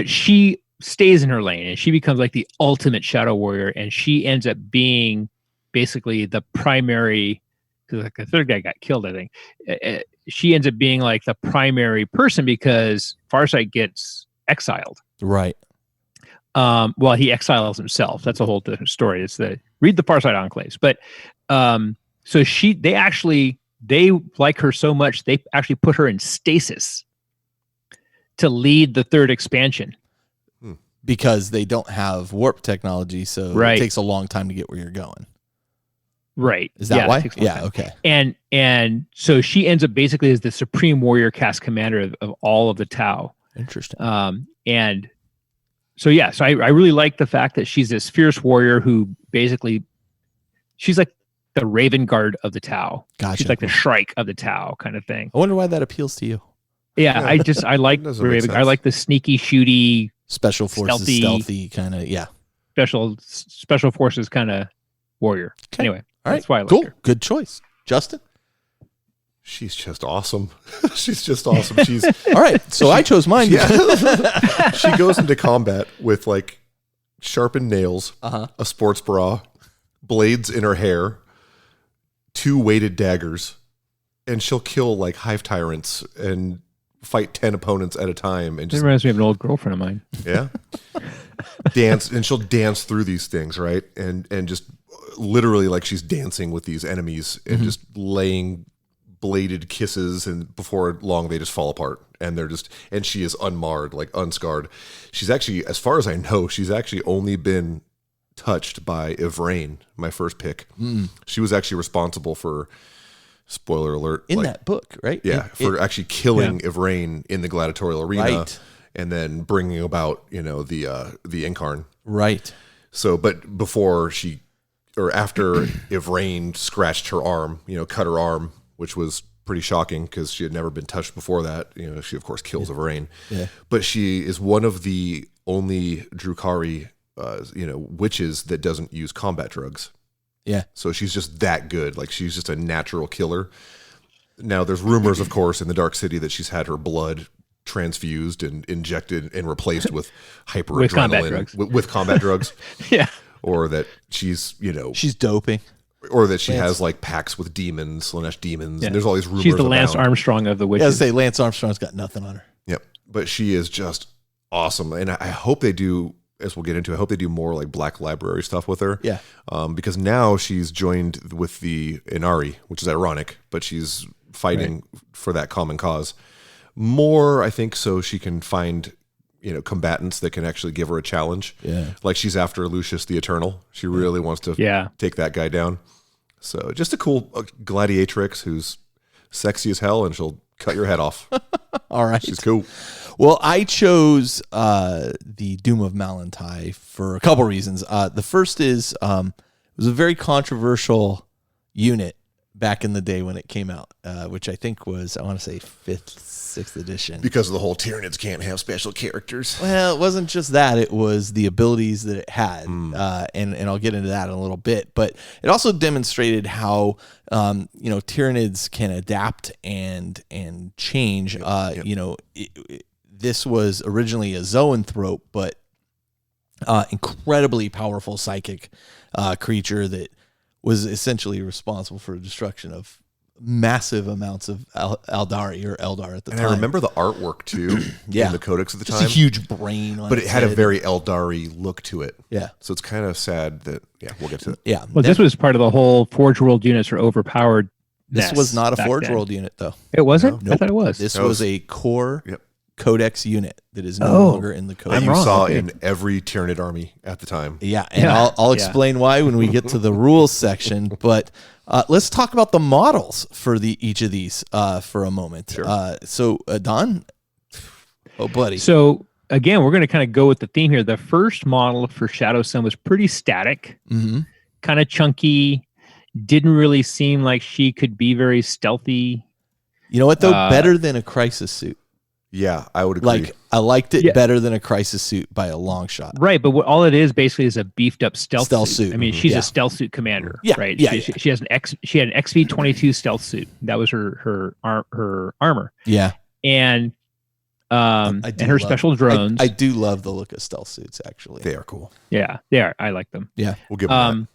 she stays in her lane and she becomes like the ultimate shadow warrior, and she ends up being basically the primary, because like the third guy got killed, I think. She ends up being like the primary person because Farsight gets exiled. Right. Well, he exiles himself. That's a whole different story. Read the Farsight Enclaves. But so they like her so much, they actually put her in stasis to lead the third expansion. Because they don't have warp technology, so it takes a long time to get where you're going. Right. Is that why? Yeah, okay. And so she ends up basically as the supreme warrior cast commander of all of the Tau. Interesting. And so I really like the fact that she's this fierce warrior who basically, she's like the Raven Guard of the Tau. Gotcha. She's like the Shrike of the Tau kind of thing. I wonder why that appeals to you. Yeah, I like Raven. I like the sneaky, shooty, special forces, stealthy kind of, special forces kind of warrior. Okay. Anyway, all right, that's why I like cool. her. Good choice, Justin. She's just awesome. She's just awesome. She's all right. So I chose mine. Yeah. She goes into combat with like sharpened nails, a sports bra, blades in her hair, 2 weighted daggers, and she'll kill like hive tyrants and fight 10 opponents at a time. And just reminds me of an old girlfriend of mine. Yeah. Dance, and she'll dance through these things, right? And just literally like she's dancing with these enemies and just laying bladed kisses, and before long they just fall apart, and she is unmarred, like unscarred. She's actually, as far as I know, she's actually only been touched by Ivrain, my first pick. She was actually responsible for, spoiler alert, in that book, right? Yeah, for actually killing Ivrain in the gladiatorial arena, and then bringing about the Incarn. Right. So, but before after Ivrain scratched her arm, cut her arm, which was pretty shocking because she had never been touched before that. She of course kills Ivrain. Yeah. But she is one of the only Drukhari, witches that doesn't use combat drugs. Yeah. So she's just that good. Like, she's just a natural killer. Now, there's rumors, of course, in the Dark City that she's had her blood transfused and injected and replaced with hyperadrenaline with combat drugs. Yeah. Or that she's doping. Or that she has like pacts with demons, Slanesh demons. And there's all these rumors. She's the Lance Armstrong of the witches. I was say Lance Armstrong's got nothing on her. Yep. But she is just awesome. And I hope they do, as we'll get into, I hope they do more like Black Library stuff with her. Yeah. Because now she's joined with the Inari, which is ironic, but she's fighting for that common cause. More, I think, so she can find combatants that can actually give her a challenge. Yeah. Like, she's after Lucius the Eternal. She really wants to take that guy down. So just a cool gladiatrix who's sexy as hell, and she'll cut your head off. All right. She's cool. Well, I chose the Doom of Malantai for a couple reasons. The first is it was a very controversial unit back in the day when it came out, which I think was, I want to say 5th, 6th edition. Because of the whole Tyranids can't have special characters. Well, it wasn't just that. It was the abilities that it had. And I'll get into that in a little bit. But it also demonstrated how, Tyranids can adapt and change. This was originally a zoanthrope, but incredibly powerful psychic creature that was essentially responsible for the destruction of massive amounts of Aldari or Eldar at the time. I remember the artwork too in the codex at the time. Just a huge brain on but it had head. a very Eldari look to it. Yeah. So it's kind of sad that, we'll get to it. Yeah. Well, this was part of the whole Forge World units are overpowered. This was not a Forge World unit, though. It wasn't? Nope. I thought it was. This was a core codex unit that is no longer in the That codex. you saw in every Tyranid army at the time. Yeah, and I'll explain why when we get to the rules section. But let's talk about the models for each of these for a moment. Sure. So Don, buddy. So again, we're going to kind of go with the theme here. The first model for Shadow Sun was pretty static, kind of chunky. Didn't really seem like she could be very stealthy. You know what though? Better than a crisis suit. Yeah, I would agree. Like I liked it better than a crisis suit by a long shot. Right, but all it is basically is a beefed up stealth suit. I mean, she's a stealth suit commander. Yeah, right. Yeah, she has she had an XV-22 stealth suit. That was her armor. Yeah, and her special drones. I do love the look of stealth suits. Actually, they are cool. Yeah, they are. I like them. Yeah, we'll give them that.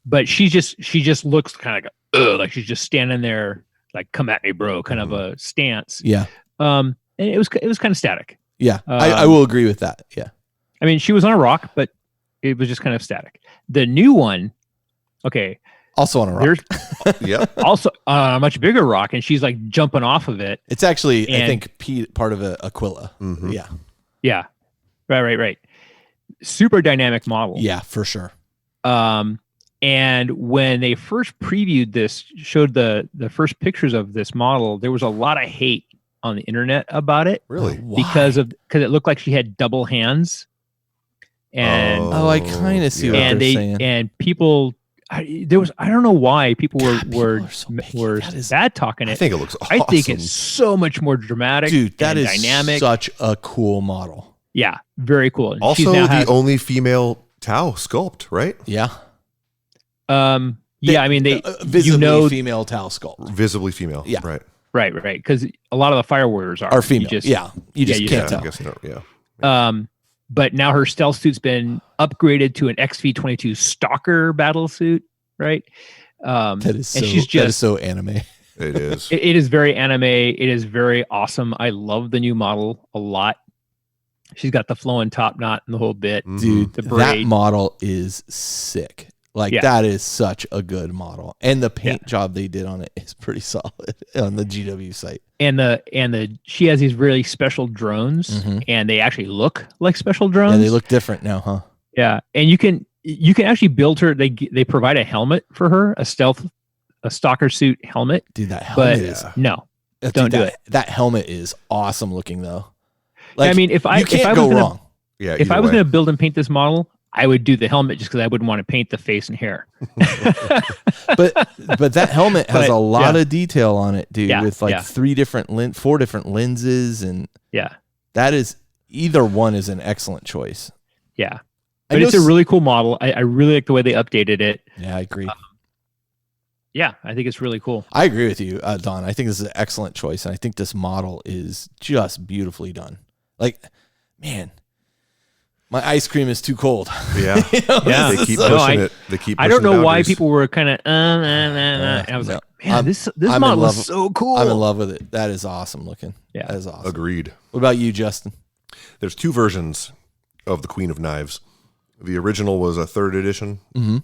But she just looks kind of like she's just standing there, like "come at me, bro," kind of a stance. Yeah. And it was kind of static. Yeah, I will agree with that. Yeah. I mean, she was on a rock, but it was just kind of static. The new one, okay. Also on a rock. Yeah. Also on a much bigger rock, and she's like jumping off of it. It's actually, I think, part of Aquila. Mm-hmm. Yeah. Yeah. Right. Super dynamic model. Yeah, for sure. And when they first previewed this, showed the first pictures of this model, there was a lot of hate on the internet about it. Really? Because it looked like she had double hands. And I kind of see what they're saying. And people, I don't know why people were bad talking it. I think it looks awesome. I think it's so much more dramatic. Dude, that is dynamic. Such a cool model. Yeah, very cool. And also the only female Tau sculpt, right? Yeah. I mean, they visibly female Tau sculpt. Visibly female. Yeah. Right. Because a lot of the Fire Warriors are female. You just can't tell. I guess not, yeah. But now her stealth suit's been upgraded to an XV-22 Stalker battle suit, right? That is so anime. It is. It is very anime. It is very awesome. I love the new model a lot. She's got the flowing top knot and the whole bit. Dude, the braid. That model is sick. That is such a good model, and the paint job they did on it is pretty solid on the GW site. And she has these really special drones, and they actually look like special drones. Yeah, they look different now, huh? Yeah, and you can actually build her. They provide a helmet for her, a stalker suit helmet. Dude, that helmet is no, don't do it. That helmet is awesome looking though. I mean, if I was wrong. Yeah, if I was going to build and paint this model, I would do the helmet just because I wouldn't want to paint the face and hair. but that helmet has a lot of detail on it, dude. With 4 different lenses, and that is either one is an excellent choice. Yeah, but it's a really cool model. I really like the way they updated it. Yeah, I agree. I think it's really cool. I agree with you, Don. I think this is an excellent choice, and I think this model is just beautifully done. Like, man. My ice cream is too cold. Yeah. They keep pushing it. They keep pushing I don't know boundaries. why people were kind of and I was like, man, this model is so cool. I'm in love with it. That is awesome looking. Yeah. That is awesome. Agreed. What about you, Justin? There's 2 versions of the Queen of Knives. The original was a 3rd edition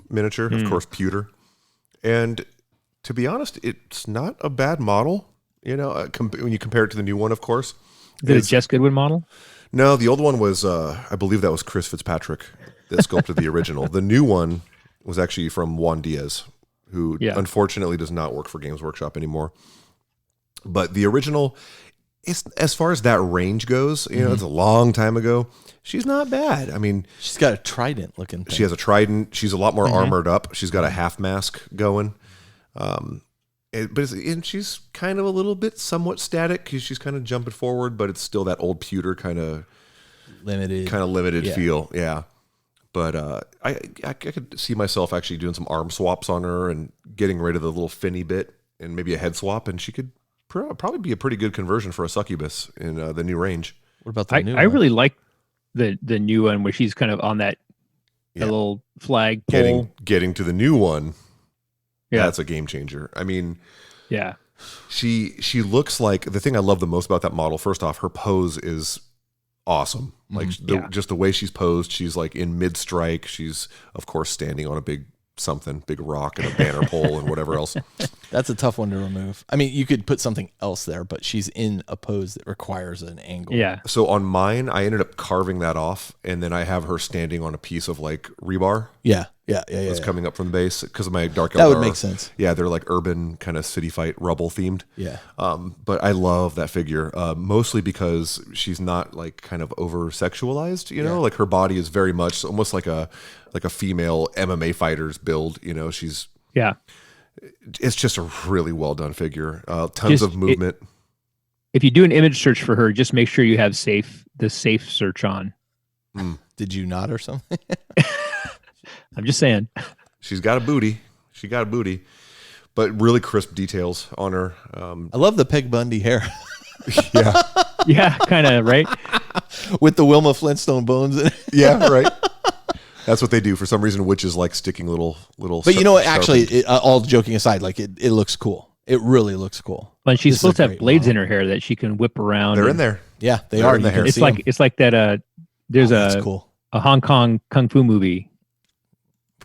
miniature, of course, pewter. And to be honest, it's not a bad model. You know, when you compare it to the new one, of course. The Jess Goodwin model? No, the old one was, I believe that was Chris Fitzpatrick that sculpted the original. The new one was actually from Juan Diaz, who unfortunately does not work for Games Workshop anymore. But the original, as far as that range goes, it's a long time ago. She's not bad. I mean, she's got a trident looking thing. She has a trident. She's a lot more armored up. She's got a half mask going. And she's kind of a little bit somewhat static because she's kind of jumping forward, but it's still that old pewter kind of limited feel. Yeah. But I could see myself actually doing some arm swaps on her and getting rid of the little finny bit and maybe a head swap, and she could probably be a pretty good conversion for a succubus in the new range. What about the new one? I really like the new one where she's kind of on that little flag pole. Getting to the new one. Yeah, that's a game changer. I mean, yeah, she looks like, the thing I love the most about that model, first off, her pose is awesome. Like just the way she's posed, she's like in mid strike. She's of course standing on a big rock and a banner pole and whatever else. That's a tough one to remove. I mean, you could put something else there, but she's in a pose that requires an angle. Yeah. So on mine, I ended up carving that off, and then I have her standing on a piece of like rebar. Yeah. It's coming up from the base because of my dark Eldar. That would make sense. Yeah, they're like urban kind of city fight rubble themed. Yeah. But I love that figure, mostly because she's not like kind of over sexualized. You know, like her body is very much almost like a female MMA fighter's build. You know, she's It's just a really well done figure. Tons of movement. If you do an image search for her, just make sure you have the safe search on. Did you not or something? I'm just saying. She's got a booty. But really crisp details on her. I love the Peg Bundy hair. Yeah. Yeah, kind of, right? With the Wilma Flintstone bones in it. Yeah, right. That's what they do. For some reason, witches like sticking little. But you know what? Actually, all joking aside, like it looks cool. It really looks cool. But she's supposed to have blades in her hair that she can whip around. They're in there. Yeah, they are in the hair. It's like that. There's that's cool. a Hong Kong kung fu movie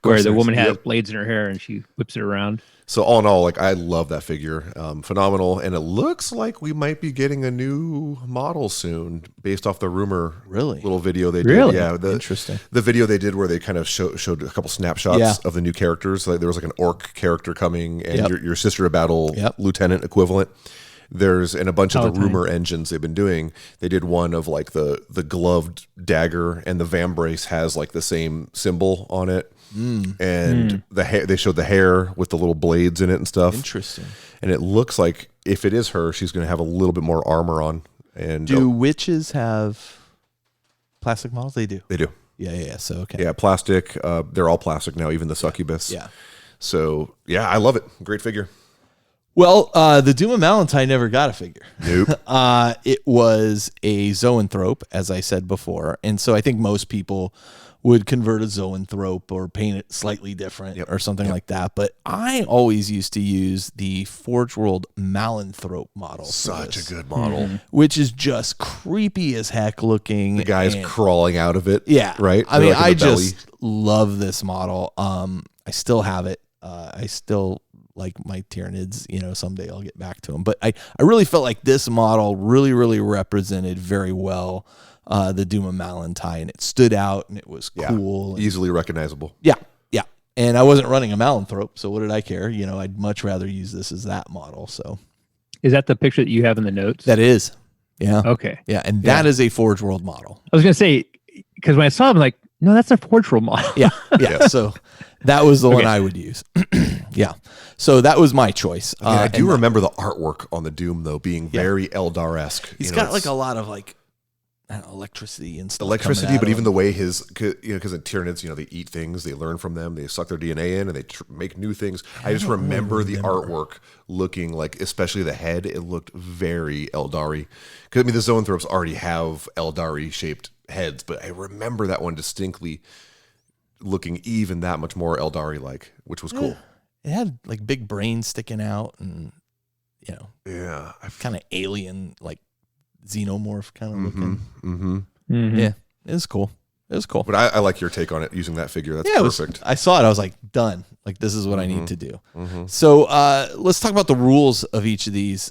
where the woman has blades in her hair and she whips it around. So all in all, like I love that figure, phenomenal, and it looks like we might be getting a new model soon, based off the rumor little video they did. Really? Yeah, Interesting. The video they did where they kind of showed a couple snapshots of the new characters. Like there was like an orc character coming, and your sister to battle lieutenant equivalent. And a bunch of the rumor engines they've been doing. They did one of like the gloved dagger, and the vambrace has like the same symbol on it. And the hair, they showed the hair with the little blades in it and stuff. Interesting. And it looks like if it is her, she's going to have a little bit more armor on. And do witches have plastic models? They do. They do. Yeah. So okay. Yeah, plastic. They're all plastic now, even the succubus. Yeah. So yeah, I love it. Great figure. Well, the Doom of Malentine never got a figure. Nope. It was a zoanthrope, as I said before, and so I think most people would convert a zoanthrope or paint it slightly different or something like that. But I always used to use the Forge World Malanthrope model. Such a good model. Which is just creepy as heck looking. The guy's crawling out of it. Yeah. Right? I mean, I just love this model. I still have it. I still like my Tyranids, someday I'll get back to them. But I really felt like this model really, really represented very well the Doom of Malentine. It stood out and it was cool. Easily recognizable. Yeah. And I wasn't running a Malanthrope, so what did I care? I'd much rather use this as that model. So, is that the picture that you have in the notes? That is. Yeah. Okay. Yeah, and that is a Forge World model. I was going to say, because when I saw it, I'm like, no, that's a Forge World model. Yeah. So that was the one I would use. Yeah. So that was my choice. I do remember the artwork on the Doom, though, being very Eldar-esque. He's got like a lot of like electricity and stuff. But even the way because in Tyranids, they eat things, they learn from them, they suck their DNA in, and they make new things. I just remember the artwork looking like, especially the head, it looked very Eldari. Because the zoanthropes already have Eldari shaped heads, but I remember that one distinctly looking even that much more Eldari like, which was cool. It had like big brains sticking out, and kind of alien, like xenomorph kind of looking. Yeah, it was cool. But I like your take on it using that figure. That's perfect. I saw it. I was like, done. Like, this is what I need to do. So let's talk about the rules of each of these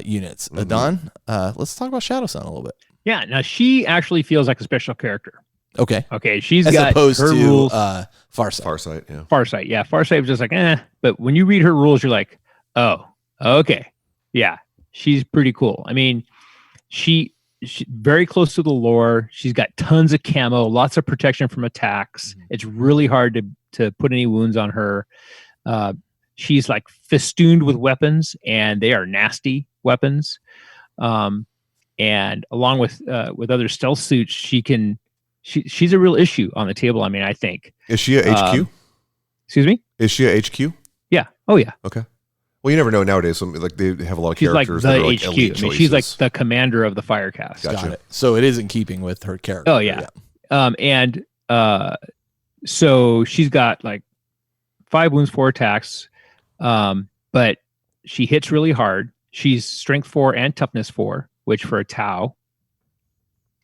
units. Adon, let's talk about Shadow Sun a little bit. Yeah. Now she actually feels like a special character. Okay. She's as got opposed her to rules. Farsight. Farsight, yeah. Farsight, yeah. Farsight was just like, But when you read her rules, you're like, oh, okay, yeah. she's pretty cool. I mean, she very close to the lore. She's got tons of camo, lots of protection from attacks. It's really hard to put any wounds on her. She's like festooned with weapons, and they are nasty weapons. And along with other stealth suits, she's a real issue on the table. I mean, I think. Is she a HQ? Excuse me? Is she a HQ? Yeah. Oh yeah. Okay. Well, you never know nowadays. So, like they have a lot of She's like characters the that are like HQ. elite I mean, she's like choices. the commander of the Firecast. Gotcha. Got it. So it is in keeping with her character. Oh yeah. So she's got like 5 wounds, 4 attacks, but she hits really hard. She's strength 4 and toughness 4, which for a Tau,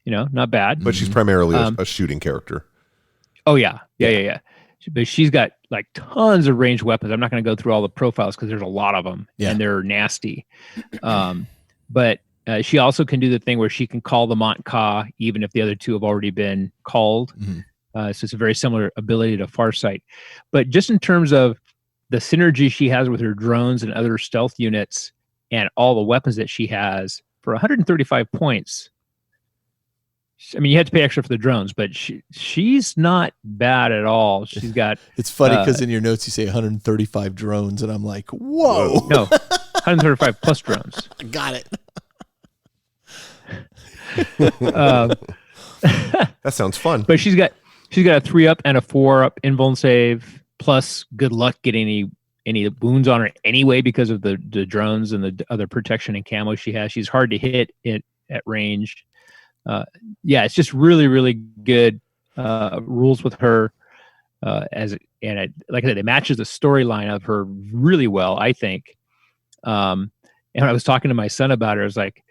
not bad. But she's primarily a shooting character. Oh yeah. But she's got like tons of ranged weapons. I'm not going to go through all the profiles because there's a lot of them and they're nasty. But she also can do the thing where she can call the Mont Ka even if the other 2 have already been called. So it's a very similar ability to Farsight. But just in terms of the synergy she has with her drones and other stealth units and all the weapons that she has for 135 points. I mean, you had to pay extra for the drones, but she's not bad at all. She's got. It's funny because in your notes you say 135 drones, and I'm like, whoa. No, 135 plus drones. Got it. That sounds fun. But she's got a 3-up and a 4-up invuln save, plus good luck getting any wounds on her anyway because of the drones and the other protection and camo she has. She's hard to hit at range. It's just really, really good rules with her. Like I said, it matches the storyline of her really well, I think. And I was talking to my son about her. I was like,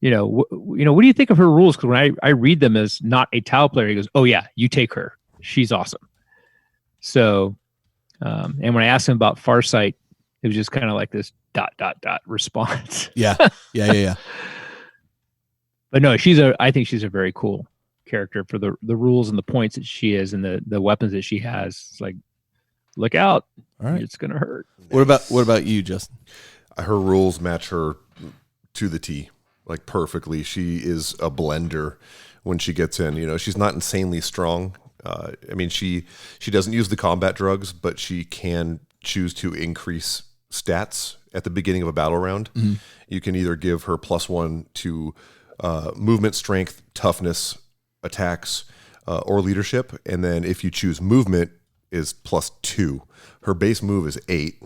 what do you think of her rules? Because when I read them as not a Tau player, he goes, "Oh yeah, you take her. She's awesome." So, and when I asked him about Farsight, it was just kind of like this ... response. Yeah. But no, I think she's a very cool character for the rules and the points that she is and the weapons that she has. It's like, look out. All right. It's going to hurt. What about you, Justin? Her rules match her to the T, like perfectly. She is a blender when she gets in. She's not insanely strong. I mean, she doesn't use the combat drugs, but she can choose to increase stats at the beginning of a battle round. You can either give her +1 to movement, strength, toughness, attacks, or leadership. And then if you choose movement is +2. Her base move is 8.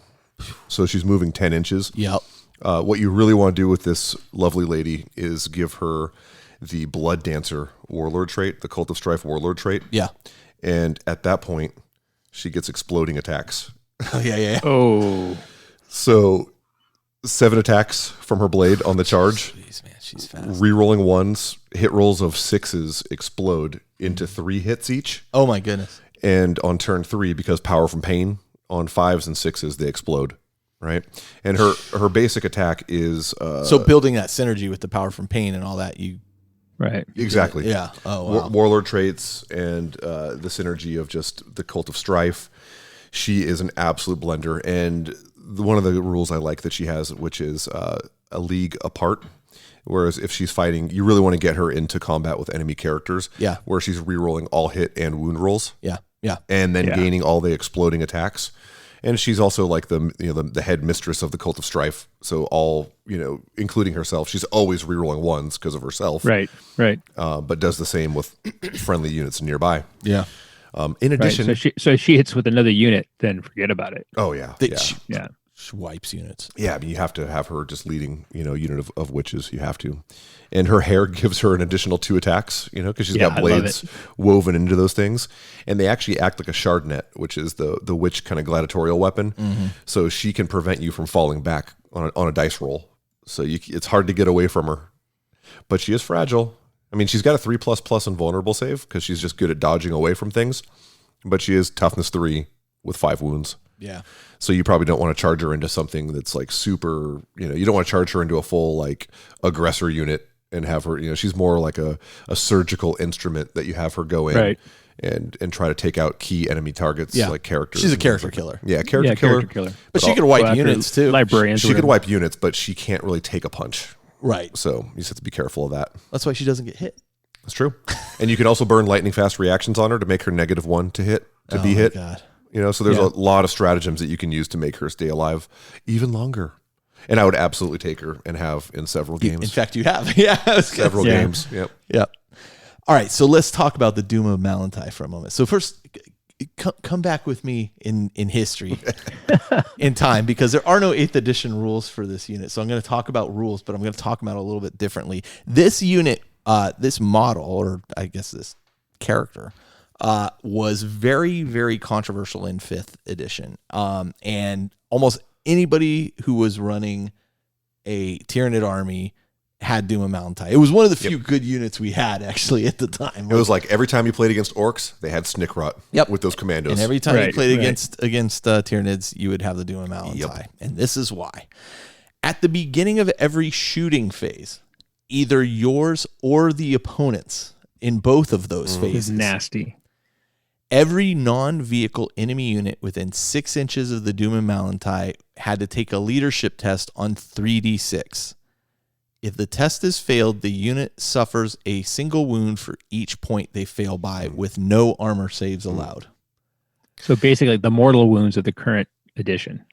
So she's moving 10 inches. Yep. What you really want to do with this lovely lady is give her the Blood Dancer Warlord trait, the Cult of Strife Warlord trait. Yeah. And at that point, she gets exploding attacks. Oh, yeah. Oh. So 7 attacks from her blade on the charge. Jeez, man, she's fast. Rerolling 1s, hit rolls of 6s explode into 3 hits each. Oh my goodness. And on turn 3, because power from pain, on 5s and 6s, they explode. Right? And her basic attack is... so building that synergy with the power from pain and all that, Right. Exactly. Yeah. Oh, wow. Warlord traits and the synergy of just the Cult of Strife. She is an absolute blender. And one of the rules I like that she has, which is a league apart. Whereas if she's fighting, you really want to get her into combat with enemy characters. Yeah. Where she's rerolling all hit and wound rolls. Yeah. And then gaining all the exploding attacks. And she's also like the head mistress of the Cult of Strife. So all, including herself, she's always rerolling 1s because of herself. Right. But does the same with friendly units nearby. Yeah. In addition, Right. So she hits with another unit, then forget about it. oh yeah, She wipes units. yeah. I mean, you have to have her just leading, unit of witches. You have to, and her hair gives her an additional 2 attacks. Because she's got I love blades it. woven into those things, and they actually act like a shard net, which is the witch kind of gladiatorial weapon. So she can prevent you from falling back on a dice roll. So it's hard to get away from her, but she is fragile. I mean, she's got a 3++ invulnerable save because she's just good at dodging away from things, but she is toughness 3 with 5 wounds. Yeah. So you probably don't want to charge her into something that's like super, you don't want to charge her into a full like aggressor unit and have her, she's more like a surgical instrument that you have her go in Right. and try to take out key enemy targets like characters. She's a character killer. Yeah, character killer. But she could wipe units too. Librarians. She could wipe units, but she can't really take a punch. Right. So you just have to be careful of that. That's why she doesn't get hit. That's true. And you can also burn lightning fast reactions on her to make her -1 to hit, to be hit. God. You know, so there's a lot of stratagems that you can use to make her stay alive even longer. And I would absolutely take her and have in several games. In fact, you have. Yeah. Several games. Yep. Yep. All right. So let's talk about the Doom of Malantai for a moment. So first, come back with me in history, in time, because there are no 8th edition rules for this unit. So I'm going to talk about rules, but I'm going to talk about it a little bit differently. This unit, this model, or I guess this character, was very, very controversial in 5th edition. And almost anybody who was running a Tyranid army had Doom of Malantai. It was one of the few good units we had actually at the time. It was like every time you played against orcs, they had Snickrot with those commandos. And every time you played against Tyranids, you would have the Doom of Malantai. Yep. And this is why. At the beginning of every shooting phase, either yours or the opponent's, in both of those phases. Nasty. Every non-vehicle enemy unit within 6 inches of the Doom of Malantai had to take a leadership test on 3d6. If the test is failed, the unit suffers a single wound for each point they fail by, with no armor saves allowed. So basically, the mortal wounds of the current edition.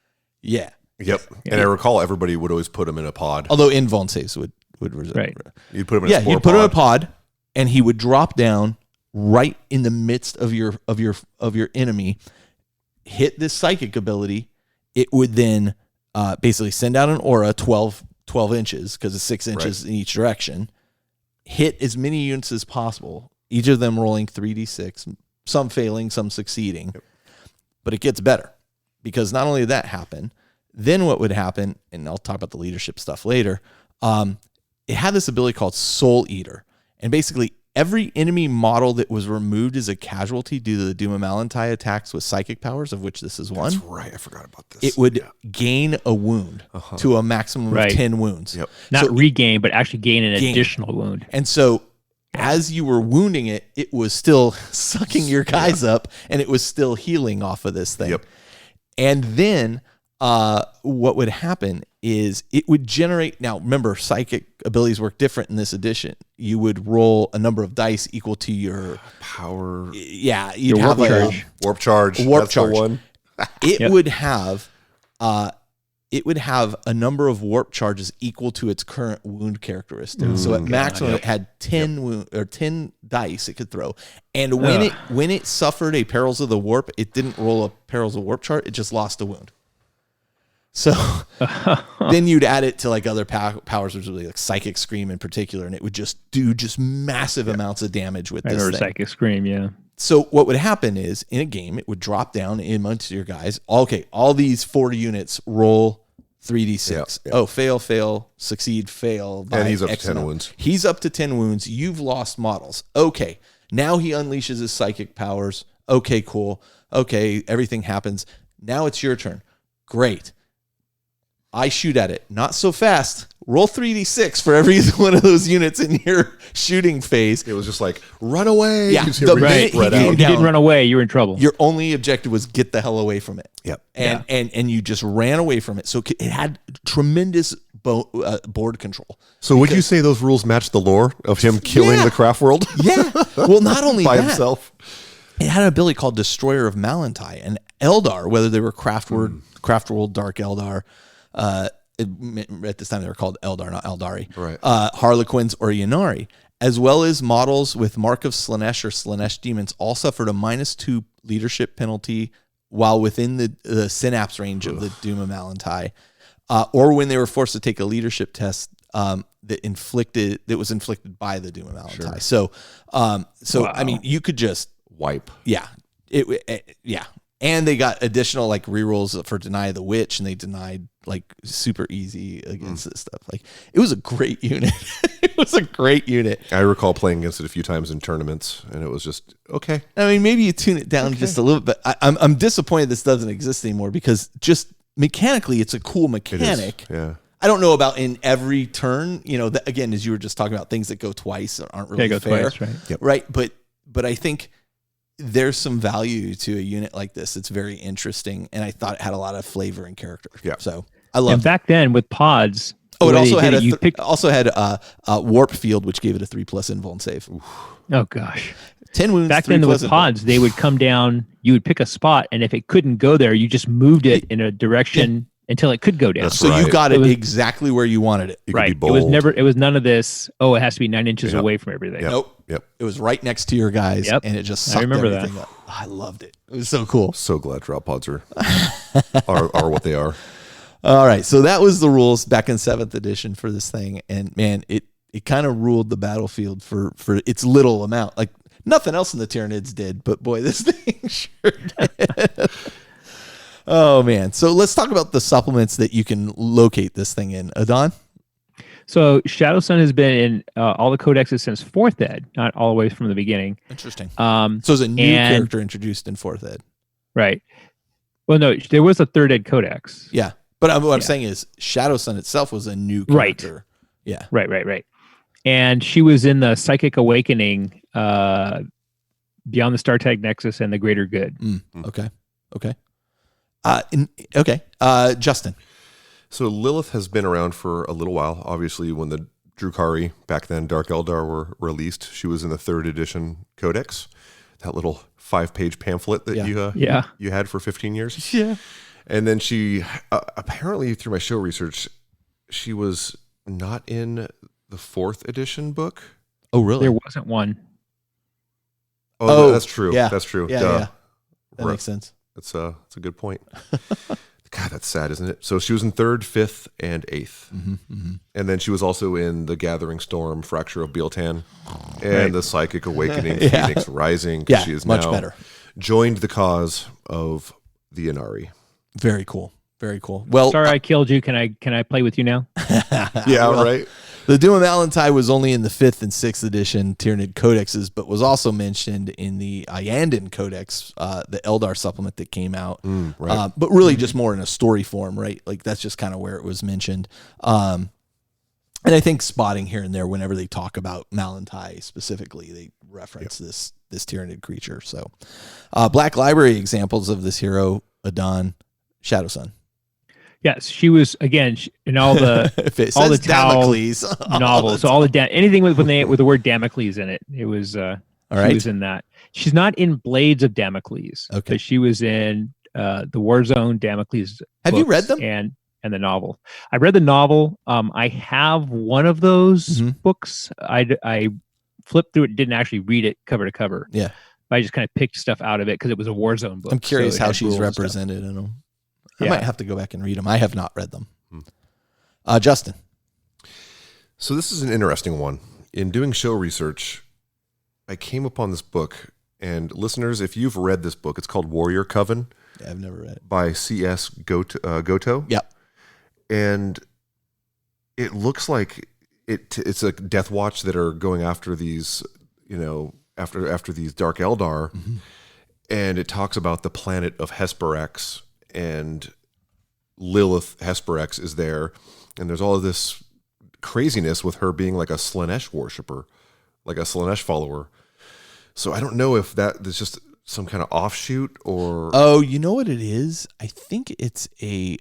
Yeah. Yep. And I recall everybody would always put him in a pod. Although invuln saves would right. You'd put him in a spore you'd put him in a pod, and he would drop down right in the midst of your enemy, hit this psychic ability. It would then basically send out an aura 12 inches, because it's 6 inches in each direction, hit as many units as possible, each of them rolling 3d6, some failing, some succeeding. Yep. But it gets better, because not only did that happen, then what would happen, and I'll talk about the leadership stuff later, it had this ability called Soul Eater. And basically every enemy model that was removed as a casualty due to the Doom of Malantai attacks with psychic powers, of which this is one. That's right. I forgot about this. It would gain a wound to a maximum of 10 wounds. Yep. Not regain, but actually gain an additional wound. And so as you were wounding it, it was still sucking your guys up, and it was still healing off of this thing. Yep. And then what would happen is it would generate. Now, remember, psychic abilities work different in this edition. You would roll a number of dice equal to your power. Yeah, you'd your have warp charge. Warp That's charge. The one. It would have. It would have a number of warp charges equal to its current wound characteristics. So at maximum, it had 10 wound, or 10 dice it could throw. And when it suffered a Perils of the Warp, it didn't roll a Perils of Warp chart. It just lost a wound. So then you'd add it to like other powers, which would be like Psychic Scream in particular, and it would just do massive amounts of damage with this thing. Psychic Scream, yeah. So what would happen is, in a game, it would drop down amongst your guys. Okay, all these 40 units roll 3d6. Yeah. Oh, fail, succeed, fail. And he's up to 10 wounds. He's up to 10 wounds. You've lost models. Okay, now he unleashes his psychic powers. Okay, cool. Okay, everything happens. Now it's your turn. Great. I shoot at it. Not so fast. Roll 3d6 for every one of those units in your shooting phase. It was just like, run away. Yeah, If you didn't run away, you were in trouble. Your only objective was get the hell away from it. Yep. And you just ran away from it. So it had tremendous board control. So would you say those rules match the lore of him killing the craft world? Yeah. Well, not only by that, himself. It had an ability called Destroyer of Malantai, and Eldar, whether they were Craft World, Dark Eldar. At this time they were called Eldar, not Eldari. Right. Harlequins or Yanari, as well as models with Mark of Slanesh or Slanesh demons, all suffered a -2 leadership penalty while within the synapse range of the Doom of Malantai, or when they were forced to take a leadership test that was inflicted by the Doom of Malantai. Sure. So I mean, you could just wipe. Yeah. Yeah. And they got additional like rerolls for Deny the Witch, and they denied like super easy against this stuff. Like, it was a great unit. It was a great unit. I recall playing against it a few times in tournaments, and it was just okay. I mean, maybe you tune it down just a little bit. I'm disappointed this doesn't exist anymore, because just mechanically, it's a cool mechanic. Yeah. I don't know about in every turn. You know, again, as you were just talking about, things that go twice aren't really fair. Twice, right? Yep. Right. But I think there's some value to a unit like this. It's very interesting, and I thought it had a lot of flavor and character. Yeah. So I love. And back then with pods. Oh, it also had also had warp field, which gave it a 3+ invuln save. Oh gosh. 10 wounds. Back then with pods, they would come down. You would pick a spot, and if it couldn't go there, you just moved it in a direction until it could go down. So you got it exactly where you wanted it. You right. Could be bold. It was none of this. Oh, it has to be 9 inches away from everything. Yep. Nope. Yep. It was right next to your guys, and it just sucked I remember everything up. I loved it. It was so cool. So glad drop pods are what they are. All right, so that was the rules back in 7th edition for this thing, and man, it kind of ruled the battlefield for its little amount. Like nothing else in the Tyranids did, but boy, this thing sure did. Oh man, so let's talk about the supplements that you can locate this thing in. Adon? So Shadow Sun has been in all the codexes since 4th ed, not all the way from the beginning. Interesting. So there's a new character introduced in 4th ed. Right. Well, no, there was a 3rd ed codex. Yeah. But what I'm saying is Shadow Sun itself was a new character. Right. Yeah. Right. And she was in the Psychic Awakening, Beyond the Startag Nexus and the Greater Good. Okay. Justin. So Lilith has been around for a little while. Obviously, when the Drukhari, back then Dark Eldar, were released, she was in the 3rd edition codex. That little 5-page pamphlet that you had for 15 years. Yeah. And then she, apparently through my show research, she was not in the 4th edition book. Oh, really? There wasn't one. Oh, that's true. Yeah. That's true. Yeah. That makes sense. That's a good point. God, that's sad, isn't it? So she was in 3rd, 5th, and 8th. And then she was also in the Gathering Storm, Fracture of Bealtan, and the Psychic Awakening, Phoenix Rising. Yeah, she is much now better. Joined the cause of the Inari. Very cool. Very cool. Well, sorry I killed you. Can I play with you now? Yeah, right. The Doom of Malantai was only in the 5th and 6th edition Tyranid codexes, but was also mentioned in the Iyanden codex, the Eldar supplement that came out. Right. But really just more in a story form, right? Like that's just kind of where it was mentioned. And I think spotting here and there whenever they talk about Malantai specifically, they reference this Tyranid creature. So Black Library examples of this hero, Adon, Shadow Sun. Yes, she was again in all the all the Damocles novels, all the anything with the word Damocles in it. It was she was in that. She's not in Blades of Damocles, but she was in the Warzone Damocles. Have you read them? And the novel. I read the novel. I have one of those books. I flipped through it, didn't actually read it cover to cover. Yeah, but I just kind of picked stuff out of it because it was a Warzone book. I'm curious how she's represented in them. I might have to go back and read them. I have not read them. Justin. So this is an interesting one. In doing show research, I came upon this book. And listeners, if you've read this book, it's called Warrior Coven. Yeah, I've never read it. By C.S. Goto. Yep. And it looks like it's a Death Watch that are going after these, after these Dark Eldar. And it talks about the planet of Hesperex. And Lilith Hesperex is there, and there's all of this craziness with her being like a Slanesh worshiper, like a Slanesh follower. So I don't know if that is just some kind of offshoot or... Oh, you know what it is? I think it's a...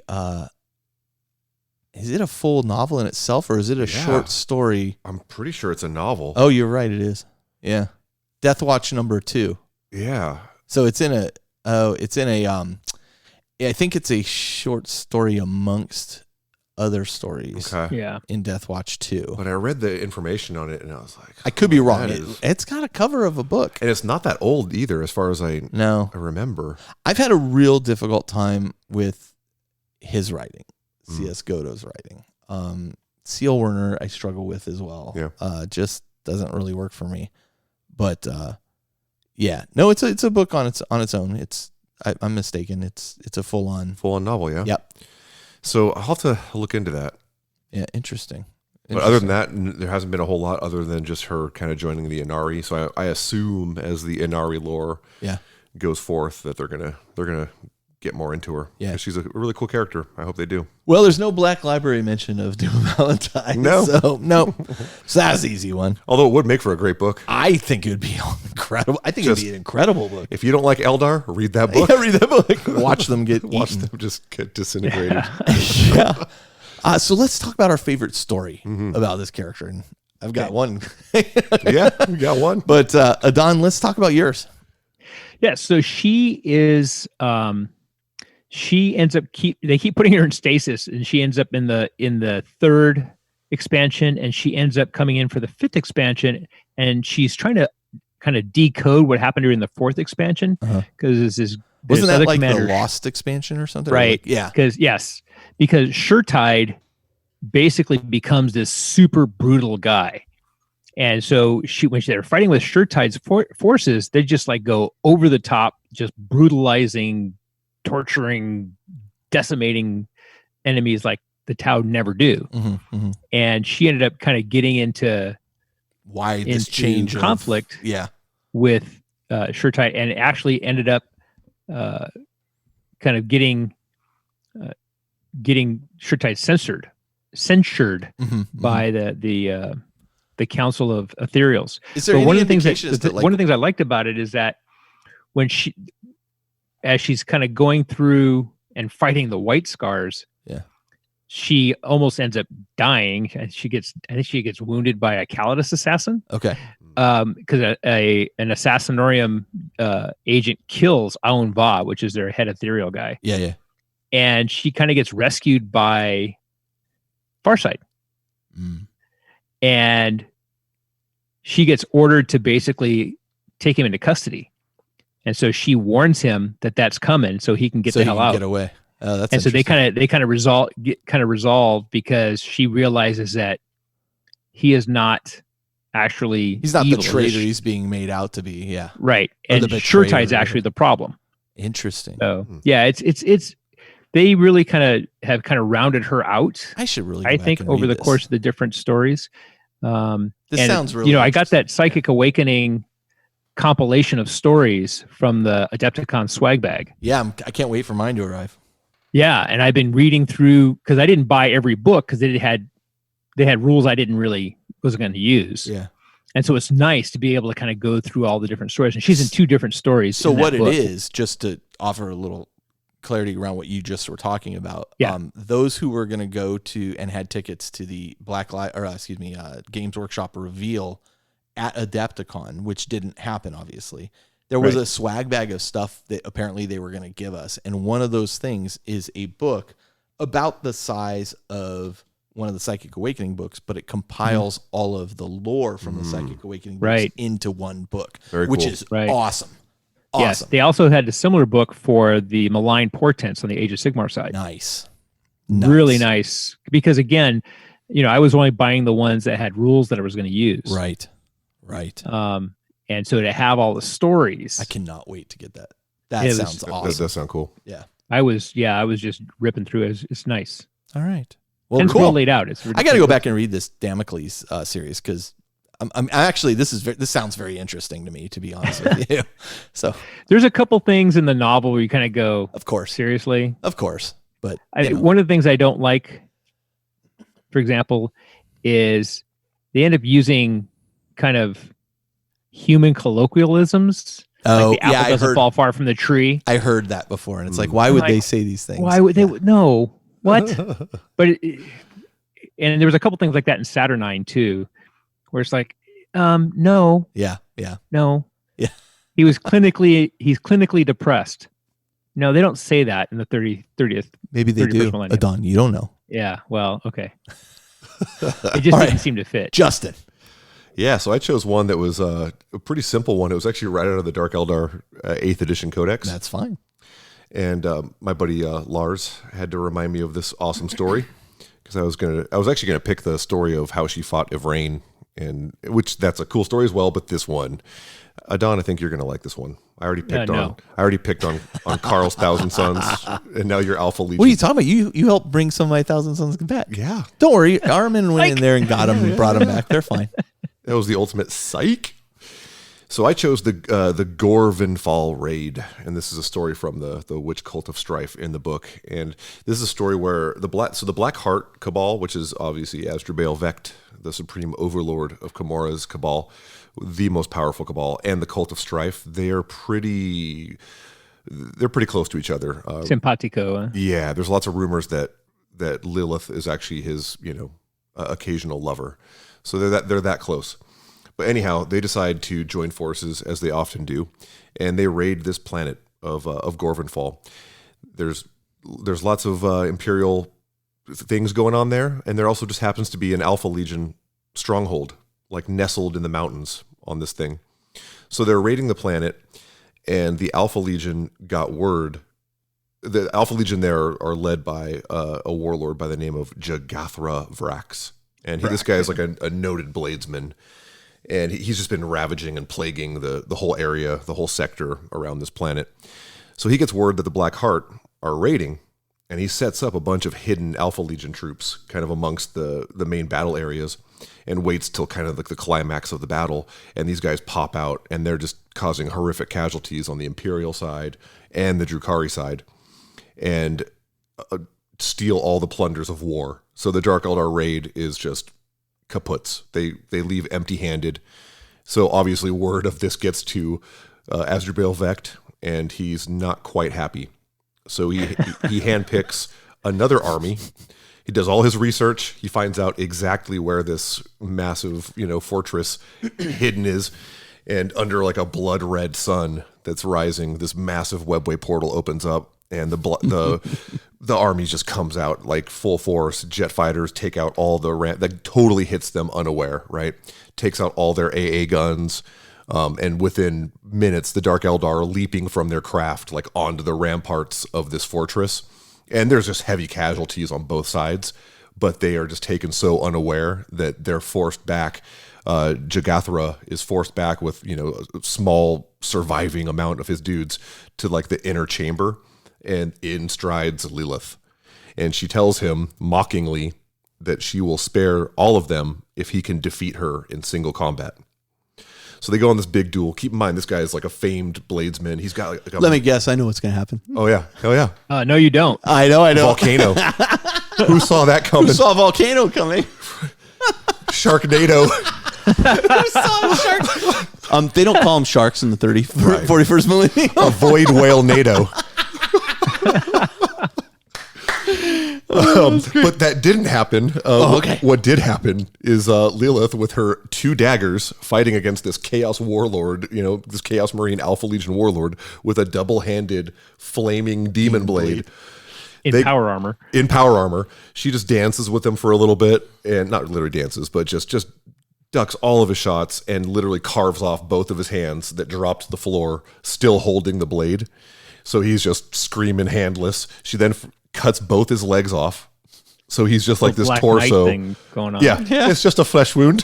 is it a full novel in itself, or is it a short story? I'm pretty sure it's a novel. Oh, you're right, it is. Yeah. Death Watch #2. Yeah. So it's in a... I think it's a short story amongst other stories. Okay. Yeah. In Death Watch 2. But I read the information on it and I was like, I could be wrong. It's got a cover of a book. And it's not that old either, as far as I remember. I've had a real difficult time with his writing, C.S. Goto's writing. C.L. Werner, I struggle with as well. Yeah. Just doesn't really work for me. But no, it's a book on its own. I'm mistaken. It's a full on novel. Yeah. Yep. So I'll have to look into that. Yeah. Interesting. But other than that, there hasn't been a whole lot other than just her kind of joining the Inari. So I assume as the Inari lore goes forth that they're gonna get more into her. Yeah. 'Cause she's a really cool character. I hope they do. Well, there's no Black Library mention of Doom Valentine. No. So, no. So that's an easy one. Although it would make for a great book. I think it would be incredible. I think it would be an incredible book. If you don't like Eldar, read that book. Yeah, read that book. Watch them get Watch eaten. them just get disintegrated. Yeah. So let's talk about our favorite story about this character. And I've got one. Yeah, we got one. But Adon, let's talk about yours. Yeah, so she is she ends up they keep putting her in stasis, and she ends up in the third expansion, and she ends up coming in for the fifth expansion, and she's trying to kind of decode what happened during the fourth expansion, because Wasn't that like the Lost expansion or something? Right. Yeah. Because Shertide basically becomes this super brutal guy. And so when they're fighting with Shertide's forces, they just like go over the top, just brutalizing, torturing, decimating enemies like the Tau never do. And she ended up kind of getting into this change conflict with Shertide, and actually ended up kind of getting Shertide censured by the Council of Ethereals. Is there one of the things I liked about it is that when as she's kind of going through and fighting the White Scars, she almost ends up dying, and I think she gets wounded by a Calidus assassin. Okay. Because an Assassinorium agent kills Aun Va, which is their head ethereal guy. Yeah. And she kind of gets rescued by Farsight. And she gets ordered to basically take him into custody. And so she warns him that that's coming, so he can get the hell out. Get away. That's and so they kind of resolve because she realizes that he is not actually he's not evil. the traitor he's being made out to be. Yeah. Right. Or and the betrayer. Shertide's actually the problem. Interesting. So yeah, it's they really kind of rounded her out. I should really. I think over the course of the different stories. This sounds really. I got that Psychic Awakening compilation of stories from the Adepticon swag bag. Yeah, I can't wait for mine to arrive. Yeah, and I've been reading through, because I didn't buy every book because they had rules I wasn't going to use. Yeah. And so it's nice to be able to kind of go through all the different stories. And she's in two different stories. So what it is, just to offer a little clarity around what you just were talking about. Yeah. Those who were going to go to and had tickets to the Games Workshop reveal at Adepticon, which didn't happen, obviously. There was a swag bag of stuff that apparently they were going to give us. And one of those things is a book about the size of one of the Psychic Awakening books, but it compiles all of the lore from the Psychic Awakening books into one book, which is awesome. Yes, they also had a similar book for the Malign Portents on the Age of Sigmar side. Nice. Really nice. Because again, I was only buying the ones that had rules that I was going to use. Right. And so to have all the stories, I cannot wait to get that. That sounds awesome. That does sound cool. Yeah. I was just ripping through it. It's nice. All right. Well, and it's well laid out. I got to go back and read this Damocles series because I'm actually this sounds very interesting to me, to be honest with you. So there's a couple things in the novel where you kind of go, of course, seriously, of course. But one of the things I don't like, for example, is they end up using kind of human colloquialisms. Oh, like the apple doesn't fall far from the tree. I heard that before, and it's like, why would they say these things? Why would they? No, what? But and there was a couple things like that in Saturnine too, where it's like, no, no, he's clinically depressed. No, they don't say that in the 30th. Maybe they do. Adon, you don't know. Yeah. Well, okay. It just didn't seem to fit. Justin. Yeah, so I chose one that was a pretty simple one. It was actually right out of the Dark Eldar 8th edition codex. That's fine. And my buddy Lars had to remind me of this awesome story because I was actually gonna pick the story of how she fought Ivrain, and which that's a cool story as well. But this one, Adon, I think you're gonna like this one. I already picked on Carl's Thousand Sons, and now you're Alpha Legion. What are you talking about? You helped bring some of my Thousand Sons back. Yeah. Don't worry, Armin went in there and got them and brought them back. They're fine. That was the ultimate psych. So I chose the Gorvenfall raid, and this is a story from the Witch Cult of Strife in the book. And this is a story where the Black Heart Cabal, which is obviously Asdrubale Vecht, the supreme overlord of Comora's cabal, the most powerful cabal, and the Cult of Strife, they're pretty close to each other. Simpatico. Yeah, there's lots of rumors that Lilith is actually his occasional lover, so they're that close. But anyhow, they decide to join forces, as they often do, and they raid this planet of Gorvenfall. There's lots of Imperial things going on there, and there also just happens to be an Alpha Legion stronghold, like nestled in the mountains on this thing. So they're raiding the planet, and the Alpha Legion got word. The Alpha Legion there are led by a warlord by the name of Jagathra Vrax, and this guy is like a noted bladesman. And he's just been ravaging and plaguing the whole area, the whole sector around this planet. So he gets word that the Black Heart are raiding, and he sets up a bunch of hidden Alpha Legion troops kind of amongst the main battle areas and waits till kind of like the climax of the battle. And these guys pop out, and they're just causing horrific casualties on the Imperial side and the Drukhari side, and steal all the plunders of war. So the Dark Eldar raid is just kaputs. They leave empty-handed. So obviously word of this gets to Asdrubale Vecht, and he's not quite happy. So he handpicks another army. He does all his research. He finds out exactly where this massive, fortress hidden is, and under like a blood red sun that's rising, this massive webway portal opens up, and the army just comes out like full force. Jet fighters take out all the that totally hits them unaware, right? Takes out all their AA guns, and within minutes, the Dark Eldar are leaping from their craft like onto the ramparts of this fortress, and there's just heavy casualties on both sides, but they are just taken so unaware that they're forced back. Jagathra is forced back with a small surviving amount of his dudes to like the inner chamber. And in strides Lilith, and she tells him mockingly that she will spare all of them if he can defeat her in single combat. So they go on this big duel. Keep in mind, this guy is like a famed bladesman. He's got like Let me guess. I know what's going to happen. Oh yeah. No, you don't. I know. Volcano. Who saw that coming? Who saw Volcano coming? Sharknado. Who saw shark? They don't call them sharks in the 41st millennium. Avoid whale NATO. But that didn't happen. Okay. What did happen is Lilith, with her 2 daggers, fighting against this Chaos Warlord, this Chaos Marine Alpha Legion Warlord with a double-handed flaming demon blade. In power armor. In power armor. She just dances with him for a little bit, and not literally dances, but just ducks all of his shots and literally carves off both of his hands that drop to the floor, still holding the blade. So he's just screaming handless. She then cuts both his legs off. So he's just like this Black torso Knight thing going on. Yeah, it's just a flesh wound.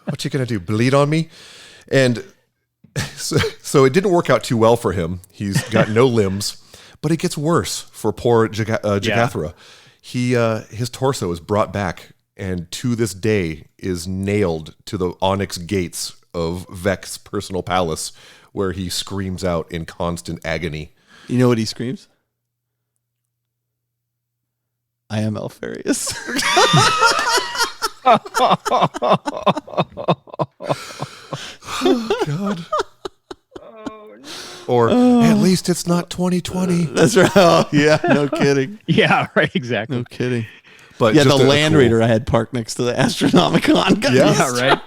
What you gonna do? Bleed on me? And so it didn't work out too well for him. He's got no limbs, but it gets worse for poor Jagathra. His torso is brought back, and to this day is nailed to the onyx gates of Vecht's personal palace, where he screams out in constant agony. You know what he screams? I am Alfarius. Oh, God. Or at least it's not 2020. That's right. Oh, yeah, no kidding. Yeah, right, exactly. No kidding. But yeah, just the Land Raider I had parked next to the Astronomicon. Yeah, right.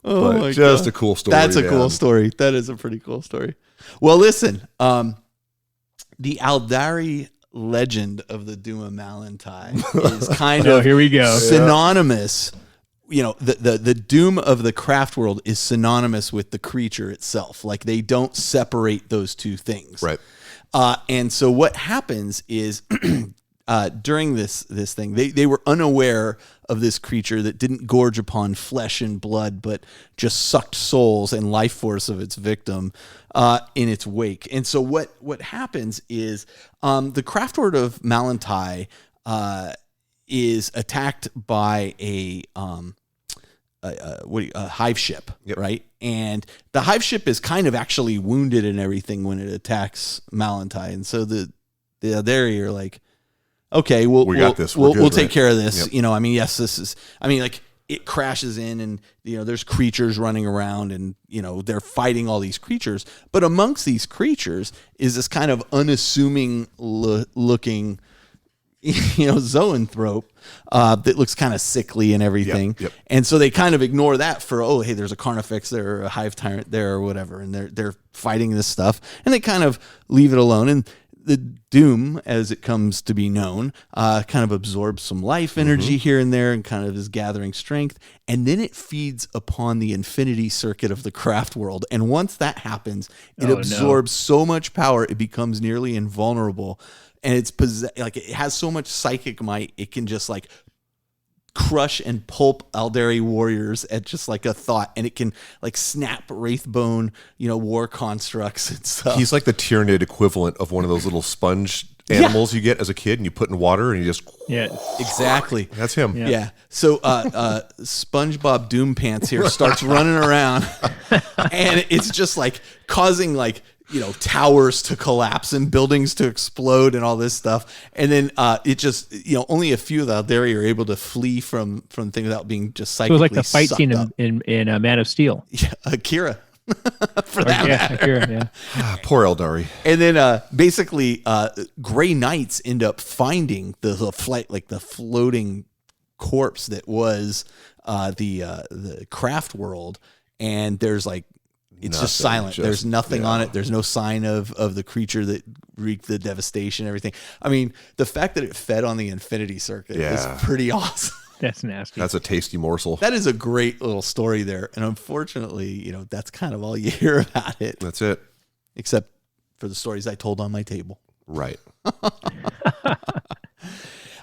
Oh, my just God. a cool story. That's a cool story. That is a pretty cool story. Well, listen, the Aldari legend of the Duma Malantai is kind of here we go. synonymous. The doom of the craft world is synonymous with the creature itself. Like, they don't separate those two things. Right. And so what happens is during this thing, they were unaware of this creature that didn't gorge upon flesh and blood, but just sucked souls and life force of its victim in its wake. And so what happens is the craft world of Malantai is attacked by a hive ship, Yep. right? And the hive ship is kind of actually wounded and everything when it attacks Malantai, and so the Aldari are like, okay, We got this. We're good, we'll take right? care of this. Yep. I mean, yes, this is. I mean, like it crashes in, and there's creatures running around, and they're fighting all these creatures. But amongst these creatures is this kind of unassuming looking, zoanthrope that looks kind of sickly and everything. Yep. And so they kind of ignore that for, oh, hey, there's a Carnifex there, or a Hive Tyrant there, or whatever, and they're fighting this stuff, and they kind of leave it alone. And the Doom, as it comes to be known, kind of absorbs some life energy here and there, and kind of is gathering strength, and then it feeds upon the infinity circuit of the craft world. And once that happens, it absorbs so much power, it becomes nearly invulnerable. And it's it has so much psychic might, it can just like crush and pulp Aldari warriors at just like a thought, and it can like snap Wraithbone, war constructs and stuff. He's like the Tyranid equivalent of one of those little sponge animals you get as a kid, and you put in water, and you just exactly. That's him. Yeah. So SpongeBob Doom Pants here starts running around, and it's just like causing like towers to collapse and buildings to explode and all this stuff. And then it just, only a few of the Aldari are able to flee from things without being just psychically So it was like the fight scene up. in Man of Steel. Yeah, Akira. For that matter. Akira, yeah. Poor Eldari. And then basically Grey Knights end up finding the floating corpse that was the craft world, and there's like it's just silent. There's nothing on it. There's no sign of the creature that wreaked the devastation and everything. I mean, the fact that it fed on the infinity circuit is pretty awesome. That's nasty. That's a tasty morsel. That is a great little story there. And unfortunately, that's kind of all you hear about it. That's it. Except for the stories I told on my table. Right.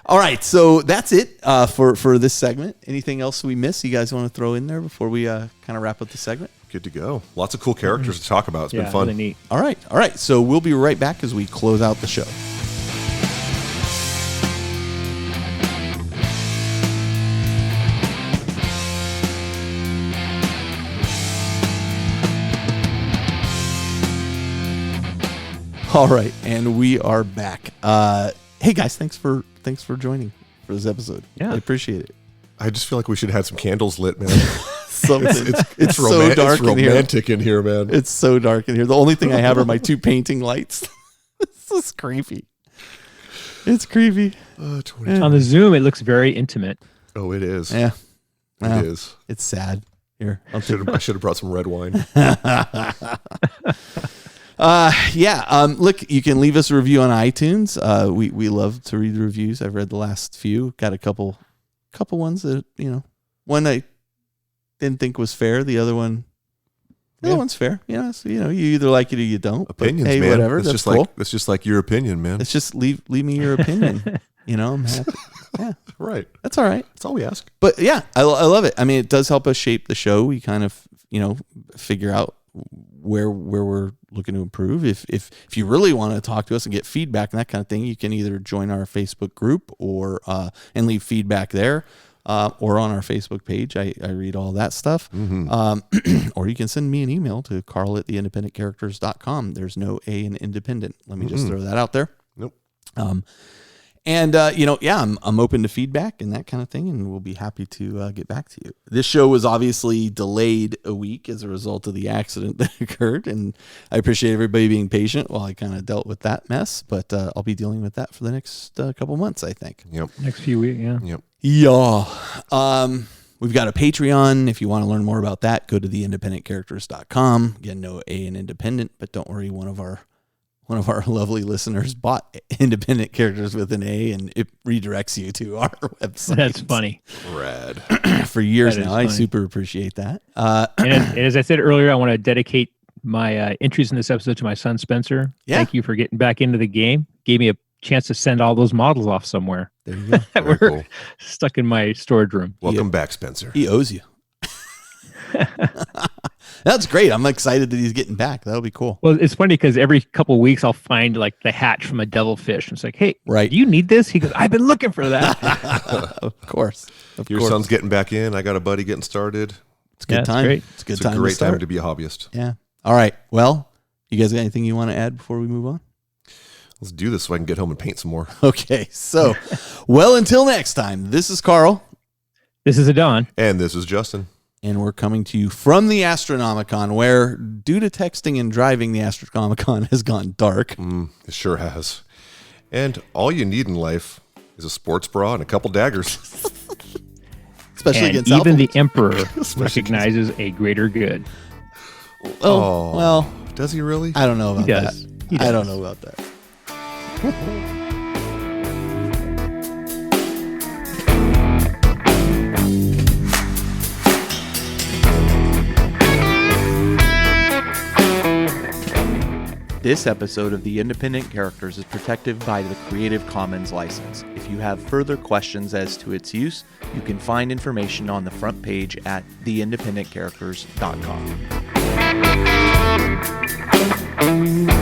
All right, so that's it for this segment. Anything else we missed you guys want to throw in there before we kind of wrap up the segment? Good to go. Lots of cool characters to talk about. It's been fun. Really neat. All right. So we'll be right back as we close out the show. All right, and we are back. Hey guys, thanks for joining for this episode. Yeah, I appreciate it. I just feel like we should have had some candles lit, man. It's so dark it's romantic in here, man. It's so dark in here. The only thing I have are my two painting lights. This is creepy. It's creepy. On the Zoom, it looks very intimate. Oh, it is. Yeah, It is. It's sad. Here, I should have brought some red wine. Look, you can leave us a review on iTunes. We love to read the reviews. I've read the last few. Got a couple ones that one I didn't think was fair. The other one's fair. So, you either like it or you don't. Opinions, but, hey, man. whatever. It's That's just cool. it's just like your opinion, man. It's just leave me your opinion. I'm happy. Yeah, Right. that's all right. That's all we ask. But yeah, I love it. I mean, it does help us shape the show. We kind of figure out where we're looking to improve. If you really want to talk to us and get feedback and that kind of thing, you can either join our Facebook group or and leave feedback there, or on our Facebook page. I read all that stuff. Or you can send me an email to carl@theindependentcharacters.com. There's no A in independent. Let me just throw that out there. Nope. And I'm open to feedback and that kind of thing, and we'll be happy to get back to you. This show was obviously delayed a week as a result of the accident that occurred, and I appreciate everybody being patient while I kind of dealt with that mess. But I'll be dealing with that for the next couple months, I think. Yep. Next few weeks, yeah. Yep. Yeah. We've got a Patreon. If you want to learn more about that, go to theindependentcharacters.com. Again, no A in independent, but don't worry, one of our lovely listeners bought Independent Characters with an A, and it redirects you to our website. That's funny. Rad. For years That is now. I funny. super appreciate that. And as I said earlier, I want to dedicate my entries in this episode to my son, Spencer. Yeah. Thank you for getting back into the game. Gave me a chance to send all those models off somewhere. There you go. That Very were cool. stuck in my storage room. Welcome back, Spencer. He owes you. That's great. I'm excited that he's getting back. That'll be cool. Well, it's funny because every couple of weeks I'll find like the hatch from a devilfish. And it's like, hey, Right. do you need this? He goes, I've been looking for that. Of course. Your son's getting back in. I got a buddy getting started. It's a good time. great. It's a good It's time. a great to start. time to be a hobbyist. Yeah. All right. Well, you guys got anything you want to add before we move on? Let's do this so I can get home and paint some more. Okay. So, well, until next time, this is Carl. This is Adon. And this is Justin. And we're coming to you from the Astronomicon, where due to texting and driving, the Astronomicon has gone dark. It sure has. And all you need in life is a sports bra and a couple daggers. Especially And against even the alpha- Emperor recognizes a greater good. Oh, well, Does he really? I don't know about He does. that. He I don't does. know about that. This episode of The Independent Characters is protected by the Creative Commons license. If you have further questions as to its use, you can find information on the front page at theindependentcharacters.com.